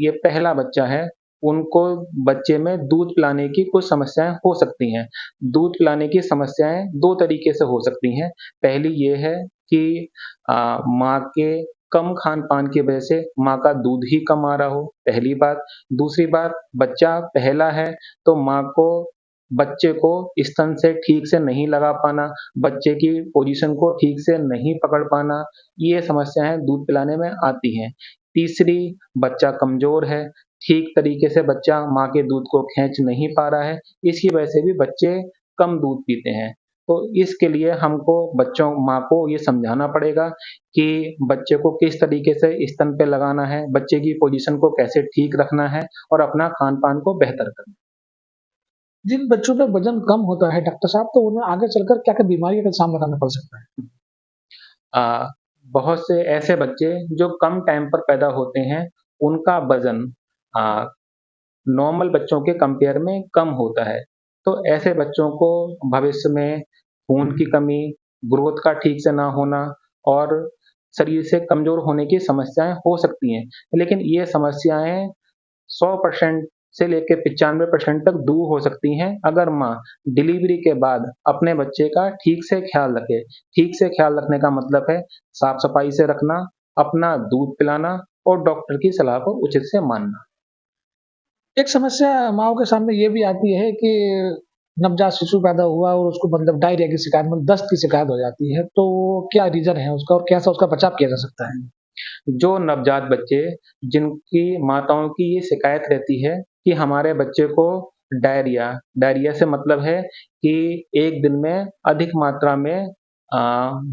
ये पहला बच्चा है, उनको बच्चे में दूध पिलाने की कुछ समस्याएँ हो सकती हैं। दूध पिलाने की समस्याएँ 2 तरीके से हो सकती हैं। पहली ये है कि माँ के कम खान-पान की वजह से माँ का दूध ही कम आ रहा हो, पहली बात। दूसरी बात, बच्चा पहला है, तो माँ को बच्चे को स्तन से ठीक से नहीं लगा पाना, बच्चे की पोज़ीशन को ठीक से नहीं पकड़ पाना, ये समस्याएँ दूध पिलाने में आती हैं। तीसरी, बच्चा कमज़ोर है, ठीक तरीके से बच्चा माँ के दूध को खींच नहीं पा रहा है, इसकी वजह से भी बच्चे कम दूध पीते हैं। तो इसके लिए हमको माँ को ये समझाना पड़ेगा कि बच्चे को किस तरीके से स्तन पे लगाना है, बच्चे की पोज़ीशन को कैसे ठीक रखना है और अपना खान-पान को बेहतर करना है। जिन बच्चों का वज़न कम होता है डॉक्टर साहब, तो उन्हें आगे चलकर क्या-क्या बीमारियों का सामना करना पड़ सकता है? बहुत से ऐसे बच्चे जो कम टाइम पर पैदा होते हैं, उनका वज़न नॉर्मल बच्चों के कंपेयर में कम होता है। तो ऐसे बच्चों को भविष्य में खून की कमी, ग्रोथ का ठीक से ना होना और शरीर से कमज़ोर होने की समस्याएँ हो सकती हैं। लेकिन ये समस्याएँ 100% से लेके 95% तक दूर हो सकती हैं, अगर माँ डिलीवरी के बाद अपने बच्चे का ठीक से ख़्याल रखे। ठीक से ख़्याल रखने का मतलब है साफ-सफाई से रखना, अपना दूध पिलाना और डॉक्टर की सलाह को उचित से मानना। एक समस्या माँओं के सामने ये भी आती है कि नवजात शिशु पैदा हुआ और उसको मतलब डायरिया की शिकायत, मतलब दस्त की शिकायत हो जाती है, तो क्या रीज़न है उसका और कैसा उसका बचाव किया जा सकता है? जो नवजात बच्चे जिनकी माताओं की ये शिकायत रहती है कि हमारे बच्चे को डायरिया डायरिया से मतलब है कि एक दिन में अधिक मात्रा में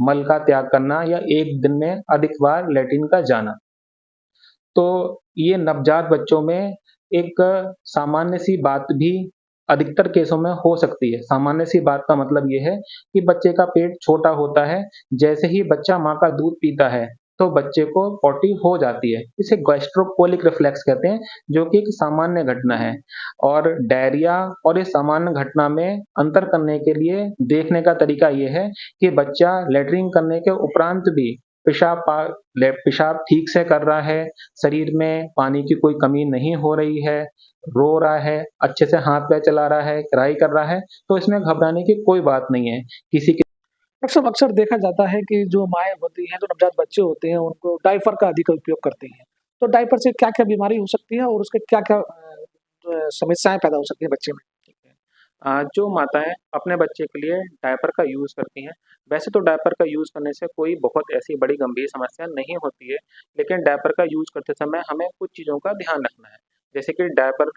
मल का त्याग करना या एक दिन में अधिक बार लैट्रिन का जाना। तो ये नवजात बच्चों में एक सामान्य-सी बात भी अधिकतर केसों में हो सकती है। सामान्य-सी बात का मतलब ये है कि बच्चे का पेट छोटा होता है, जैसे ही बच्चा माँ का दूध पीता है, तो बच्चे को पॉटी हो जाती है। इसे गैस्ट्रोकोलिक रिफ्लेक्स कहते हैं, जो कि एक सामान्य घटना है। और डायरिया और इस सामान्य घटना में अंतर करने के लिए देखने का तरीका ये है कि बच्चा लैट्रिन करने के उपरांत भी पेशाब ठीक से कर रहा है, शरीर में पानी की कोई कमी नहीं हो रही है, रो रहा है, अच्छे से हाथ-पैर चला रहा है, क्राई कर रहा है, तो इसमें घबराने की कोई बात नहीं है। किसी के अक्सर अक्सर देखा जाता है कि जो माएँ होती हैं, जो नवजात बच्चे होते हैं, उनको डायपर का अधिक उपयोग करती हैं। तो डायपर से क्या-क्या बीमारी हो सकती है और उसके क्या-क्या समस्याएँ पैदा हो सकती हैं बच्चे में? जो माताएँ अपने बच्चे के लिए डायपर का यूज़ करती हैं, वैसे तो डायपर का यूज़ करने से कोई बहुत ऐसी बड़ी गंभीर समस्या नहीं होती है, लेकिन डायपर का यूज़ करते समय हमें कुछ चीज़ों का ध्यान रखना है। जैसे कि डायपर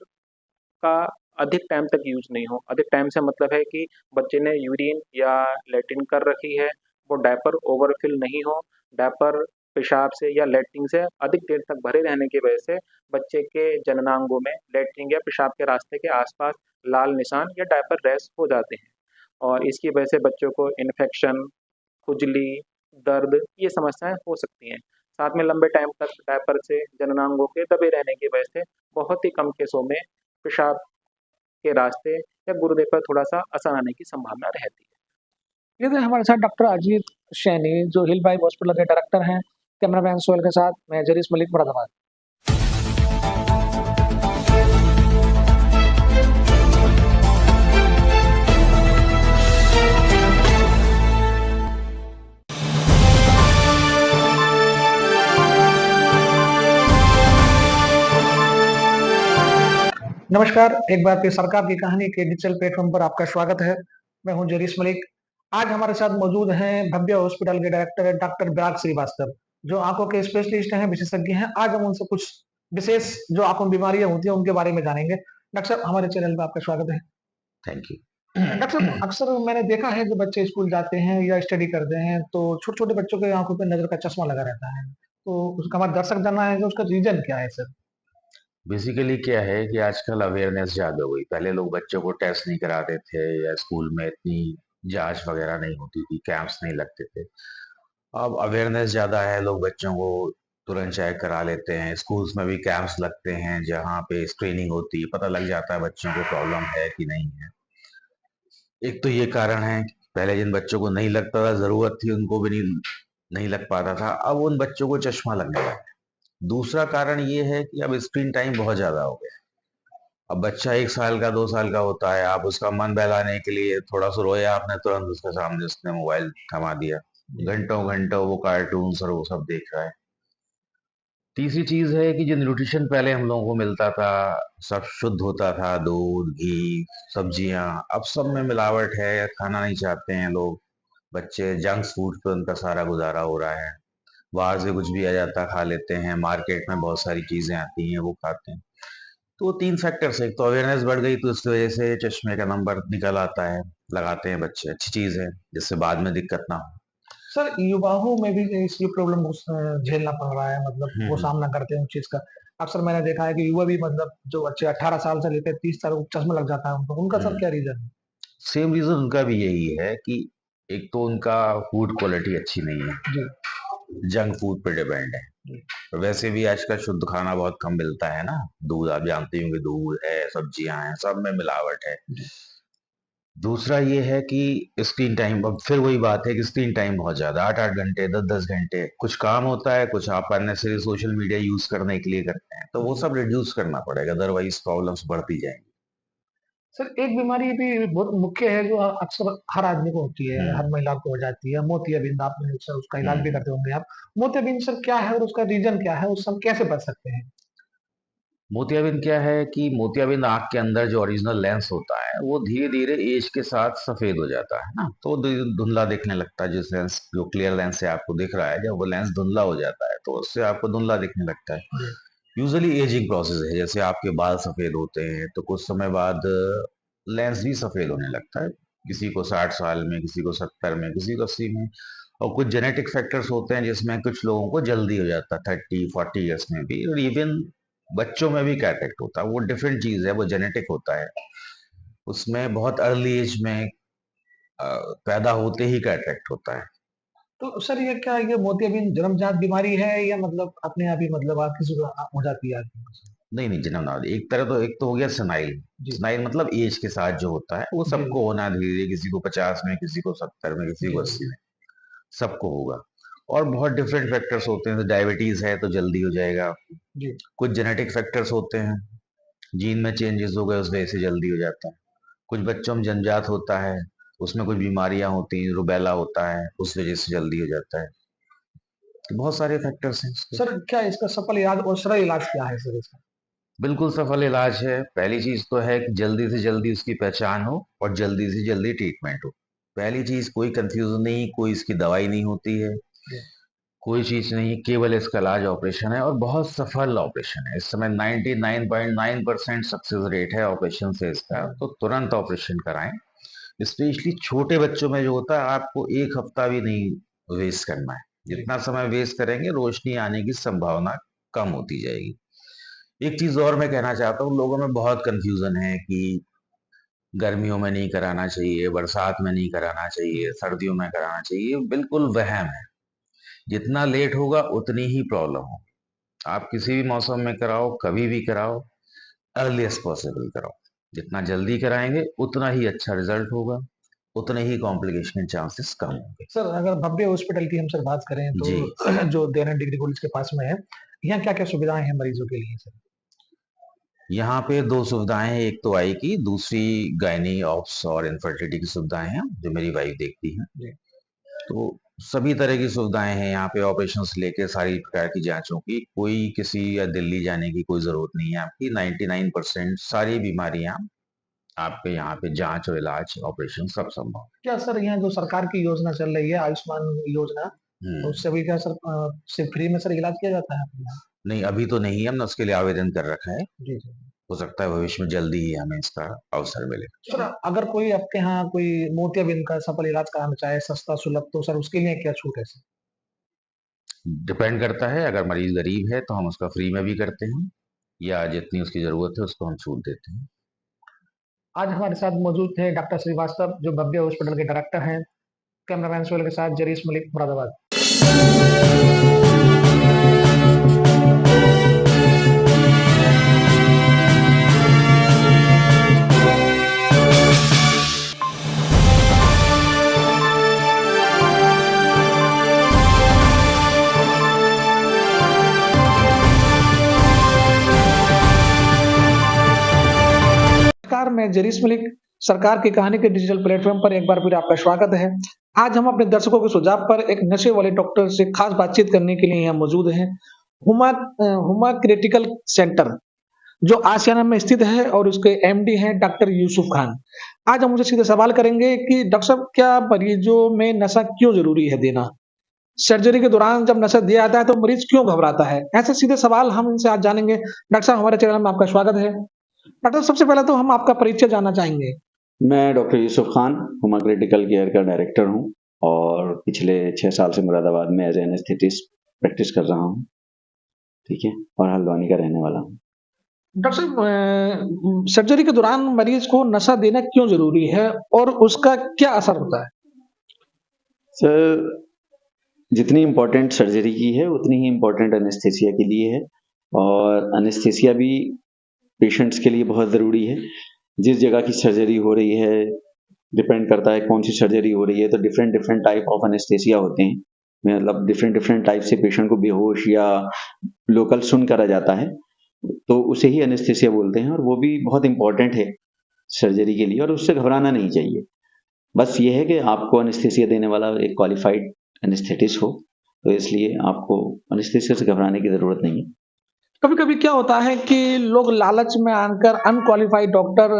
का अधिक टाइम तक यूज़ नहीं हो। अधिक टाइम से मतलब है कि बच्चे ने यूरिन या लैट्रिन कर रखी है, वो डायपर ओवरफिल नहीं हो। डायपर पेशाब से या लैट्रिन से अधिक देर तक भरे रहने की वजह से बच्चे के जननांगों में लैट्रिन या पेशाब के रास्ते के आसपास लाल निशान या डायपर रैश हो जाते हैं और इसकी वजह से बच्चों को इन्फेक्शन, खुजली, दर्द ये समस्याएँ हो सकती हैं। साथ में लंबे टाइम तक डायपर से जननांगों के दबे रहने की वजह से बहुत ही कम केसों में पेशाब के रास्ते या गुर्दे पर थोड़ा-सा असर आने की संभावना रहती है। ये थे हमारे साथ डॉक्टर अजीत सैनी, जो हिल बाइव हॉस्पिटल के डायरेक्टर हैं। कैमरामैन सोहेल के साथ मैं जरीस मलिक, मुरादाबाद। नमस्कार, एक बार फिर सरकार की कहानी के डिजिटल प्लेटफ़ॉर्म पर आपका स्वागत है। मैं हूं जरीस मलिक। आज हमारे साथ मौजूद हैं भव्य हॉस्पिटल के डायरेक्टर डॉक्टर विराग श्रीवास्तव, जो आँखों के स्पेशलिस्ट हैं, विशेषज्ञ हैं। आज हम उनसे कुछ विशेष जो आँखों में बीमारियाँ होती हैं, उनके बारे में जानेंगे। डॉक्टर साहब, हमारे चैनल पे आपका स्वागत है। Thank you. डॉक्टर साहब, अक्सर मैंने देखा है जब बच्चे स्कूल जाते हैं या स्टडी करते हैं, तो छोटे-छोटे बच्चों के आँखों पे नज़र का चश्मा लगा रहता है। तो उसका हमारे दर्शक जानना है कि उसका रीज़न क्या है सर? बेसिकली क्या है कि आजकल अवेयरनेस ज़्यादा हुई। पहले लोग बच्चों को टेस्ट नहीं कराते थे या स्कूल में इतनी जाँच वगैरह नहीं होती थी, कैंप्स नहीं लगते थे। अब अवेयरनेस ज़्यादा है, लोग बच्चों को तुरंत चेक करा लेते हैं। स्कूल्स में भी कैंप्स लगते हैं जहाँ पे स्क्रीनिंग होती है, पता लग जाता है बच्चों को प्रॉब्लम है कि नहीं है। एक तो ये कारण है, पहले जिन बच्चों को नहीं लगता था, ज़रूरत थी उनको भी नहीं लग पाता था, अब उन बच्चों को चश्मा लगने लगा है। दूसरा कारण ये है कि अब स्क्रीन टाइम बहुत ज़्यादा हो गया है। अब बच्चा 1 साल का 2 साल का होता है, आप उसका मन बहलाने के लिए थोड़ा-सा रोया आपने, तुरंत उसके सामने उसने मोबाइल थमा दिया। घंटों-घंटों वो कार्टून्स और वो सब देख रहा है। तीसरी चीज़ है कि जो न्यूट्रिशन पहले हम लोगों को मिलता था, सब शुद्ध होता था, दूध, घी, सब्जियाँ, अब सब में मिलावट है, खाना नहीं चाहते हैं लोग। बच्चे जंक फूड पे उनका सारा गुज़ारा हो रहा है। बाहर से कुछ भी आ जाता है, खा लेते हैं, मार्केट में बहुत सारी चीज़ें आती हैं, वो खाते हैं। तो 3 फैक्टर्स हैं, एक तो अवेयरनेस बढ़ गई तो इसकी वजह से चश्मे का नंबर निकल आता है, लगाते हैं बच्चे, अच्छी चीज़ है, जिससे बाद में दिक्कत ना हो। सर, युवाओं में भी इसकी प्रॉब्लम झेलना पड़ रहा है, मतलब वो सामना करते हैं उस चीज़ का। अक्सर मैंने देखा है कि युवा भी, मतलब जो बच्चे 18 साल से लेकर 30 साल, चश्मा लग जाता है उनको। उनका सर क्या रीज़न है? सेम रीज़न उनका भी यही है कि एक तो उनका फूड क्वालिटी अच्छी नहीं है। जी। जंक फूड पे डिपेंड है। और वैसे भी आजकल शुद्ध खाना बहुत कम मिलता है ना, दूध आप जानते होंगे, दूध है, सब्जियां हैं, सब में मिलावट है। दूसरा ये है कि स्क्रीन टाइम, अब फिर वही बात है कि स्क्रीन टाइम बहुत ज्यादा, 8-8 घंटे, 10-10 घंटे, कुछ काम होता है, कुछ आप अननेसेसरी सोशल मीडिया यूज करने के लिए करते हैं, तो वो सब रिड्यूस करना पड़ेगा, अदरवाइज प्रॉब्लम्स बढ़ती जाएंगी। सर एक बीमारी भी बहुत मुख्य है जो अक्सर हर आदमी को होती है, हर महिला को हो जाती है, मोतियाबिंद। आपने सर उसका इलाज भी करते होंगे आप। मोतियाबिंद सर क्या है और उसका रीजन क्या है, उससे हम कैसे बच सकते हैं? मोतियाबिंद क्या है कि मोतियाबिंद आंख के अंदर जो ओरिजिनल लेंस होता है वो धीरे धीरे एज के साथ सफेद हो जाता है ना, तो धुंधला दिखने लगता है। जिस लेंस, जो क्लियर लेंस से आपको दिख रहा है, जब वो लेंस धुंधला हो जाता है तो उससे आपको धुंधला दिखने लगता है। यूजुअली एजिंग प्रोसेस है, जैसे आपके बाल सफेद होते हैं तो कुछ समय बाद लेंस भी सफेद होने लगता है, किसी को 60 साल में, किसी को 70 में, किसी को 80 में। और कुछ जेनेटिक फैक्टर्स होते हैं जिसमें कुछ लोगों को जल्दी हो जाता है, 30-40 ईयर्स में भी, और इवन बच्चों में भी कैटरेक्ट होता है। वो डिफरेंट चीज है, वो जेनेटिक होता है, उसमें बहुत अर्ली एज में पैदा होते ही कैटरेक्ट होता है। तो सर ये क्या, ये मोतियाबिंद जन्मजात बीमारी है या मतलब अपने आप ही मतलब आप किसी को हो जाती है आदमी को? नहीं नहीं, जन्मजात एक तो हो गया सेनाइल। सेनाइल मतलब एज के साथ जो होता है वो सबको होना है धीरे धीरे, किसी को 50 में, किसी को 70 में, किसी को 80 में, सबको होगा। और बहुत डिफरेंट फैक्टर्स होते हैं, डायबिटीज है तो जल्दी हो जाएगा, कुछ जेनेटिक फैक्टर्स होते हैं, जीन में चेंजेस हो गए उस वजह से जल्दी हो जाता है, कुछ बच्चों में जन्मजात होता है, उसमें कुछ बीमारियां होती हैं, रुबेला होता है, उस वजह से जल्दी हो जाता है। तो बहुत सारे फैक्टर्स हैं। सर क्या इसका सफल इलाज और सरल इलाज क्या है सर इसका? बिल्कुल सफल इलाज है। पहली चीज तो है कि जल्दी से जल्दी उसकी पहचान हो और जल्दी से जल्दी ट्रीटमेंट हो। पहली चीज, कोई कंफ्यूजन नहीं, कोई इसकी दवाई नहीं होती है, कोई चीज नहीं, केवल इसका इलाज ऑपरेशन है, और बहुत सफल ऑपरेशन है। इस समय 99.9% सक्सेस रेट है ऑपरेशन से इसका, तो तुरंत ऑपरेशन कराएं। स्पेशली छोटे बच्चों में जो होता है, आपको 1 हफ्ता भी नहीं वेस्ट करना है, जितना समय वेस्ट करेंगे रोशनी आने की संभावना कम होती जाएगी। एक चीज और मैं कहना चाहता हूँ, लोगों में बहुत कंफ्यूजन है कि गर्मियों में नहीं कराना चाहिए, बरसात में नहीं कराना चाहिए, सर्दियों में कराना चाहिए, बिल्कुल वहम है। जितना लेट होगा उतनी ही प्रॉब्लम हो। आप किसी भी मौसम में कराओ, कभी भी कराओ, अर्लीस्ट पॉसिबल कराओ। जितना जल्दी कराएंगे उतना ही अच्छा रिजल्ट होगा, उतने ही कॉम्प्लिकेशन के चांसेस कम होंगे। सर अगर भव्य हॉस्पिटल की हम सर बात करें तो जो दयानंद डिग्री कॉलेज के पास में है, यहाँ क्या क्या सुविधाएं हैं मरीजों के लिए सर? यहाँ पे 2 सुविधाएं हैं, एक तो आई की, दूसरी गायनी ऑप्स और इनफर्टिलिटी की सुविधाएं हैं जो मेरी वाइफ देखती हैं। तो सभी तरह की सुविधाएं हैं यहाँ पे, ऑपरेशन से लेकर सारी प्रकार की जांचों की, कोई किसी या दिल्ली जाने की कोई जरूरत नहीं है आपकी। 99% सारी बीमारियां आपके यहाँ पे जांच और इलाज, ऑपरेशन सब संभव। क्या सर यहाँ जो सरकार की योजना चल रही है आयुष्मान योजना, तो उससे भी क्या सर सिर्फ फ्री में सर इलाज किया जाता है आपके यहाँ? नहीं, अभी तो नहीं है, हमने उसके लिए आवेदन कर रखा है। जी जी। हो सकता है भविष्य में जल्दी ही हमें इसका अवसर मिले। सर अगर कोई आपके यहाँ कोई मोतियाबिंद का सफल इलाज कराना चाहे सस्ता सुलभ, तो सर उसके लिए क्या छूट है सर? डिपेंड करता है, अगर मरीज गरीब है तो हम उसका फ्री में भी करते हैं, या जितनी उसकी जरूरत है उसको हम छूट देते हैं। आज हमारे साथ मौजूद थे डॉक्टर श्रीवास्तव, जो भव्य हॉस्पिटल के डायरेक्टर हैं। कैमरामैन सोहेल के साथ जरीस मलिक, मुरादाबाद। मैं जरीस मलिक, सरकार की कहानी के डिजिटल प्लेटफॉर्म पर एक बार फिर आपका स्वागत है। आज हम अपने दर्शकों के सुझाव पर एक नशे वाले डॉक्टर से खास बातचीत करने के लिए यहाँ मौजूद हैं। हुमा क्रिटिकल सेंटर जो आशियाना में स्थित है, और उसके एमडी हैं डॉक्टर यूसुफ खान। आज हम उनसे सीधे सवाल करेंगे कि डॉक्टर साहब, क्या मरीजों में नशा क्यों जरूरी है देना? सर्जरी के दौरान जब नशा दिया जाता है तो मरीज क्यों घबराता है? ऐसे सीधे सवाल हम इनसे आज जानेंगे। डॉक्टर साहब, हमारे चैनल में आपका स्वागत है। डॉक्टर, सबसे पहले तो हम आपका परिचय जानना चाहेंगे। मैं doctor Yusuf Khan Huma critical care का डायरेक्टर हूं, और पिछले 6 साल से मुरादाबाद में एज एनेस्थेटिस्ट प्रैक्टिस कर रहा हूं। ठीक है, और हल्द्वानी का रहने वाला हूं। डॉक्टर साहब, सर्जरी के दौरान मरीज को नशा देना क्यों जरूरी है और उसका क्या असर होता है? सर, जितनी इम्पोर्टेंट सर्जरी की है उतनी ही इम्पोर्टेंट एनेस्थेसिया के लिए है, और एनेस्थेसिया भी पेशेंट्स के लिए बहुत ज़रूरी है। जिस जगह की सर्जरी हो रही है, डिपेंड करता है कौन सी सर्जरी हो रही है, तो different different type of anaesthesia होते हैं, मतलब डिफरेंट डिफरेंट टाइप से पेशेंट को बेहोश या लोकल सुन करा जाता है, तो उसे ही एनेस्थेसिया बोलते हैं, और वो भी बहुत इंपॉर्टेंट है सर्जरी के लिए, और उससे घबराना नहीं चाहिए। बस ये है कि आपको एनेस्थेसिया देने वाला एक क्वालिफाइड एनेस्थेटिस्ट हो, तो इसलिए आपको एनेस्थेसिया से घबराने की ज़रूरत नहीं है। कभी-कभी क्या होता है कि लोग लालच में आकर अनक्वालिफाइड डॉक्टर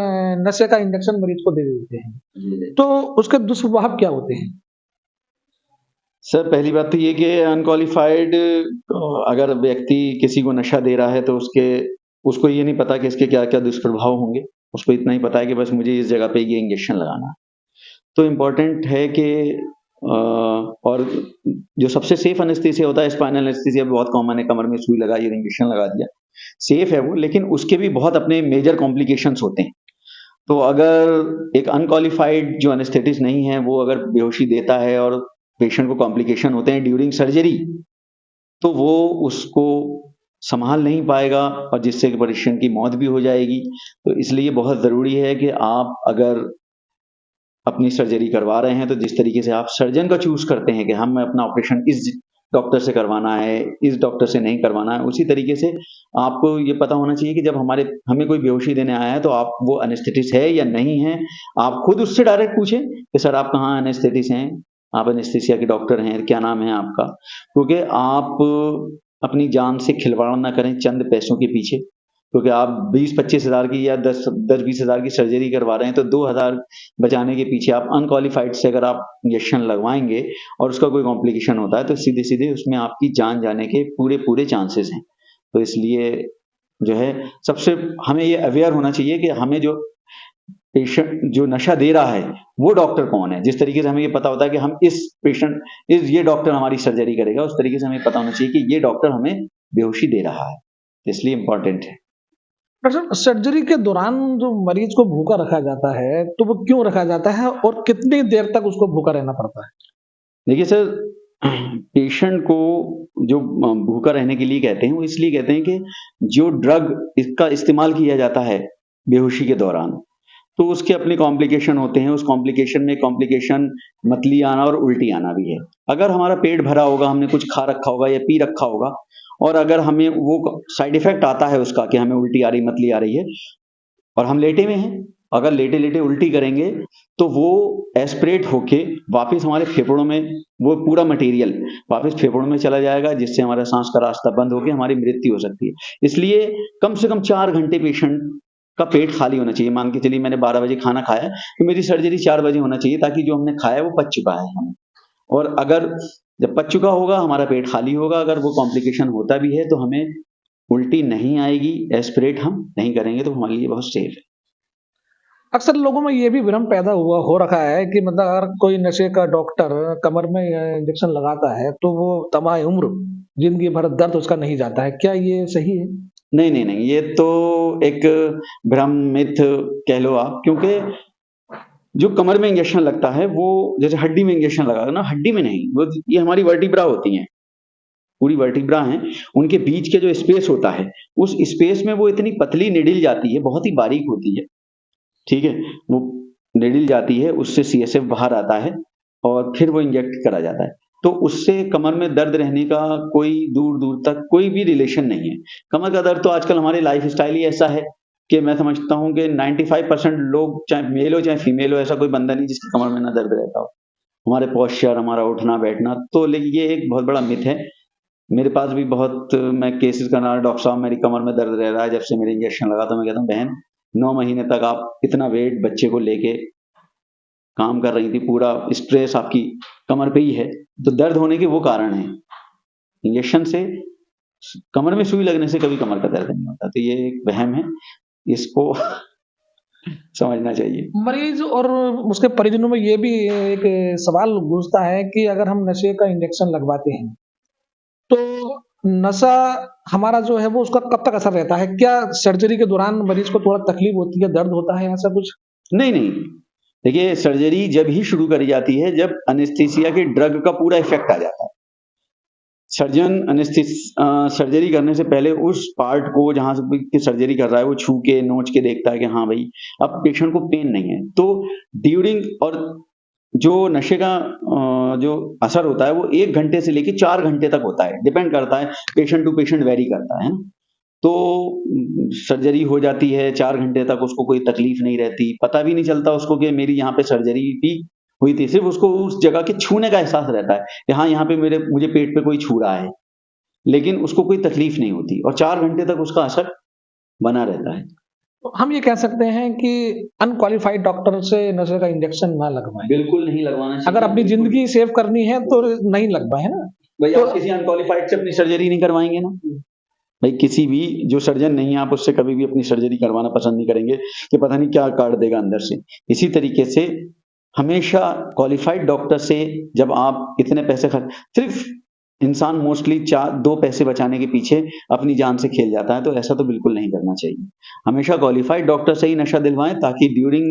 नशे का इंजेक्शन मरीज को दे देते हैं, तो उसके दुष्प्रभाव क्या होते हैं? सर, पहली बात तो ये कि अनक्वालिफाइड अगर व्यक्ति किसी को नशा दे रहा है तो उसको ये नहीं पता कि इसके क्या-क्या दुष्प्रभाव होंगे। उसको इतना ही पता है कि बस मुझे इस जगह पे ये इंजेक्शन लगाना है। तो इम्पोर्टेंट है कि और जो सबसे सेफ एनेस्थीसिया होता है, स्पाइनल एनेस्थीसिया बहुत कॉमन है, कमर में सुई लगाई और इंजेक्शन लगा दिया, सेफ है वो, लेकिन उसके भी बहुत अपने मेजर कॉम्प्लिकेशंस होते हैं। तो अगर एक अनक्वालिफाइड जो एनेस्थेटिस्ट नहीं है वो अगर बेहोशी देता है और पेशेंट को कॉम्प्लिकेशन होते हैं ड्यूरिंग सर्जरी, तो वो उसको संभाल नहीं पाएगा और जिससे कि पेशेंट की मौत भी हो जाएगी। तो इसलिए बहुत ज़रूरी है कि आप अगर अपनी सर्जरी करवा रहे हैं तो जिस तरीके से आप सर्जन का चूज करते हैं कि हम अपना ऑपरेशन इस डॉक्टर से करवाना है, इस डॉक्टर से नहीं करवाना है, उसी तरीके से आपको ये पता होना चाहिए कि जब हमें कोई बेहोशी देने आया है तो आप वो एनेस्थेटिस्ट है या नहीं है। आप खुद उससे डायरेक्ट पूछें कि सर आप कहाँ एनेस्थेटिस्ट हैं, आप एनेस्थेसिया के डॉक्टर हैं, क्या नाम है आपका, क्योंकि आप अपनी जान से खिलवाड़ ना करें चंद पैसों के पीछे, क्योंकि आप 20-25 हज़ार की या 10-20 हज़ार की सर्जरी करवा रहे हैं तो 2,000 बचाने के पीछे आप अनक्वालिफाइड से अगर आप इंजेक्शन लगवाएंगे और उसका कोई कॉम्प्लिकेशन होता है तो सीधे सीधे उसमें आपकी जान जाने के पूरे चांसेस हैं। तो इसलिए जो है सबसे हमें ये अवेयर होना चाहिए कि हमें जो पेशेंट जो नशा दे रहा है वो डॉक्टर कौन है। जिस तरीके से हमें ये पता होता है कि हम ये डॉक्टर हमारी सर्जरी करेगा, उस तरीके से हमें पता होना चाहिए कि ये डॉक्टर हमें बेहोशी दे रहा है, इसलिए इम्पोर्टेंट है। डॉक्टर, सर्जरी के दौरान जो मरीज को भूखा रखा जाता है तो वो क्यों रखा जाता है और कितनी देर तक उसको भूखा रहना पड़ता है? देखिए सर, पेशेंट को जो भूखा रहने के लिए कहते हैं वो इसलिए कहते हैं कि जो ड्रग इसका इस्तेमाल किया जाता है बेहोशी के दौरान तो उसके अपने कॉम्प्लिकेशन होते हैं। उस कॉम्प्लिकेशन मतली आना और उल्टी आना भी है। अगर हमारा पेट भरा होगा, हमने कुछ खा रखा होगा या पी रखा होगा, और अगर हमें वो साइड इफेक्ट आता है उसका कि हमें उल्टी आ रही, मतली आ रही है, और हम लेटे में हैं, अगर लेटे लेटे उल्टी करेंगे तो वो एस्पिरेट होके वापस हमारे फेफड़ों में वो पूरा मटेरियल वापस फेफड़ों में चला जाएगा, जिससे हमारा सांस का रास्ता बंद होकर हमारी मृत्यु हो सकती है। इसलिए कम से कम 4 घंटे पेशेंट का पेट खाली होना चाहिए। मान के चलिए मैंने 12 बजे खाना खाया तो मेरी सर्जरी 4 बजे होना चाहिए, ताकि जो हमने खाया वो पच चुका है हमें, और अगर जब पच चुका होगा हमारा पेट खाली होगा, अगर वो कॉम्प्लिकेशन होता भी है तो हमें उल्टी नहीं आएगी, एस्पिरेट हम नहीं करेंगे, तो हमारे लिए बहुत सेफ है। अक्सर लोगों में ये भी भ्रम पैदा हो रखा है कि मतलब अगर कोई नशे का डॉक्टर कमर में इंजेक्शन लगाता है तो वो तबाह उम्र जिंदगी भर दर्द उसका नहीं जाता है, क्या ये सही है? नहीं, ये तो एक भ्रम मिथ कह लो आप, क्योंकि जो कमर में इंजेक्शन लगता है वो जैसे हड्डी में इंजेक्शन लगा ना, हड्डी में नहीं, वो ये हमारी वर्टिब्रा होती हैं, पूरी वर्टिब्रा हैं, उनके बीच के जो स्पेस होता है उस स्पेस में वो इतनी पतली निडिल जाती है, बहुत ही बारीक होती है, ठीक है, वो निडिल जाती है, उससे CSF बाहर आता है और फिर वो इंजेक्ट करा जाता है। तो उससे कमर में दर्द रहने का कोई दूर तक कोई भी रिलेशन नहीं है। कमर का दर्द तो आजकल हमारे लाइफ स्टाइल ही ऐसा है कि मैं समझता हूँ कि 95% लोग, चाहे मेल हो चाहे फीमेल हो, ऐसा कोई बंदा नहीं जिसकी कमर में ना दर्द रहता हो। हमारे पोस्चर, हमारा उठना बैठना, तो लेकिन ये एक बहुत बड़ा मिथ है। मेरे पास भी बहुत मैं केसेस करना, डॉक्टर साहब मेरी कमर में दर्द रह रहा है जब से मेरे इंजेक्शन लगा, तो मैं कहता हूँ बहन 9 महीने तक आप इतना वेट बच्चे को लेके काम कर रही थी, पूरा स्ट्रेस आपकी कमर पे ही है, तो दर्द होने के वो कारण है। इंजेक्शन से, कमर में सुई लगने से कभी कमर का दर्द नहीं होता, तो ये एक वहम है, इसको समझना चाहिए। मरीज और उसके परिजनों में ये भी एक सवाल गूंजता है कि अगर हम नशे का इंजेक्शन लगवाते हैं तो नशा हमारा जो है वो उसका कब तक असर रहता है? क्या सर्जरी के दौरान मरीज को थोड़ा तकलीफ होती है, दर्द होता है, ऐसा कुछ? नहीं, देखिए सर्जरी जब ही शुरू करी जाती है जब एनेस्थीसिया के ड्रग का पूरा इफेक्ट आ जाता है। सर्जन सर्जरी करने से पहले उस पार्ट को जहाँ से की सर्जरी कर रहा है वो छू के नोच के देखता है कि हाँ भाई अब पेशेंट को पेन नहीं है। तो ड्यूरिंग और जो नशे का जो असर होता है वो 1 घंटे से लेके 4 घंटे तक होता है, डिपेंड करता है, पेशेंट टू पेशेंट वेरी करता है ना। तो सर्जरी हो जाती है 4 घंटे तक, उसको कोई तकलीफ नहीं रहती, पता भी नहीं चलता उसको कि मेरी यहाँ पे सर्जरी भी हुई थी, सिर्फ उसको उस जगह के छूने का एहसास रहता है कि हाँ यहाँ पे मुझे पेट पे कोई छू रहा है, लेकिन उसको कोई तकलीफ नहीं होती और 4 घंटे तक उसका असर बना रहता है। तो हम ये कह सकते हैं कि अनक्वालिफाइड डॉक्टर से नशे का इंजेक्शन ना लगवाएं। बिल्कुल नहीं लगवाना चाहिए। अगर अपनी जिंदगी सेव करनी है तो नहीं लगवाएं, है ना। भाई तो आप किसी अनक्वालिफाइड से अपनी सर्जरी नहीं करवाएंगे ना, भाई किसी भी जो सर्जन नहीं है आप उससे कभी भी अपनी सर्जरी करवाना पसंद नहीं करेंगे कि पता नहीं क्या काट देगा अंदर से। इसी तरीके से हमेशा क्वालिफाइड डॉक्टर से जब आप इतने पैसे खर्च, सिर्फ इंसान मोस्टली 2 पैसे बचाने के पीछे अपनी जान से खेल जाता है, तो ऐसा तो बिल्कुल नहीं करना चाहिए। हमेशा क्वालिफाइड डॉक्टर से ही नशा दिलवाएं ताकि ड्यूरिंग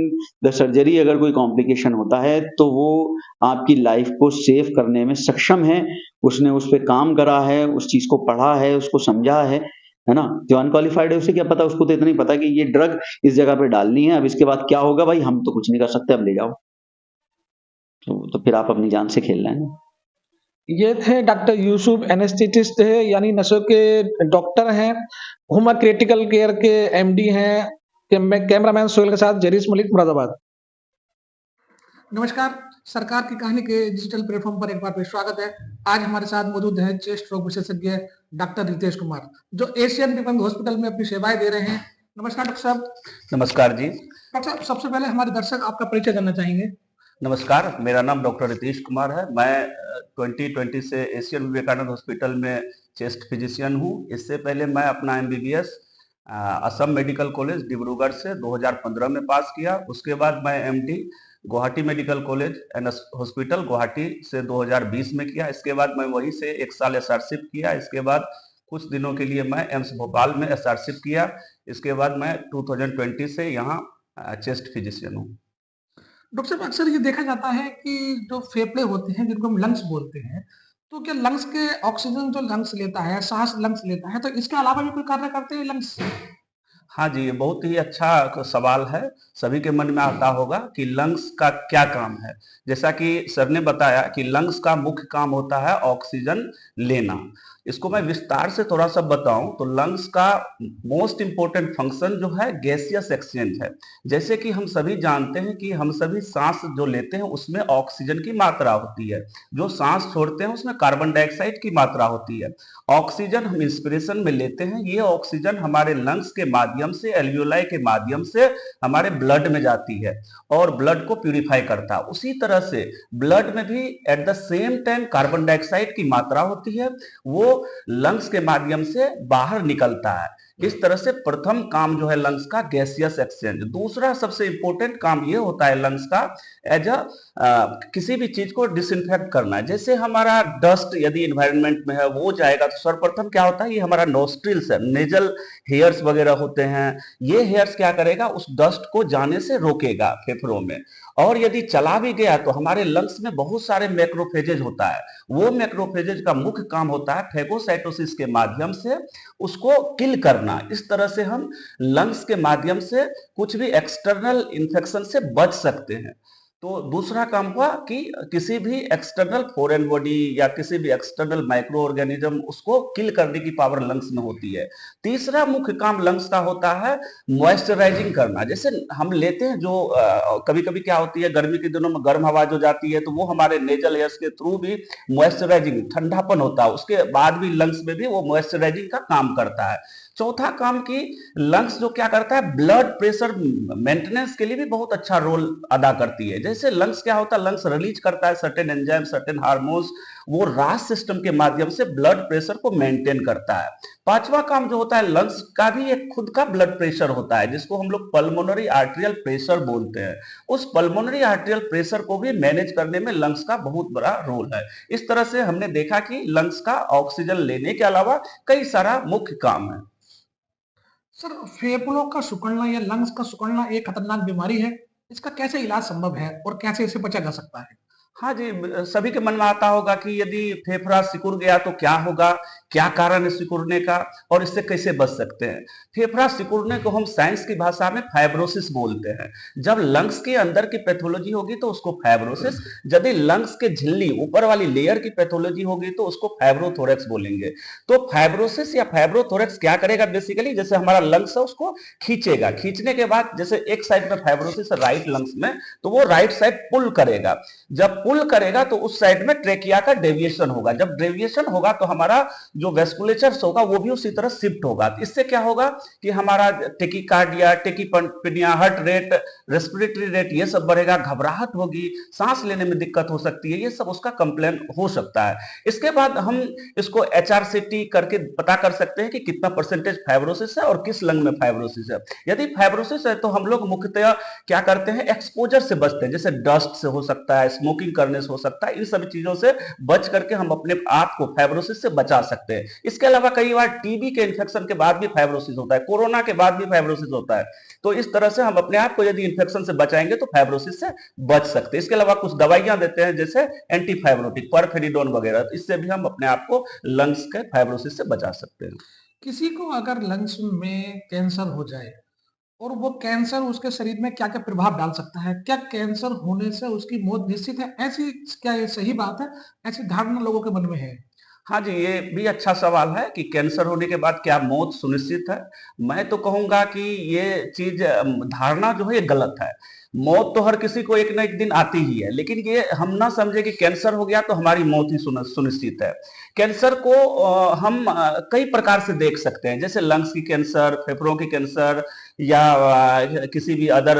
द सर्जरी अगर कोई कॉम्प्लिकेशन होता है तो वो आपकी लाइफ को सेव करने में सक्षम है, उसने उस पे काम करा है, उस चीज को पढ़ा है, उसको समझा है ना। जो अनक्वालिफाइड है उसे क्या पता, उसको तो इतना ही पता कि ये ड्रग इस जगह पे डालनी है, अब इसके बाद क्या होगा भाई हम तो कुछ नहीं कर सकते, अब ले जाओ। तो फिर आप अपनी जान से खेल रहे हैं ना। ये थे डॉक्टर यूसुफ, एनेस्थेटिस्ट है यानी नशों के डॉक्टर हैं, हुमा क्रिटिकल केयर के एमडी हैं। मैं कैमरामैन सोहेल के साथ जरीस मलिक, मुरादाबाद। नमस्कार, सरकार की कहानी के डिजिटल प्लेटफॉर्म पर एक बार फिर स्वागत है। आज हमारे साथ मौजूद हैं चेस्ट रोग विशेषज्ञ डॉक्टर रितेश कुमार, जो एशियन डिफेंस हॉस्पिटल में अपनी सेवाएं दे रहे हैं। नमस्कार डॉक्टर साहब। नमस्कार जी। डॉक्टर साहब, सबसे पहले हमारे दर्शक आपका परिचय जानना चाहेंगे। नमस्कार, मेरा नाम डॉक्टर रितेश कुमार है। मैं 2020 से एशियन विवेकानंद हॉस्पिटल में चेस्ट फिजिशियन हूँ। इससे पहले मैं अपना MBBS Assam medical college Dibrugarh से 2015 में पास किया। उसके बाद मैं MD Guwahati medical college and hospital Guwahati से 2020 में किया। इसके बाद मैं वहीं से 1 साल SRशिप किया। इसके बाद कुछ दिनों के लिए मैं एम्स भोपाल में SRशिप किया। इसके बाद मैं 2020 से यहाँ चेस्ट फिजिशियन हूँ। डॉक्टर साहब, अक्सर ये देखा जाता है कि जो फेफड़े होते हैं जिनको हम लंग्स बोलते हैं, तो क्या लंग्स के ऑक्सीजन जो लंग्स लेता है, सांस लंग्स लेता है, तो इसके अलावा भी कोई कार्य करते हैं लंग्स? हाँ जी, ये बहुत ही अच्छा सवाल है। सभी के मन में आता होगा कि लंग्स का क्या काम है। जैसा कि सर ने बताया कि लंग्स का मुख्य काम होता है ऑक्सीजन लेना। इसको मैं विस्तार से थोड़ा सा बताऊं तो लंग्स का मोस्ट इंपोर्टेंट फंक्शन जो है गैसियस एक्सचेंज है। जैसे कि हम सभी जानते हैं कि हम सभी सांस जो लेते हैं उसमें ऑक्सीजन की मात्रा होती है, जो सांस छोड़ते हैं उसमें कार्बन डाइऑक्साइड की मात्रा होती है। ऑक्सीजन हम इंस्पिरेशन में लेते हैं, ये ऑक्सीजन हमारे लंग्स के माध्यम से, एल्वियोलाई के माध्यम से हमारे ब्लड में जाती है और ब्लड को प्यूरिफाई करता है। उसी तरह से ब्लड में भी at the same time carbon dioxide की मात्रा होती है, वो लंग्स के माध्यम से बाहर निकलता है। इस तरह से प्रथम काम जो है लंग्स का गैसियस एक्सचेंज। दूसरा सबसे इंपॉर्टेंट काम ये होता है लंग्स का एज किसी भी चीज को डिसइंफेक्ट करना है। जैसे हमारा डस्ट यदि एनवायरनमेंट में है वो जाएगा तो सर्वप्रथम क्या होता है, ये हमारा नोस्ट्रिल्स है, नेजल हेयर्स वगैरह होते हैं, ये हेयर्स क्या करेगा, उस डस्ट को जाने से रोकेगा फेफड़ों में। और यदि चला भी गया तो हमारे लंग्स में बहुत सारे मैक्रोफेजेज होता है, वो मैक्रोफेजेज का मुख्य काम होता है फेगोसाइटोसिस के माध्यम से उसको किल करना। इस तरह से हम लंग्स के माध्यम से कुछ भी एक्सटर्नल इन्फेक्शन से बच सकते हैं। तो दूसरा काम हुआ कि किसी भी एक्सटर्नल फॉरेन बॉडी या किसी भी एक्सटर्नल माइक्रो ऑर्गेनिज्म उसको किल करने की पावर लंग्स में होती है। तीसरा मुख्य काम लंग्स का होता है मॉइस्चराइजिंग करना। जैसे हम लेते हैं जो कभी कभी क्या होती है, गर्मी के दिनों में गर्म हवा जो जाती है तो वो हमारे नेजल एयर्स के थ्रू भी मॉइस्चराइजिंग, ठंडापन होता है, उसके बाद भी लंग्स में भी वो मॉइस्चराइजिंग का काम करता है। चौथा काम की लंग्स जो क्या करता है, ब्लड प्रेशर मेंटेनेंस के लिए भी बहुत अच्छा रोल अदा करती है। जैसे लंग्स क्या होता है, लंग्स रिलीज करता है सर्टेन एंजाइम, सर्टेन हार्मोन्स, वो रास सिस्टम के माध्यम से ब्लड प्रेशर को मेंटेन करता है। पांचवा काम जो होता है, लंग्स का भी एक खुद का ब्लड प्रेशर होता है जिसको हम लोग पल्मोनरी आर्टेरियल प्रेशर बोलते हैं। उस पल्मोनरी आर्टेरियल प्रेशर को भी मैनेज करने में लंग्स का बहुत बड़ा रोल है। इस तरह से हमने देखा कि लंग्स का ऑक्सीजन लेने के अलावा कई सारा मुख्य काम है। सर, फेफड़ों का सिकुड़ना या लंग्स का सिकुड़ना एक खतरनाक बीमारी है, इसका कैसे इलाज संभव है और कैसे इसे बचा जा सकता है? हाँ जी, सभी के मन में आता होगा कि यदि फेफड़ा सिकुड़ गया तो क्या होगा, क्या कारण है सिकुड़ने का और इससे कैसे बच सकते हैं। फेफड़ा सिकुड़ने को हम साइंस की भाषा में फाइब्रोसिस बोलते हैं। जब लंग्स के अंदर की पैथोलॉजी होगी तो उसको फाइब्रोसिस, यदि लंग्स के झिल्ली ऊपर वाली लेयर की पैथोलॉजी होगी तो उसको फाइब्रोथोरेक्स बोलेंगे। तो फाइब्रोसिस या फाइब्रोथोरेक्स क्या करेगा, बेसिकली जैसे हमारा लंग्स है उसको खींचेगा, खींचने के बाद जैसे एक साइड में फाइब्रोसिस है राइट लंग्स में, तो वो राइट साइड पुल करेगा। जब पुल करेगा तो उस साइड में ट्रेकिया का डेविएशन होगा। जब डेविएशन होगा तो हमारा जो वेस्कुलेचर्स होगा वो भी उसी तरह शिफ्ट होगा। इससे क्या होगा कि हमारा tachycardia, tachypnoea, heart rate, respiratory rate ये सब बढ़ेगा, घबराहट होगी, सांस लेने में दिक्कत हो सकती है, ये सब उसका कंप्लेन हो सकता है। इसके बाद हम इसको HRCT करके पता कर सकते हैं कि कितना परसेंटेज फाइब्रोसिस है और किस लंग में फाइब्रोसिस है। यदि फाइब्रोसिस है तो हम लोग मुख्यतः क्या करते हैं, एक्सपोजर से बचते हैं, जैसे डस्ट से हो सकता है, स्मोकिंग करने से हो सकता है, इन सभी चीजों से बच करके हम अपने आप को फाइब्रोसिस से बचा सकते हैं। इसके अलावा कई बार टीबी के इन्फेक्शन के बाद भी फाइब्रोसिस होता है, कोरोना के बाद भी फाइब्रोसिस होता है। तो इस तरह से हम अपने आप को यदि इन्फेक्शन से बचाएंगे तो फाइब्रोसिस से बच सकते हैं। इसके अलावा कुछ दवाइयां देते हैं जैसे एंटीफाइब्रोटिक, परफेरिडोन वगैरह, तो इससे भी हम अपने आप को लंग्स के फाइब्रोसिस से बचा सकते हैं। किसी को अगर लंग्स में कैंसर हो जाए और वो कैंसर उसके शरीर में क्या-क्या प्रभाव डाल सकता है? क्या कैंसर होने से उसकी मौत निश्चित है? ऐसी क्या ये सही बात है? ऐसी धारणा लोगों के मन में है? हाँ जी, ये भी अच्छा सवाल है कि कैंसर होने के बाद क्या मौत सुनिश्चित है? मैं तो कहूँगा कि ये चीज़ धारणा जो है ये गलत है। मौत तो हर किसी को एक ना एक दिन आती ही है, लेकिन ये हम ना समझे कि कैंसर हो गया तो हमारी मौत ही सुनिश्चित है। कैंसर को हम कई प्रकार से देख सकते हैं, जैसे लंग्स की कैंसर, फेफड़ों की कैंसर या किसी भी अदर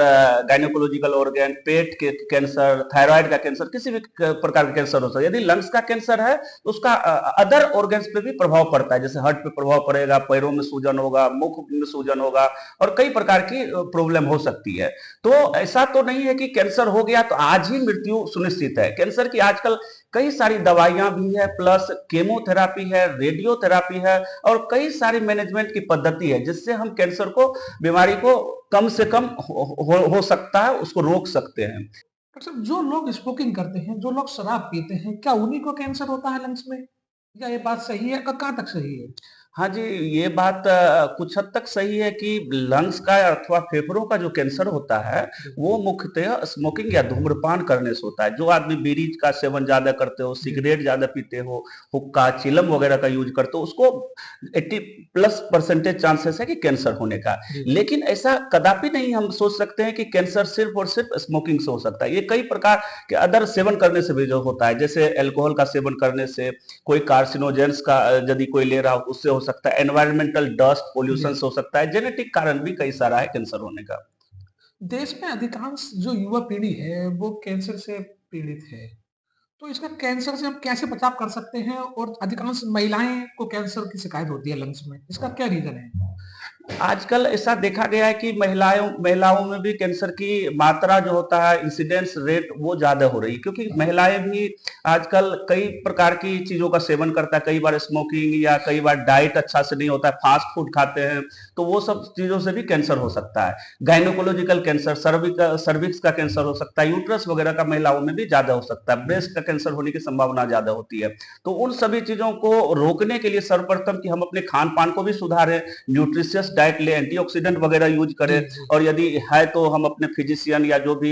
गायनोकोलॉजिकल ऑर्गन, पेट के कैंसर, थायराइड का कैंसर, किसी भी प्रकार का कैंसर हो सकता है। यदि लंग्स का कैंसर है तो उसका अदर ऑर्गन्स पे भी प्रभाव पड़ता है, जैसे हार्ट पे प्रभाव पड़ेगा, पैरों में सूजन होगा, मुख में सूजन होगा और कई प्रकार की प्रॉब्लम हो सकती है। तो ऐसा तो नहीं है कि कैंसर हो गया तो आज ही मृत्यु सुनिश्चित है। कैंसर की आजकल कई सारी दवाइयां भी है, प्लस केमोथेरापी है, रेडियोथेरापी है और कई सारी मैनेजमेंट की पद्धति है जिससे हम कैंसर को, बीमारी को कम से कम हो सकता है, उसको रोक सकते हैं। डॉक्टर साहब, जो लोग स्मोकिंग करते हैं, जो लोग शराब पीते हैं, क्या उन्हीं को कैंसर होता है लंग्स में? क्या ये बात सही है? कहाँ तक सही है? हाँ जी, ये बात कुछ हद तक सही है कि लंग्स का अथवा फेफड़ों का जो कैंसर होता है वो मुख्यतः स्मोकिंग या धूम्रपान करने से होता है। जो आदमी बीड़ी का सेवन ज्यादा करते हो, सिगरेट ज्यादा पीते हो, हुक्का, चिलम वगैरह का यूज करते हो, उसको 80+% चांसेस है कि कैंसर होने का। लेकिन ऐसा कदापि नहीं हम सोच सकते हैं कि कैंसर सिर्फ और सिर्फ स्मोकिंग से हो सकता है। ये कई प्रकार के अदर सेवन करने से भी जो होता है, जैसे एल्कोहल का सेवन करने से, कोई कार्सिनोजेंस का यदि कोई ले रहा हो उससे हो सकता है, एनवायरमेंटल डस्ट पोल्यूशन से हो सकता है, जेनेटिक कारण भी कई सारा है कैंसर होने का। देश में अधिकांश जो युवा पीढ़ी है वो कैंसर से पीड़ित है, तो इसका कैंसर से हम कैसे बचाव कर सकते हैं? और अधिकांश महिलाएं को कैंसर की शिकायत होती है लंग्स में, इसका क्या रीजन है? आजकल ऐसा देखा गया है कि महिलाओं में भी कैंसर की मात्रा जो होता है, इंसिडेंस रेट वो ज्यादा हो रही है, क्योंकि महिलाएं भी आजकल कई प्रकार की चीजों का सेवन करता है, कई बार स्मोकिंग या कई बार डाइट अच्छा से नहीं होता है, फास्ट फूड खाते हैं, तो वो सब चीजों से भी कैंसर हो सकता है। गायनोकोलॉजिकल कैंसर, सर्विक्स का कैंसर हो सकता है, यूट्रस वगैरह का महिलाओं में भी ज्यादा हो सकता है, ब्रेस्ट का कैंसर होने की संभावना ज्यादा होती है। तो उन सभी चीजों को रोकने के लिए सर्वप्रथम कि हम अपने खान पान को भी सुधारें, न्यूट्रिशियस डाइट ले, एंटीऑक्सीडेंट वगैरह यूज करें, और यदि है तो हम अपने फिजिशियन या जो भी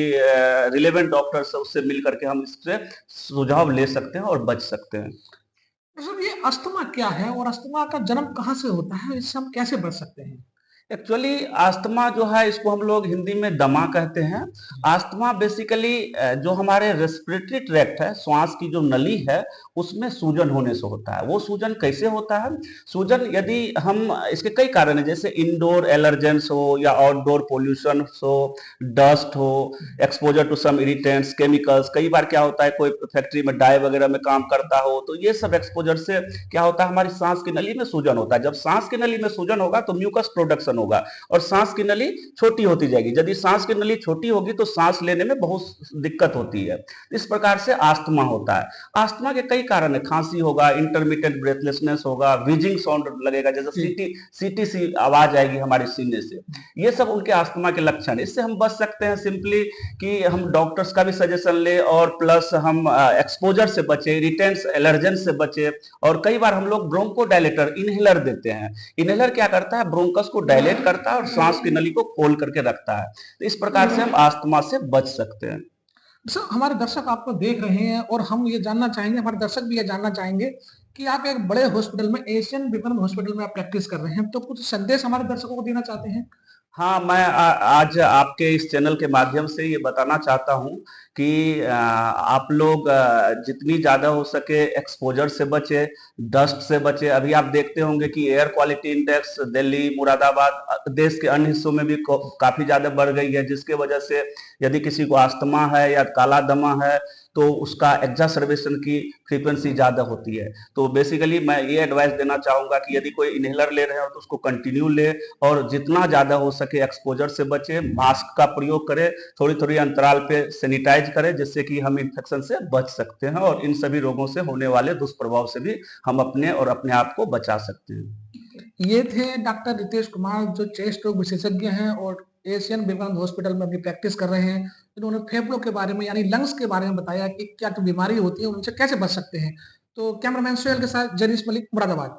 रिलेवेंट डॉक्टर्स है उससे मिल करके हम इससे सुझाव ले सकते हैं और बच सकते हैं। सर, ये अस्थमा क्या है और अस्थमा का जन्म कहाँ से होता है? इससे हम कैसे बच सकते हैं? एक्चुअली अस्थमा जो है इसको हम लोग हिंदी में दमा कहते हैं। अस्थमा बेसिकली जो हमारे रेस्पिरेटरी ट्रैक्ट है, श्वास की जो नली है, उसमें सूजन होने से होता है। वो सूजन कैसे होता है? सूजन यदि हम, इसके कई कारण है, जैसे इंडोर एलर्जेंस हो या आउटडोर पोल्यूशन हो, डस्ट हो, exposure to some irritants, chemicals. कई बार क्या होता है, कोई फैक्ट्री में डाई वगैरह में काम करता हो तो ये सब एक्सपोजर से क्या होता है, हमारी सांस की नली में सूजन होता है। जब सांस की नली में सूजन होगा तो म्यूकस प्रोडक्शन ऑब्स्ट्रक्शन होगा और सांस की नली छोटी होती जाएगी। यदि सांस की नली छोटी होगी तो सांस लेने में बहुत दिक्कत होती है। इस प्रकार से आस्थमा होता है। आस्थमा के कई कारण है, खांसी होगा, इंटरमिटेंट ब्रेथलेसनेस होगा, व्हीजिंग साउंड लगेगा, जैसे सीटी सी आवाज आएगी हमारे सीने से। ये सब उनके आस्थमा के लक्षण। इससे हम बच सकते हैं सिंपली कि हम डॉक्टर्स का भी सजेशन ले और प्लस हम एक्सपोजर से बचे, इरिटेंट्स एलर्जन से बचे। और कई बार हम लोग ब्रोंको डायलेटर इनहेलर देते हैं। इनहेलर क्या करता है, ब्रोंकस को डायलेट करता है और सांस की नली को खोल करके रखता है। तो इस प्रकार से हम आस्थमा से बच सकते हैं। सर हमारे दर्शक आपको देख रहे हैं और हम ये जानना चाहेंगे, हमारे दर्शक भी ये जानना चाहेंगे कि आप एक बड़े हॉस्पिटल में, एशियन विमेन हॉस्पिटल में आप प्रैक्टिस कर रहे हैं, तो कुछ संदेश हमारे दर्शकों को देना चाहते हैं? हाँ, मैं आज आपके इस चैनल के माध्यम से ये बताना चाहता हूँ कि आप लोग जितनी ज़्यादा हो सके एक्सपोजर से बचे, डस्ट से बचे। अभी आप देखते होंगे कि air quality index Delhi, Moradabad, देश के अन्य हिस्सों में भी काफ़ी ज़्यादा बढ़ गई है, जिसके वजह से यदि किसी को अस्थमा है या काला दमा है तो उसका एग्जासर्बेशन की फ्रीक्वेंसी ज़्यादा होती है। तो बेसिकली मैं ये एडवाइस देना चाहूँगा कि यदि कोई इनहेलर ले रहे हो तो उसको कंटिन्यू ले और जितना ज़्यादा हो सके एक्सपोजर से बचे, मास्क का प्रयोग करें, थोड़ी अंतराल पे सैनिटाइज करें, जिससे कि हम इन्फेक्शन से बच सकते हैं और इन सभी रोगों से होने वाले दुष्प्रभाव से भी हम अपने और अपने आप को बचा सकते हैं। ये थे डॉक्टर रितेश कुमार, जो चेस्ट रोग विशेषज्ञ हैं और एशियन विवेकानंद हॉस्पिटल में अपनी प्रैक्टिस कर रहे हैं। इन्होंने फेफड़ों के बारे में यानी लंग्स के बारे में बताया कि क्या क्या बीमारी होती है, उनसे कैसे बच सकते हैं। तो कैमरामैन सोहेल के साथ जनीश मलिक, मुरादाबाद।